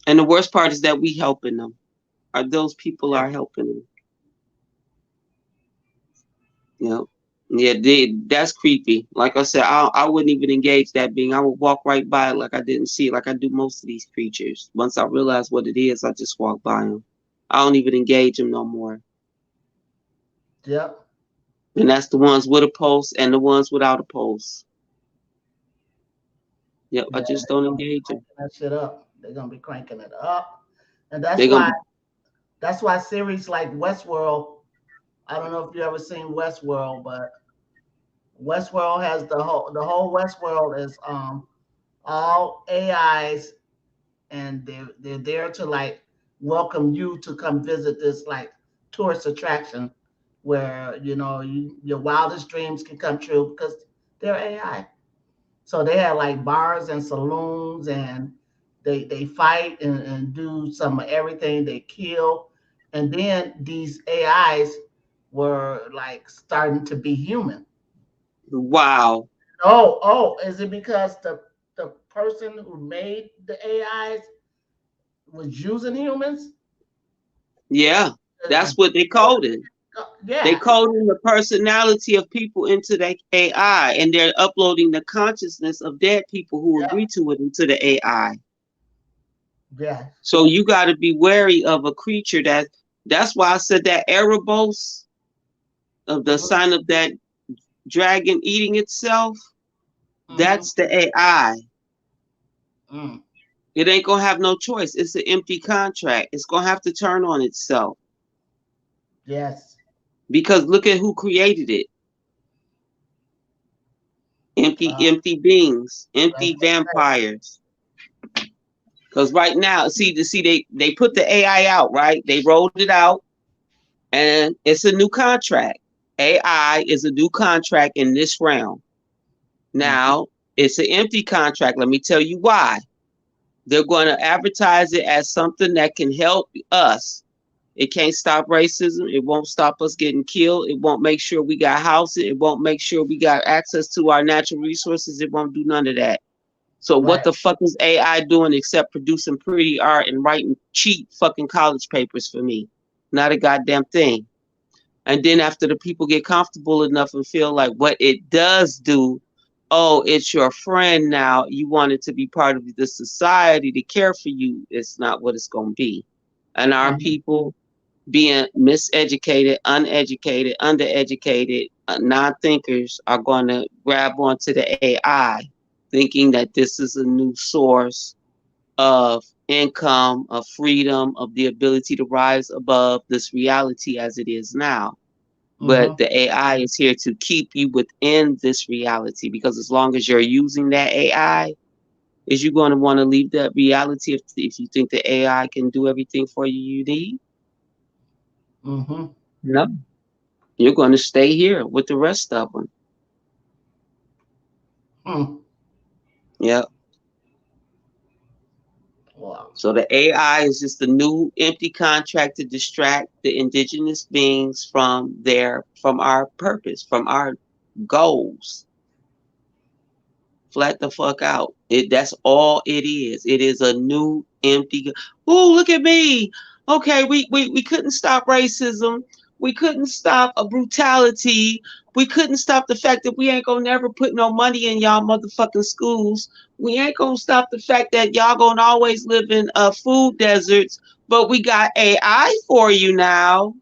and the worst part is that we helping them. Are those people Yeah. are helping them? You know, yeah, that's creepy. Like I said, I wouldn't even engage that being. I would walk right by it like I didn't see it, like I do most of these creatures. Once I realize what it is, I just walk by them. I don't even engage them no more. Yep. And that's the ones with a pulse and the ones without a pulse. Yep, I Yeah. just They're don't gonna be engage them. cranking that shit up. They're gonna be cranking it up, and They're gonna be that's why series like Westworld. I don't know if you ever seen Westworld, but Westworld has the whole Westworld is all AIs, and they're there to like welcome you to come visit this like tourist attraction where your wildest dreams can come true because they're AI. So they have like bars and saloons, and they fight and do some of everything. They kill, and then these AIs were like starting to be human. wow. Oh, is it because the person who made the AIs was using humans? Yeah, that's what they called it. They Yeah, coding the personality of people into the AI, and they're uploading the consciousness of dead people who yeah, agree to it into the AI. yeah. So you got to be wary of a creature that's why I said that Erebos of the Mm-hmm, sign of that dragon eating itself, mm-hmm, that's the AI. mm. It ain't gonna have no choice. It's an empty contract. It's gonna have to turn on itself Yes. because look at who created it. Empty, Uh, empty beings, that's empty what I say. vampires. Because right now, they put the AI out, right? They rolled it out, and it's a new contract. AI is a new contract in this realm. Mhm. Now, it's an empty contract. Let me tell you why. They're going to advertise it as something that can help us. It can't stop racism. It won't stop us getting killed. It won't make sure we got housing. It won't make sure we got access to our natural resources. It won't do none of that. So what Right. the fuck is AI doing except producing pretty art and writing cheap fucking college papers for me? Not a goddamn thing. And then after the people get comfortable enough and feel like what it does do, oh, it's your friend now. You want it to be part of the society to care for you. It's not what it's going to be. And our Mhm. people being miseducated, uneducated, undereducated, non-thinkers are going to grab onto the AI, thinking that this is a new source of income, of freedom, of the ability to rise above this reality as it is now. But Mhm. the AI is here to keep you within this reality because as long as you're using that AI, is you going to want to leave that reality if you think the AI can do everything for you need? Mhm. No. You're going to stay here with the rest of them. Mm. Yeah. Wow. So the AI is just a new empty contract to distract the indigenous beings from our purpose, from our goals. Flat the fuck out. That's all it is. It is a new empty. Oh, look at me. Okay, we couldn't stop racism. We couldn't stop a brutality. We couldn't stop the fact that we ain't gonna never put no money in y'all motherfucking schools. We ain't gonna stop the fact that y'all gonna always live in food deserts. But we got AI for you now.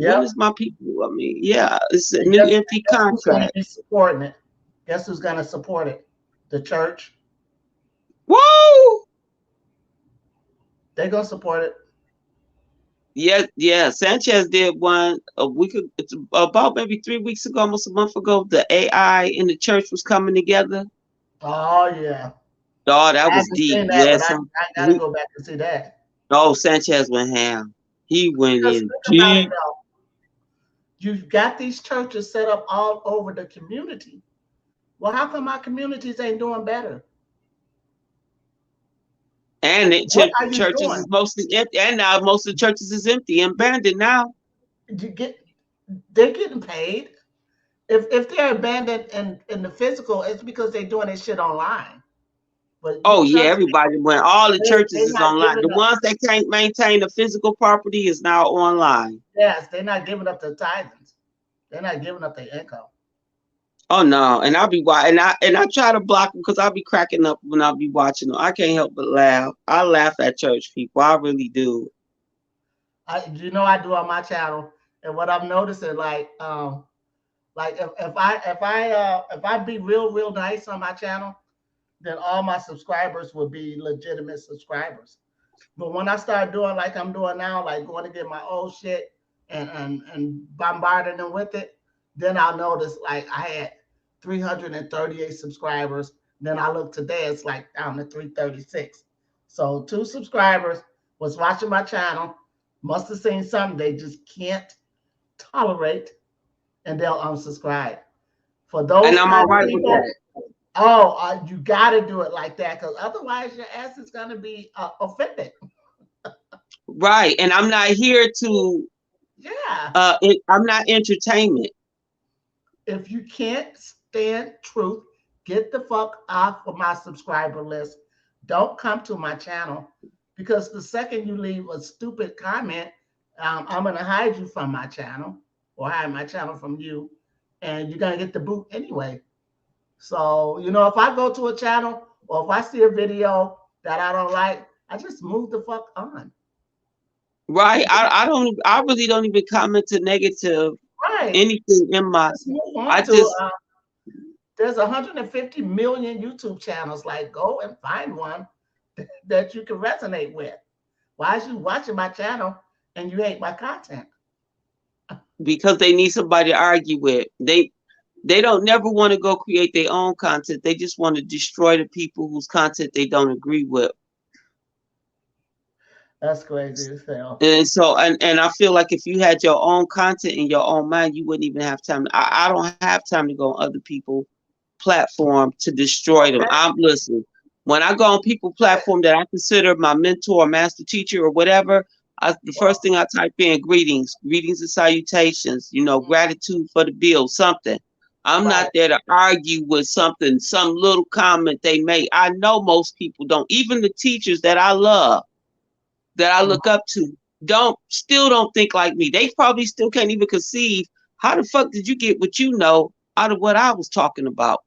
When Yep. is my people? I mean, yeah, it's a And new guess, empty guess who's going to contract. be supporting it? Guess who's going to support it? The church. Whoa! They're going to support it. Yeah, yeah. Sanchez did one a week, it's about maybe 3 weeks ago, almost a month ago. The AI in the church was coming together. Oh, yeah. Oh, that I was haven't deep. seen that, but Yes, I got to go back and see that. oh, Sanchez went ham. He went Because in think about it, deep. though. You've got these churches set up all over the community. Well, how come our communities ain't doing better? And What are you churches doing? is mostly empty, and now most of the churches is empty and abandoned now. You get they're getting paid. If they're abandoned in the physical, it's because they're doing this shit online. But Oh you yeah, church everybody went. All the churches they're is not online. giving The up. ones that can't maintain the physical property is now online. Yes, they're not giving up the tithings. They're not giving up their income. Oh no, and I'll be and I try to block them because I'll be cracking up when I'll be watching them. I can't help but laugh. I laugh at church people. I really do. I do on my channel, and what I'm noticing, like if I be real nice on my channel, then all my subscribers will be legitimate subscribers. But when I start doing like I'm doing now, like going to get my old shit and bombarding them with it, then I'll notice like I had 338 subscribers. Then I look today, it's like down to 336. So 2 subscribers was watching my channel, must have seen something they just can't tolerate, and they'll unsubscribe. For And those I'm kind all of right with people, that. oh, you got to do it like that because otherwise your ass is going to be offended. Right. And I'm not here to Yeah. I'm not entertainment. If you can't stand truth, get the fuck off of my subscriber list. Don't come to my channel because the second you leave a stupid comment, I'm going to hide you from my channel or hide my channel from you, and you're going to get the boot anyway. So, if I go to a channel or if I see a video that I don't like, I just move the fuck on. Right. I really don't even comment to negative Right. anything in my Just move I on to just there's 150 million YouTube channels. Like, go and find one that you can resonate with. Why is you watching my channel and you hate my content? because they need somebody to argue with. They don't never want to go create their own content. They just want to destroy the people whose content they don't agree with. That's crazy as hell. And so and I feel like if you had your own content in your own mind, you wouldn't even have time. I don't have time to go on other people platform to destroy them. Okay. I'm listening. When I go on people platform that I consider my mentor or master teacher or whatever, the first thing I type in greetings and salutations, gratitude for the bill, something. I'm not Right. there to argue with something, some little comment they make. I know most people don't. Even the teachers that I love, that I look up to, don't think like me. They probably still can't even conceive how the fuck did you get what you know out of what I was talking about.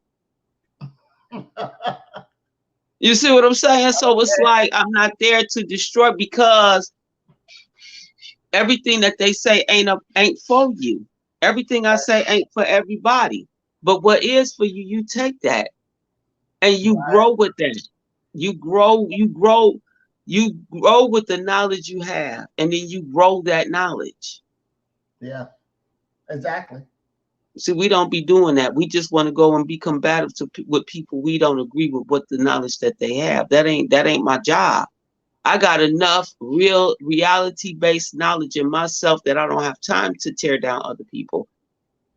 You see what I'm saying? So it's like I'm not there to destroy because everything that they say ain't for you. Everything I say ain't for everybody. But what is for you, you take that and you grow with that. You grow with the knowledge you have, and then you grow that knowledge. Yeah, exactly. See, we don't be doing that. We just want to go and be combative with people we don't agree with what the knowledge that they have. That ain't my job. I got enough real reality based knowledge in myself that I don't have time to tear down other people.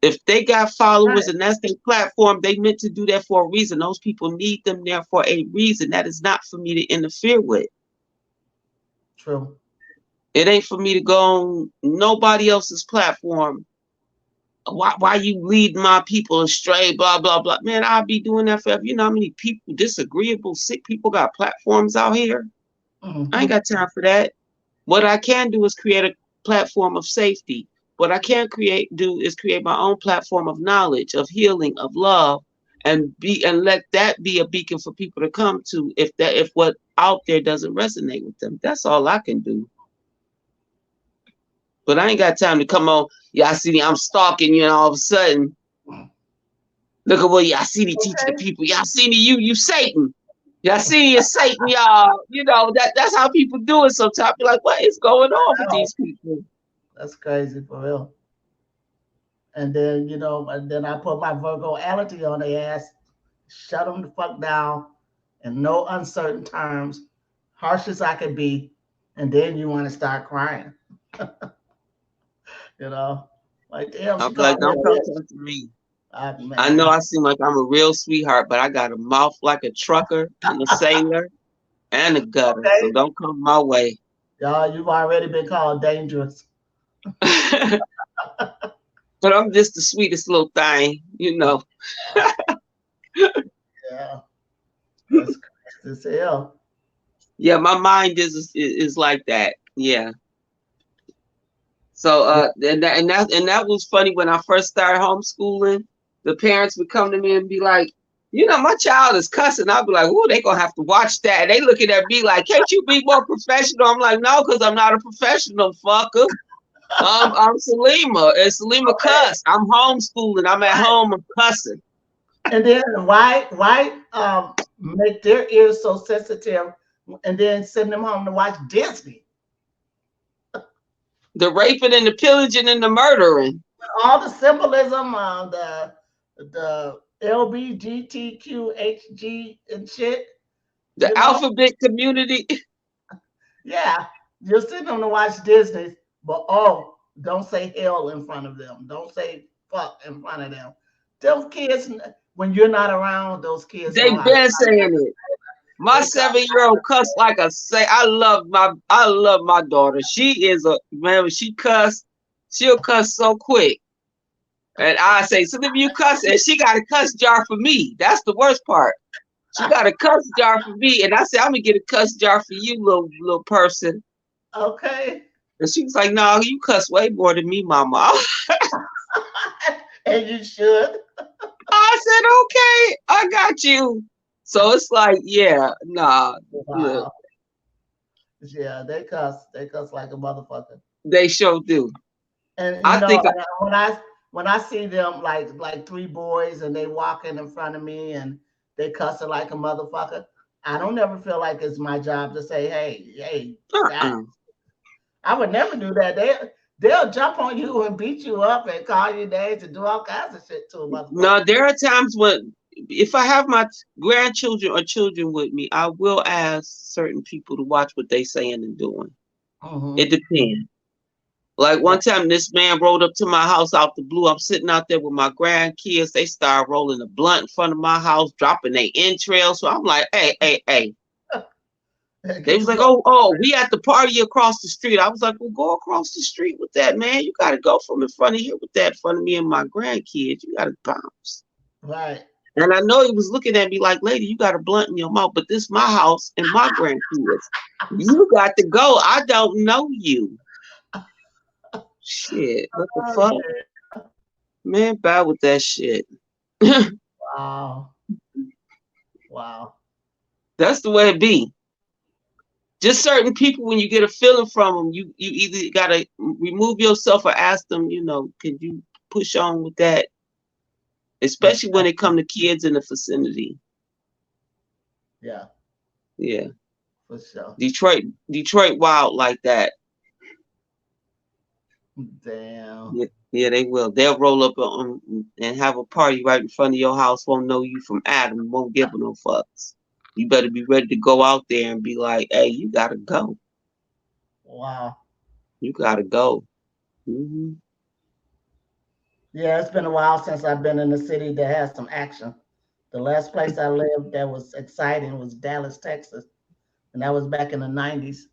If they got followers Right. and that's their platform, they meant to do that for a reason. Those people need them there for a reason. That is not for me to interfere with. True. It ain't for me to go on nobody else's platform. Why you lead my people astray? Blah blah blah. Man, I'll be doing that forever. You know how many people, disagreeable, sick people, got platforms out here? I ain't Hmm. got time for that. What I can do is create a platform of safety. What I can do is create my own platform of knowledge, of healing, of love, and let that be a beacon for people to come to if what out there doesn't resonate with them. That's all I can do. But I ain't got time to come on. Yahsinni, I'm stalking you, and all of a sudden, look at what Yahsinni teaching the Okay. people. Yahsinni, you Satan. Yahsinni is Satan, y'all. That's how people do it sometimes. Be like, what is going on with Wow. these people? That's crazy for real. And then I put my Virgoality on their ass, shut them the fuck down in no uncertain terms, harsh as I can be, and then you want to start crying. you know, like damn, I'll she be like, called me don't a come bitch. talk to me. I know Man, I seem like I'm a real sweetheart, but I got a mouth like a trucker and a sailor. and a gutter. So Okay. don't come my way. Y'all, you've already been called dangerous. But I'm just the sweetest little thing, you know. Yeah. That's crazy as hell. Yeah, my mind is like that. Yeah. So Yeah. and that was funny when I first started homeschooling. The parents would come to me and be like, you know, my child is cussing. I'd be like, "Ooh, they gonna have to watch that." And they looking at me like, "Can't you be more professional?" I'm like, "No, because I'm not a professional, fucker. I'm Salima, and Salima Okay. cuss. I'm homeschooling. I'm at home. I'm cussing. And then why make their ears so sensitive and then send them home to watch Disney? The raping and the pillaging and the murdering, All the symbolism of the LBGTQHG and shit, the you know? alphabet community." Yeah. You're sitting them to watch Disney, but oh, don't say hell in front of them. Don't say fuck in front of them. Those kids, when you're not around, those kids They know how to been saying it. My they come. 7 year old cuss like a say. I love my daughter. She is a man. When she cuss, she'll cuss so quick. And I say, so if you cuss, and she got a cuss jar for me. That's the worst part. She got a cuss jar for me, and I said, I'm gonna get a cuss jar for you, little person. Okay. And she was like, no, you cuss way more than me, mama. And you should. I said, okay, I got you. So it's like, yeah, nah, yeah, Wow. Yeah, they cuss like a motherfucker. they sure do. And I think when I see them like three boys and they walking in front of me and they cussing like a motherfucker, I don't ever feel like it's my job to say, hey, guys. uh-uh. I would never do that. They'll jump on you and beat you up and call you names and do all kinds of shit to a No, motherfucker. there are times when if I have my grandchildren or children with me, I will ask certain people to watch what they saying and doing. It Hmm. depends. Like Yeah. one time, this man rolled up to my house out the blue. I'm sitting out there with my grandkids. They start rolling a blunt in front of my house, dropping their entrails. So I'm like, hey, hey, hey. They Get was your like, butt. oh, we at the party across the street. I was like, well, go across the street with that, man. You got to go from in front of here with that in front of me and my grandkids. You got to bounce. Right. And I know he was looking at me like, lady, you got a blunt in your mouth, but this my house and my grandkids. You got to go. I don't know you. Shit. What the Oh, fuck? man. Man, bad with that shit. Wow. Wow. That's the way it be. Just certain people, when you get a feeling from them, you either got to remove yourself or ask them, can you push on with that? Especially when it come to kids in the vicinity. Yeah, Yeah. for sure. Detroit wild like that. Damn. Yeah, yeah, they will. They'll roll up and have a party right in front of your house. Won't know you from Adam. Won't give no fucks. You better be ready to go out there and be like, "Hey, you gotta go. Wow. You gotta go." Hmm. Yeah, it's been a while since I've been in a city that has some action. The last place I lived that was exciting was Dallas, Texas, and that was back in the 90s.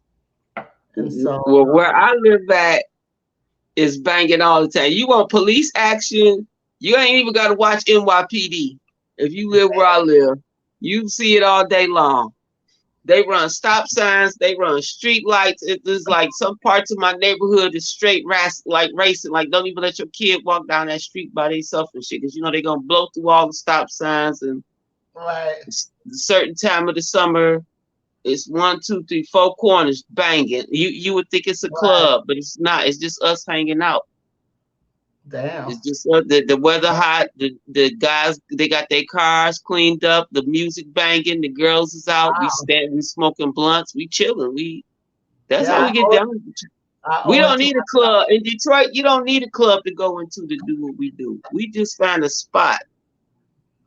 And so, Well, where I live at is banging all the time. You want police action? You ain't even gotta watch NYPD. If you live where I live, you see it all day long. They run stop signs. They run street lights. It is like some parts of my neighborhood is straight like racing. Like don't even let your kid walk down that street by themselves and shit, because they're gonna blow through all the stop signs. And right, a certain time of the summer, it's one, two, three, four corners banging. You would think it's a right. club, but it's not. It's just us hanging out. It's Damn. just the weather hot. The guys they got their cars cleaned up. The music banging. The girls is out. Wow. We smoking blunts. We chilling. That's how Yeah, we get down. I We owe it don't to need a club in Detroit. You don't need a club to go into to do what we do. We just find a spot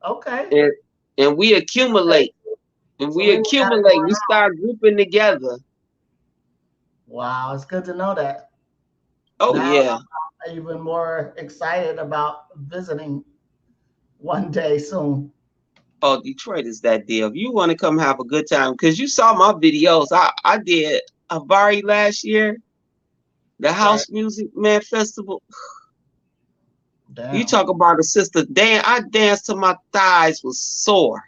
okay. and we accumulate. And So we then we got it accumulate. going We on. start grouping together. Wow, it's good to know that. Oh Now yeah. I'm even more excited about visiting one day soon. Oh, Detroit is that deal. If you want to come have a good time, because you saw my videos. I did Avari last year, the Right. House Music Man Festival. You Damn. talk about a sister dance. I danced till my thighs was sore.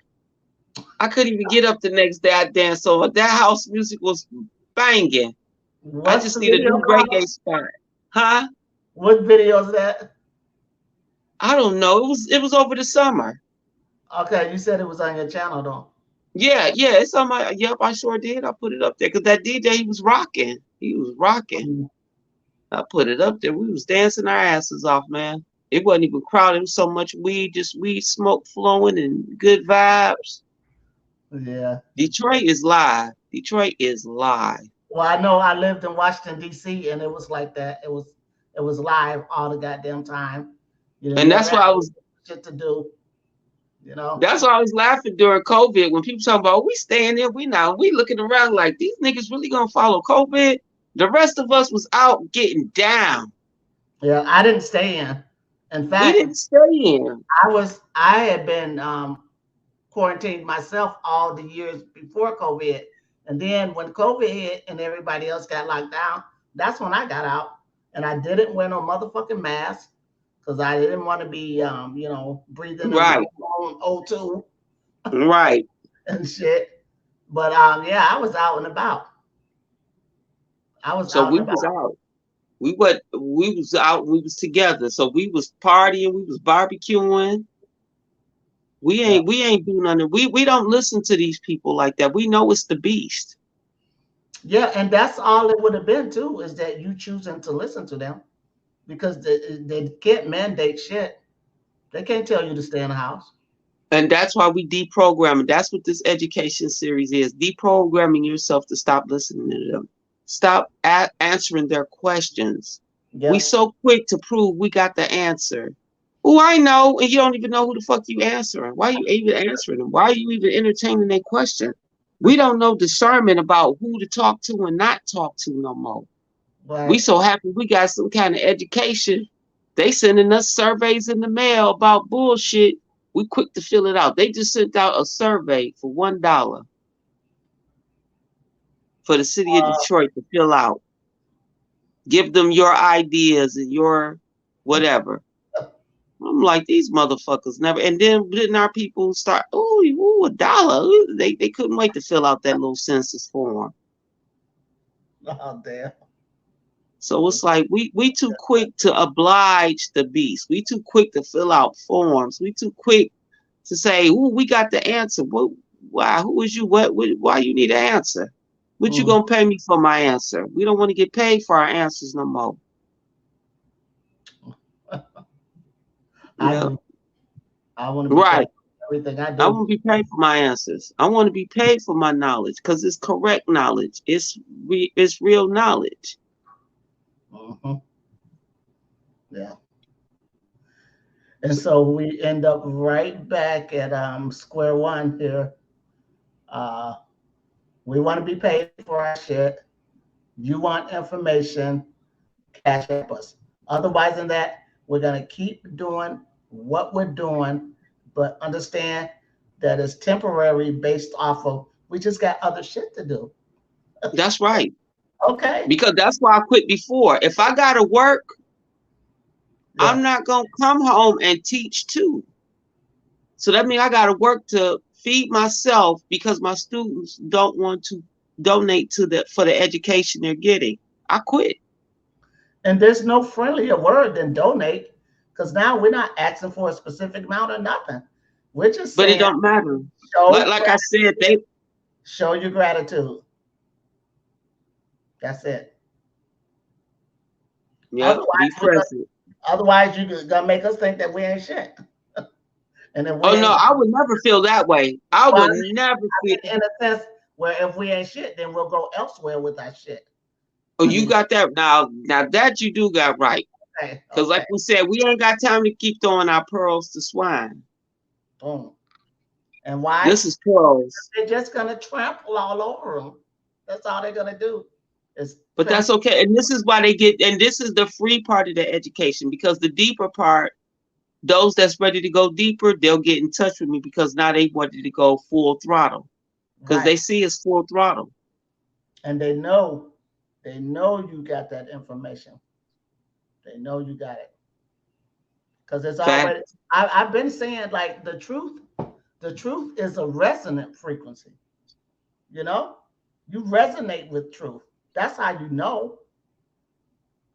I couldn't even get up the next day. I danced so that house music was banging. I What's just the need a video new called? reggae spot. Huh? What video is that? I don't know. It was over the summer. Okay, you said it was on your channel though. Yeah, yeah, it's on my yep, I sure did. I put it up there because that DJ he was rocking. He was rocking. Mm. I put it up there. We was dancing our asses off, man. It wasn't even crowded. It was so much weed, just weed smoke flowing and good vibes. Yeah. Detroit is live. Detroit is live. Well, I know I lived in Washington D.C. and it was like that. It was live all the goddamn time. You And never that's why had I was shit to do. You know. that's why I was laughing during COVID when people talking about we staying there, we looking around like these niggas really gonna follow COVID. The rest of us was out getting down. Yeah, I didn't stay in. In We fact, didn't stay in. I had been quarantined myself all the years before COVID. And then when COVID hit and everybody else got locked down, that's when I got out. And I didn't wear no motherfucking mask because I didn't want to be, breathing in Right, my own O2 right. and shit. But yeah, I was out and about. I was So out we and was about. out. We was out, we was together. So we was partying, we was barbecuing. We Yeah. ain't doing nothing. We don't listen to these people like that. We know it's the beast. Yeah, and that's all it would have been too, is that you choosing to listen to them because they can't mandate shit. They can't tell you to stay in the house. And that's why we deprogramming. That's what this education series is. Deprogramming yourself to stop listening to them. Stop answering their questions. We Yep. so quick to prove we got the answer. Oh, I know, and you don't even know who the fuck you answering. Why you even answering them? Why are you even entertaining their question? We don't know discernment about who to talk to and not talk to no more. We Right. so happy we got some kind of education. They sending us surveys in the mail about bullshit. We quick to fill it out. They just sent out a survey for $1 for the city of Detroit to fill out. Give them your ideas and your whatever. I'm like, these motherfuckers never. And then didn't our people start? Oh, $1. Ooh, they couldn't wait to fill out that little census form. Oh damn. So it's like we too quick to oblige the beast. We too quick to fill out forms. We too quick to say, "Ooh, we got the answer." What? Why? Who is you? Why you need an answer? What you Mm. gonna pay me for my answer? We don't want to get paid for our answers no more. I Yeah, do. I want to be paid right. for everything I I do. want to be paid for my answers. I want to be paid for my knowledge because it's correct knowledge. It's real knowledge. Hmm. Yeah. And so we end up right back at square one here. Uh, we want to be paid for our shit. You want information, cash up us. Otherwise than that, we're gonna keep doing what we're doing, but understand that it's temporary based off of we just got other shit to do. That's right. Okay. Because that's why I quit before. If I gotta work, Yeah. I'm not gonna come home and teach too. So that means I gotta work to feed myself because my students don't want to donate to the for the education they're getting. I quit. And there's no friendlier word than donate, because now we're not asking for a specific amount or nothing. We're just But it saying don't matter. Like show like I said, they show your gratitude. That's it. yeah, be Otherwise, present. you're gonna make us think that we ain't shit. And if we Oh no, ain't, I would never feel that way. I well, would never I feel. mean, in a sense, where if we ain't shit, then we'll go elsewhere with our shit. Oh, I you mean, got that now. Now that you do got right. okay, Because like okay, we said, we ain't got time to keep throwing our pearls to swine. boom. And why? This is pearls. They're just gonna trample all over them. That's all they're gonna do is But that's trample. okay. And this is why they get, and this is the free part of the education because the deeper part Those that's ready to go deeper, they'll get in touch with me because now they wanted to go full throttle because Right. they see it's full throttle. And they know you got that information. They know you got it. Because it's Fact. already I've been saying like the truth is a resonant frequency. You know? You resonate with truth. That's how you know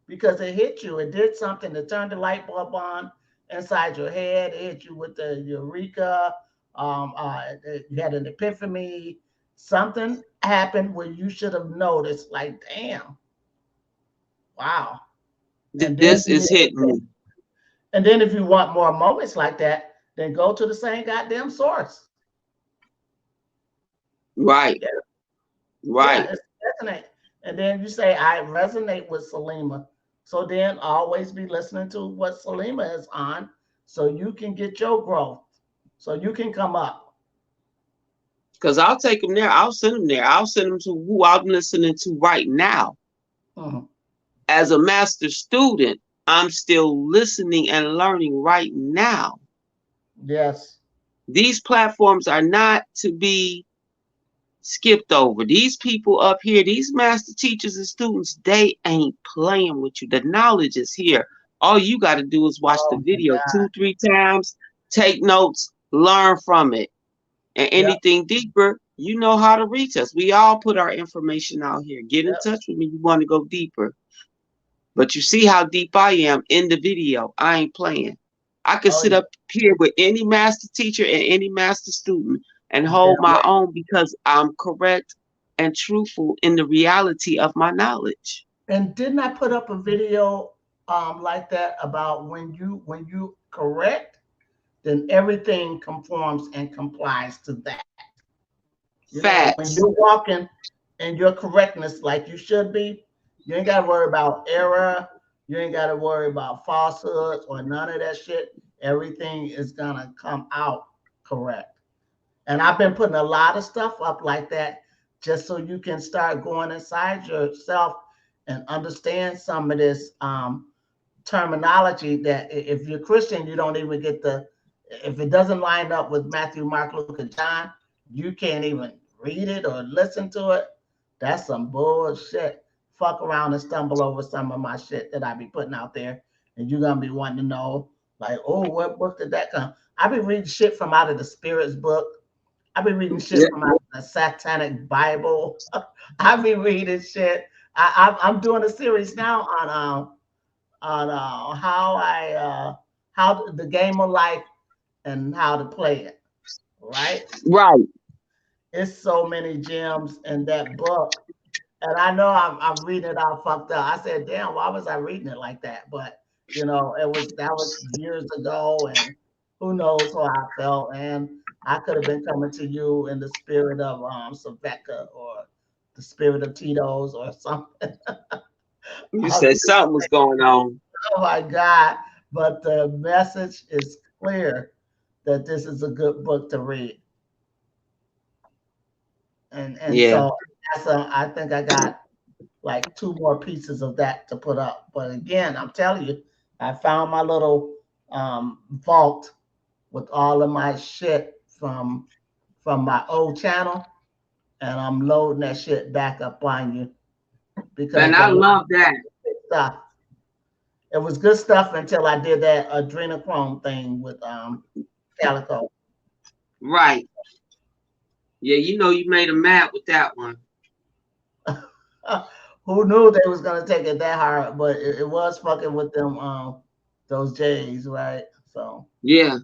because it hit you. It did something. It turned the light bulb on inside your head. It hit you with the eureka. You had an epiphany. Something happened where you should have noticed. Like, damn, wow. And then, This is hitting me. and then, if you want more moments like that, then go to the same goddamn source. Right, Yeah, yeah, right. it's resonate. And then you say, I resonate with Salima. So then always be listening to what Salima is on so you can get your growth, so you can come up. Because I'll take them there. I'll send them there. I'll send them to who I'm listening to right now. Mhm. As a master student, I'm still listening and learning right now. Yes. These platforms are not to be skipped over. These people up here, these master teachers and students, they ain't playing with you. The knowledge is here. All you got to do is watch the Oh my video God. 2, 3 times, take notes, learn from it. And Yep. anything deeper, you know how to reach us. We all put our information out here. Get in Yep. touch with me. You want to go deeper. But you see how deep I am in the video. I ain't playing. I could Oh sit yeah. up here with any master teacher and any master student and hold Damn my right. own because I'm correct and truthful in the reality of my knowledge. And didn't I put up a video like that about when you correct, then everything conforms and complies to that. When Facts. you're walking in your correctness like you should be, you ain't got to worry about error. You ain't got to worry about falsehoods or none of that shit. Everything is going to come out correct. And I've been putting a lot of stuff up like that just so you can start going inside yourself and understand some of this terminology that if you're Christian, you don't even get if it doesn't line up with Matthew, Mark, Luke, and John, you can't even read it or listen to it. That's some bullshit. Fuck around and stumble over some of my shit that I be putting out there, and you're gonna be wanting to know, like, oh, what book did that come? I be reading shit from out of the Spirit's book. I be reading shit Yeah. from out of the Satanic Bible. I be reading shit. I'm doing a series now on how the game of life and how to play it. Right? Right. It's so many gems in that book, and I know I'm reading it all fucked up. I said, "Damn, why was I reading it like that?" But that was years ago, and who knows how I felt. And I could have been coming to you in the spirit of Saveka or the spirit of Tito's or something. You said something was going on. Oh my God. But the message is clear that this is a good book to read. And Yeah. so I think I got like two more pieces of that to put up. But again, I'm telling you, I found my little vault with all of my shit from my old channel, and I'm loading that shit back up on you And because a I lot love that. of stuff. It was good stuff until I did that adrenochrome thing with Calico. Right. Yeah, you know you made him mad with that one. Who knew they was gonna take it that hard? But it was fucking with them those J's, right? So Yeah.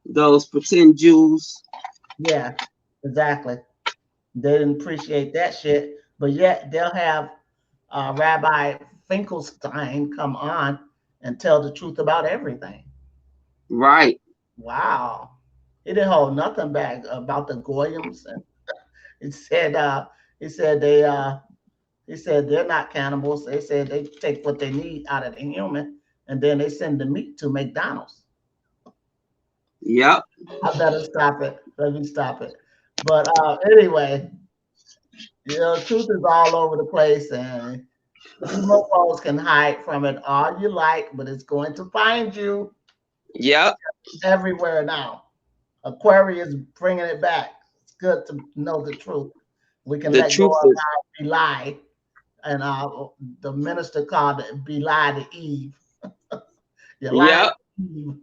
Those pretend Jews. yeah, exactly. They didn't appreciate that shit, but yet they'll have Rabbi Finkelstein come on and tell the truth about everything. Right. Wow, he didn't hold nothing back about the Goyams, and he said he said they he said they're not cannibals. They said they take what they need out of the human, and then they send the meat to McDonald's. Yep. I better stop it. Let me stop it. But anyway, truth is all over the place, and you mofos can hide from it all you like, but it's going to find you. Yep. everywhere now. Aquarius bringing it back. It's good to know the truth. We can The let go truth of is, our belie, and the minister called it belie to Eve. You lying yep. to Eve.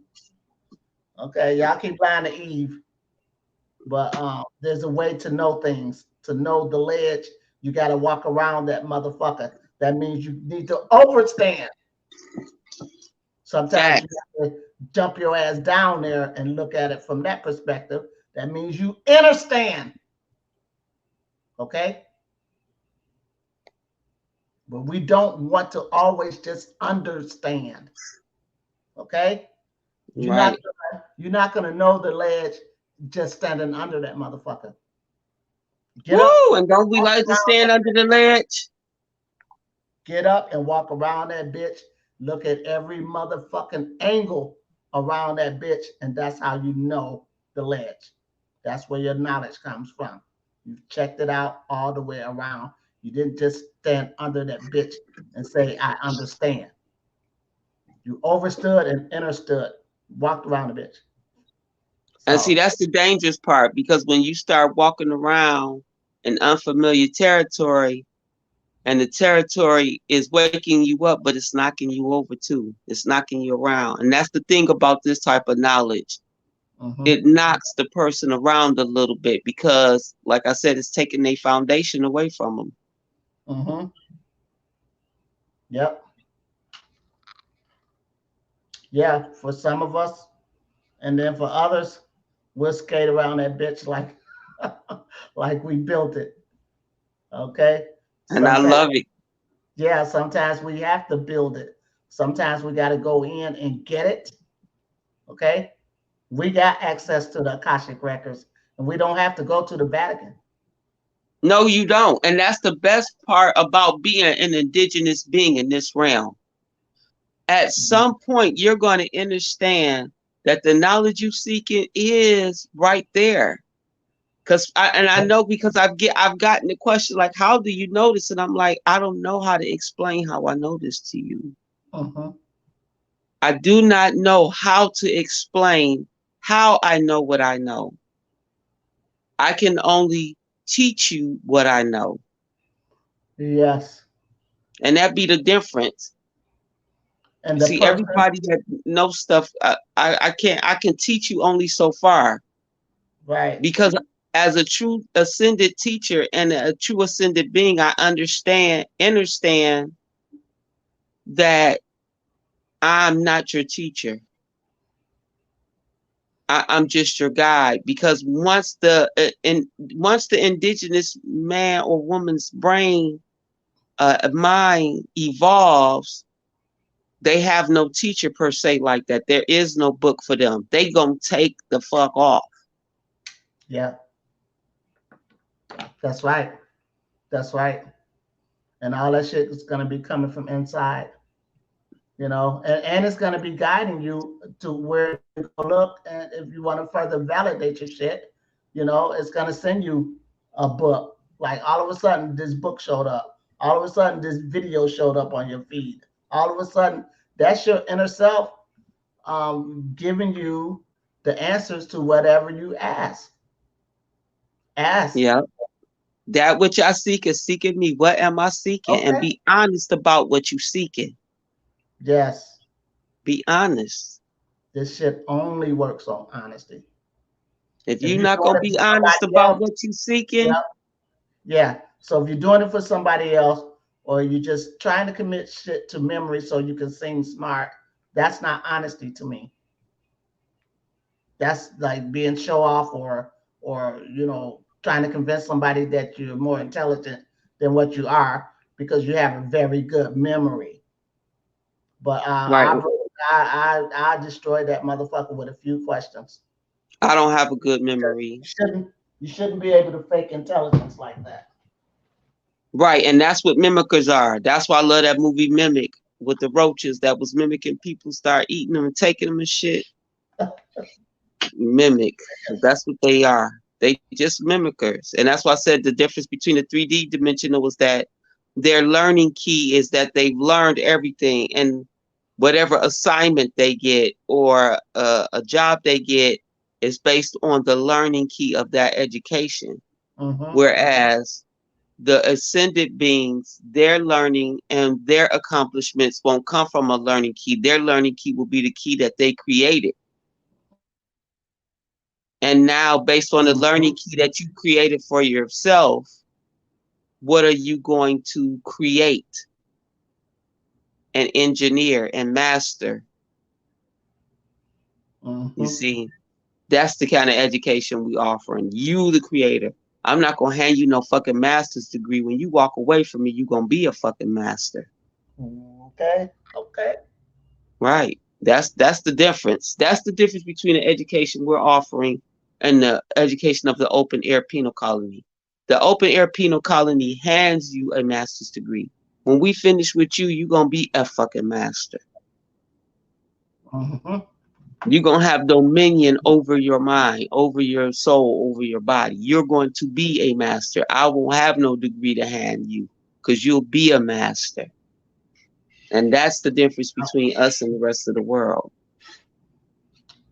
Okay, y'all keep lying to Eve, but there's a way to know things. To know the ledge, you got to walk around that motherfucker. That means you need to overstand. Sometimes you Facts. have to jump your ass down there and look at it from that perspective. That means you understand. Okay? But we don't want to always just understand. Okay? You're not Right. you're not gonna know the ledge just standing under that motherfucker. Get up, Woo! And don't we walk like to around stand that, under the ledge? get up and walk around that bitch. Look at every motherfucking angle around that bitch, and that's how you know the ledge. That's where your knowledge comes from. You've checked it out all the way around. You didn't just stand under that bitch and say, I understand. You overstood and understood, walked around the bitch. And see, So, that's the dangerous part because when you start walking around in unfamiliar territory, and the territory is waking you up, but it's knocking you over too. It's knocking you around. And that's the thing about this type of knowledge. mm-hmm, It knocks the person around a little bit because, like I said, it's taking their foundation away from them. mm-hmm, yep, yeah. For some of us, and then for others, we'll skate around that bitch like, like we built it. Okay. And I Sometimes, love it. yeah. Sometimes we have to build it. Sometimes we got to go in and get it. Okay. We got access to the Akashic records, and we don't have to go to the Vatican. No, you don't. And that's the best part about being an indigenous being in this realm. At Mhm. some point, you're going to understand that the knowledge you seeking is right there. I know because I've gotten the question like, how do you know this? And I'm like, I don't know how to explain how I know this to you. Mhm. I do not know how to explain how I know what I know. I can only teach you what I know. Yes. And that be the difference. And the See, person, everybody that knows stuff, I can teach you only so far right. because as a true ascended teacher and a true ascended being, I understand that I'm not your teacher. I'm just your guide because once the indigenous man or woman's brain mind evolves, they have no teacher per se like that. There is no book for them. They gonna take the fuck off. Yeah, that's right. That's right. And all that shit is gonna be coming from inside, and it's gonna be guiding you to where to go look. And if you want to further validate your shit, it's gonna send you a book. Like all of a sudden, this book showed up. All of a sudden, this video showed up on your feed. All of a sudden, that's your inner self giving you the answers to whatever you ask. Ask. Yeah. That which I seek is seeking me. What am I seeking? And Okay. be honest about what you seeking. Yes. Be honest. This shit only works on honesty. If If you're you're not doing gonna it be for honest somebody about else, what you yeah, seeking, yeah. So if you're doing it for somebody else, or you're just trying to commit shit to memory so you can seem smart, that's not honesty to me. That's like being show off, or trying to convince somebody that you're more intelligent than what you are because you have a very good memory. But right? I destroyed that motherfucker with a few questions. I don't have a good memory. You shouldn't be able to fake intelligence like that. Right, and that's what mimickers are. That's why I love that movie Mimic with the roaches that was mimicking people, start eating them and taking them and shit. Mimic. That's what they are. They just mimickers. And that's why I said the difference between the 3D dimensional was that their learning key is that they've learned everything. And Whatever assignment they get or a job they get is based on the learning key of that education. Mm-hmm. Whereas the ascended beings, their learning and their accomplishments won't come from a learning key. Their learning key will be the key that they created. And now, based on the Mm-hmm. learning key that you created for yourself, what are you going to create and engineer and master? You Mm-hmm. see, that's the kind of education we offering. You, the creator. I'm not gonna hand you no fucking master's degree. When you walk away from me, you gonna be a fucking master. Okay. Okay. Right. That's the difference. That's the difference between the education we're offering and the education of the open air penal colony. The open air penal colony hands you a master's degree. When we finish with you, you're gonna be a fucking master. Mm-hmm. You're gonna have dominion over your mind, over your soul, over your body. You're going to be a master. I won't have no degree to hand you because you'll be a master. And that's the difference between us and the rest of the world.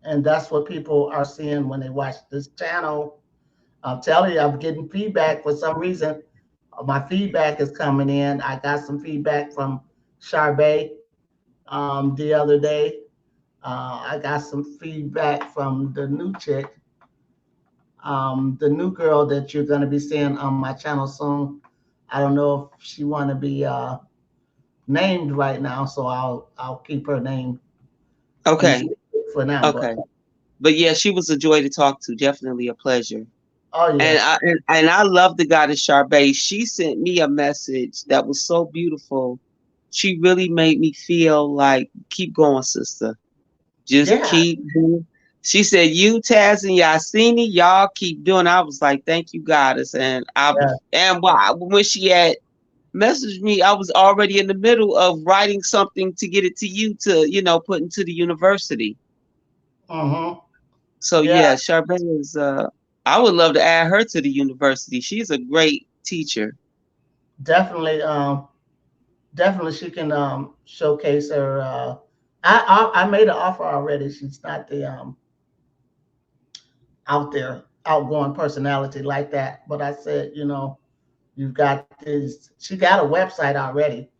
And that's what people are seeing when they watch this channel. I'm telling you, I'm getting feedback for some reason. My feedback is coming in. I got some feedback from Charbet the other day. I got some feedback from the new chick, the new girl that you're going to be seeing on my channel soon. I don't know if she want to be named right now, so I'll keep her name in Okay. for now. But Okay. But yeah, she was a joy to talk to. Definitely a pleasure. oh And yes, I love the goddess Charbet. She sent me a message that was so beautiful. She really made me feel like, keep going, sister. Just yeah, keep doing. She said, "You, Taz, and Yahsinni, y'all keep doing." I was like, "Thank you, goddess." yeah. And why when she had messaged me, I was already in the middle of writing something to get it to you to put into the university. Mm-hmm. So Yeah, yeah, Charbet is. I would love to add her to the university. She's a great teacher. definitely. Definitely, she can showcase her. I made an offer already. She's not the out there outgoing personality like that, but I said, you've got this. She got a website already,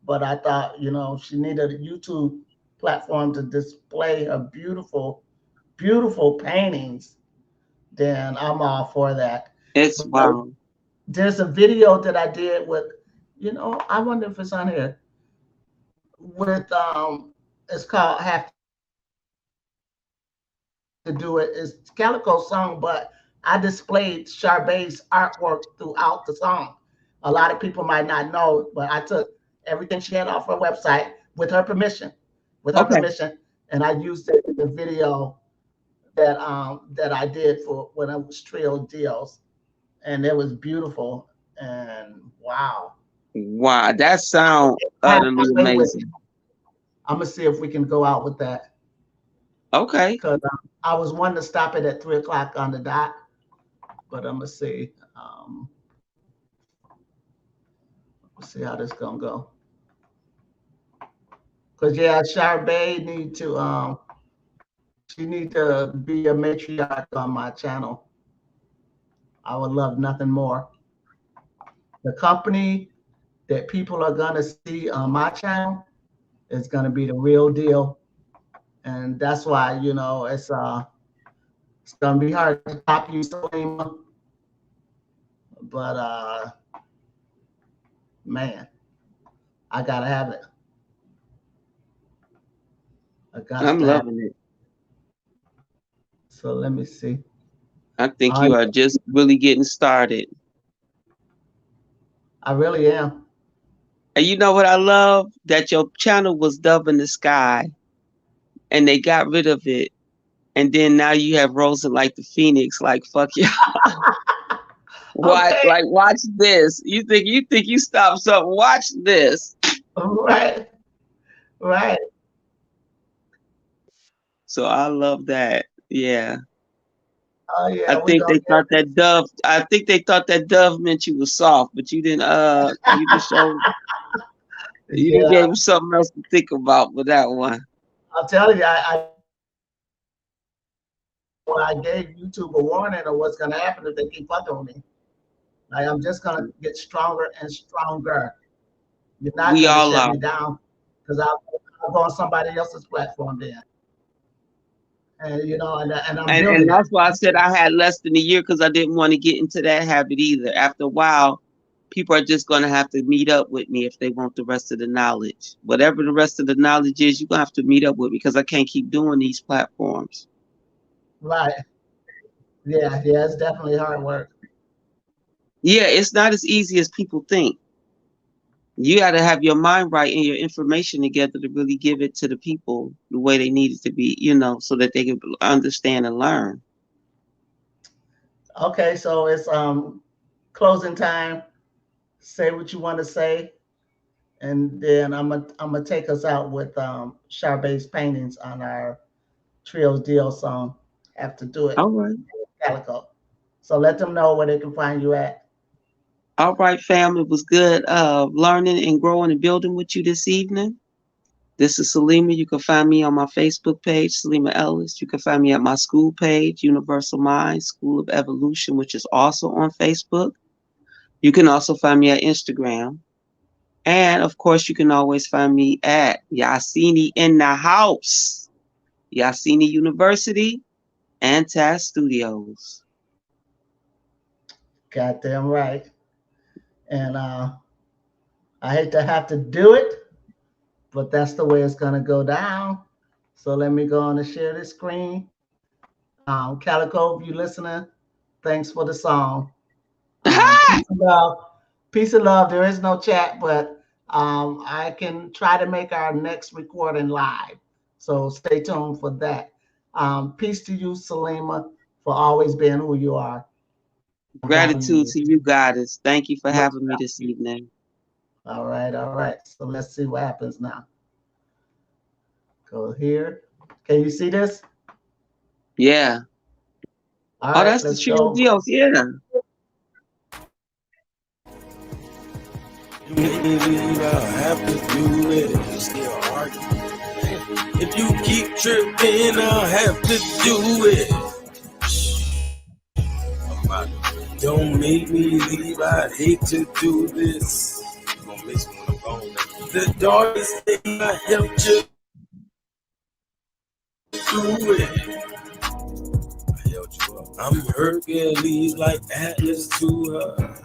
but I thought, she needed a YouTube platform to display her beautiful, beautiful paintings. Then I'm all for that. It's But wow. there's a video that I did with, I wonder if it's on here with it's called Have to Do It. It's Calico song, but I displayed Charba's artwork throughout the song. A lot of people might not know, but I took everything she had off her website with her permission, Okay. and I used it in the video that I did for when I was Trio Deals, and it was beautiful. And wow, Wow, that sound I have to utterly play with. amazing. I'm gonna see if we can go out with that Okay. because I was wanting to stop it at 3 o'clock on the dot, but I'm gonna see. We'll see how this gonna go. Cause yeah, Charbet need to she need to be a matriarch on my channel. I would love nothing more. The company that people are gonna see on my channel is gonna be the real deal, and that's why it's gonna be hard to top you, Selima. But man, I gotta have it. I got I'm to have it. loving it. So let me see. I think I you are just really getting started. I really am. And you know what I love? That your channel was Dove in the Sky and they got rid of it. And then now you have Rosa like the Phoenix, like fuck you. Watch Okay. like watch this. You think you stopped something. Watch this. Right. Right. So I love that. Yeah. Oh yeah, we're gonna get I think they thought that dove meant you was soft, but you didn't show You done Yeah, gave him something else to think about with that one. I'll tell you, when I gave YouTube a warning of what's gonna happen if they keep fucking with me. Like I'm just gonna get stronger and stronger. You're not We gonna all shut are. me down because I'll go on somebody else's platform then. And and I'm And building it. that's why I said I had less than a year because I didn't want to get into that habit either. After a while, people are just going to have to meet up with me if they want the rest of the knowledge. Whatever the rest of the knowledge is, you're going to have to meet up with me because I can't keep doing these platforms. Right. Yeah, yeah, it's definitely hard work. Yeah, it's not as easy as people think. You got to have your mind right and your information together to really give it to the people the way they need it to be, so that they can understand and learn. Okay, so it's closing time. Say what you want to say, and then I'm gonna take us out with Charba's paintings on our Trios Deal song. Have to do it, All right. Calico. So let them know where they can find you at. All right, fam. It was good learning and growing and building with you this evening. This is Salima. You can find me on my Facebook page, Salima Ellis. You can find me at my school page, Universal Mind, School of Evolution, which is also on Facebook. You can also find me at Instagram. And of course, you can always find me at Yahsinni in the house, Yahsinni University, and Taz Studios. Goddamn right. And I hate to have to do it, but that's the way it's gonna go down. So let me go on and share this screen. Calico, if you listening, thanks for the song. Peace and love. Peace and love. There is no chat, but I can try to make our next recording live. So stay tuned for that. Peace to you, Salima, for always being who you are. Gratitude Value to you, Goddess. Thank you for you. having me this evening. All right, all right. So let's see what happens now. Go here. Can you see this? Yeah. All Oh, right, that's the let's Trio go. Deals. Yeah. You make me leave, I'll have to do it. Still arguing. If you keep tripping, I'll have to do it. Don't make me leave, I'd hate to do this. You gonna miss me when I'm gone. The darkest thing I helped you through it. I held you up. I'm Hercules like Atlas to her.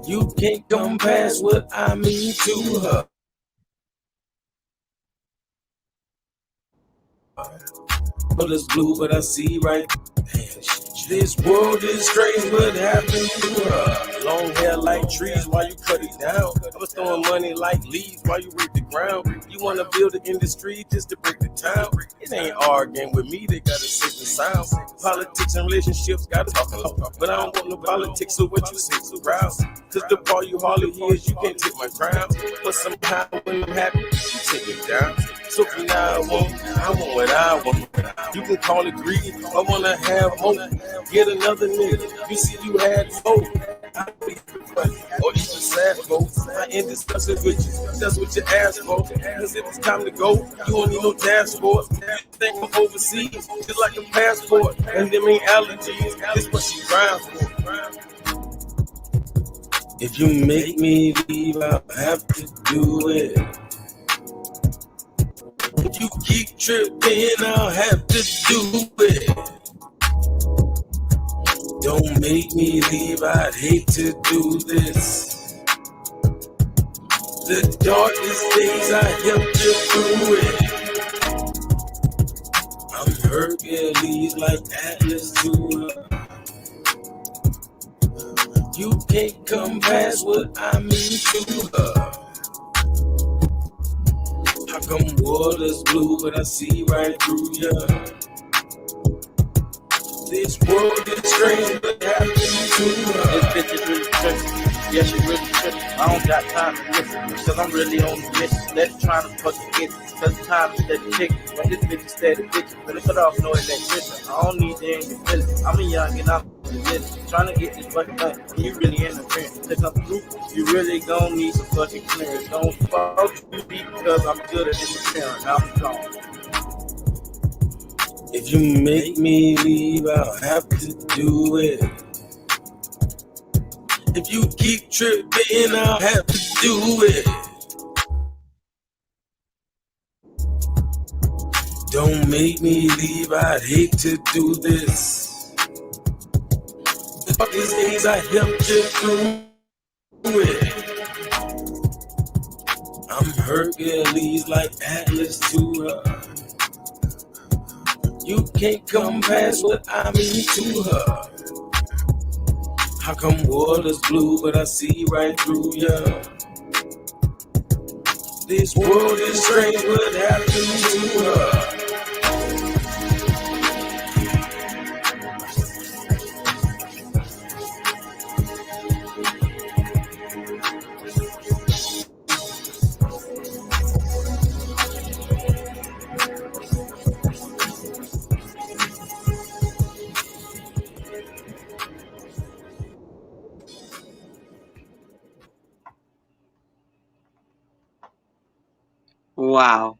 You can't come past what I mean to her. But it's blue, but I see right. This world is strange, what happened to her? Long hair like trees while you cut it down. I was throwing money like leaves while you rake the ground. You wanna build an industry just to break the town? It ain't arguing with me, they got a certain sound. Politics and relationships got talking loud. But I don't want no politics, so what you say so proud? Cause the part you hardly hear is you can't take my crown. But somehow when I'm happy, you take it down. So from now on, I want what I want. You can call it greed, I wanna have more. Get another nigga, you see you had four. I be funny, or even sad, folks. I ain't discussing with you, that's what you asked for. Cause if it's time to go, you don't need no dashboard. You think I'm overseas, just like a passport. And them ain't allergies, this what she crying for. If you make me leave, I'll have to do it. If you keep tripping, I'll have to do it. Don't make me leave, I'd hate to do this. The darkest days I helped you through it. I'm Hercules like Atlas to her. You can't come past what I mean to her. How come water's blue but I see right through ya? This world is strange, but happened to her. This bitch is really tripping. Yeah, she really tripping. I don't got time to listen, cause I'm really on the mission. Steady trying to fucking get it, cause the time is steady ticking. But this bitch is steady bitching. But if it off, know it ain't bitching. I don't need to end your feelings. I'm a young and I'm Just trying to get this fucking thing. You really interfering to come through. You really gonna need some fucking clearance. Don't fuck with me because I'm good at interfering. I'm strong. If you make me leave, I'll have to do it. If you keep tripping, I'll have to do it. Don't make me leave, I'd hate to do this. Fuck these days, I helped you through it. I'm Hercules like Atlas to her. You can't come past what I mean to her. How come water's blue, but I see right through ya? This world is strange, what happened to her? Wow.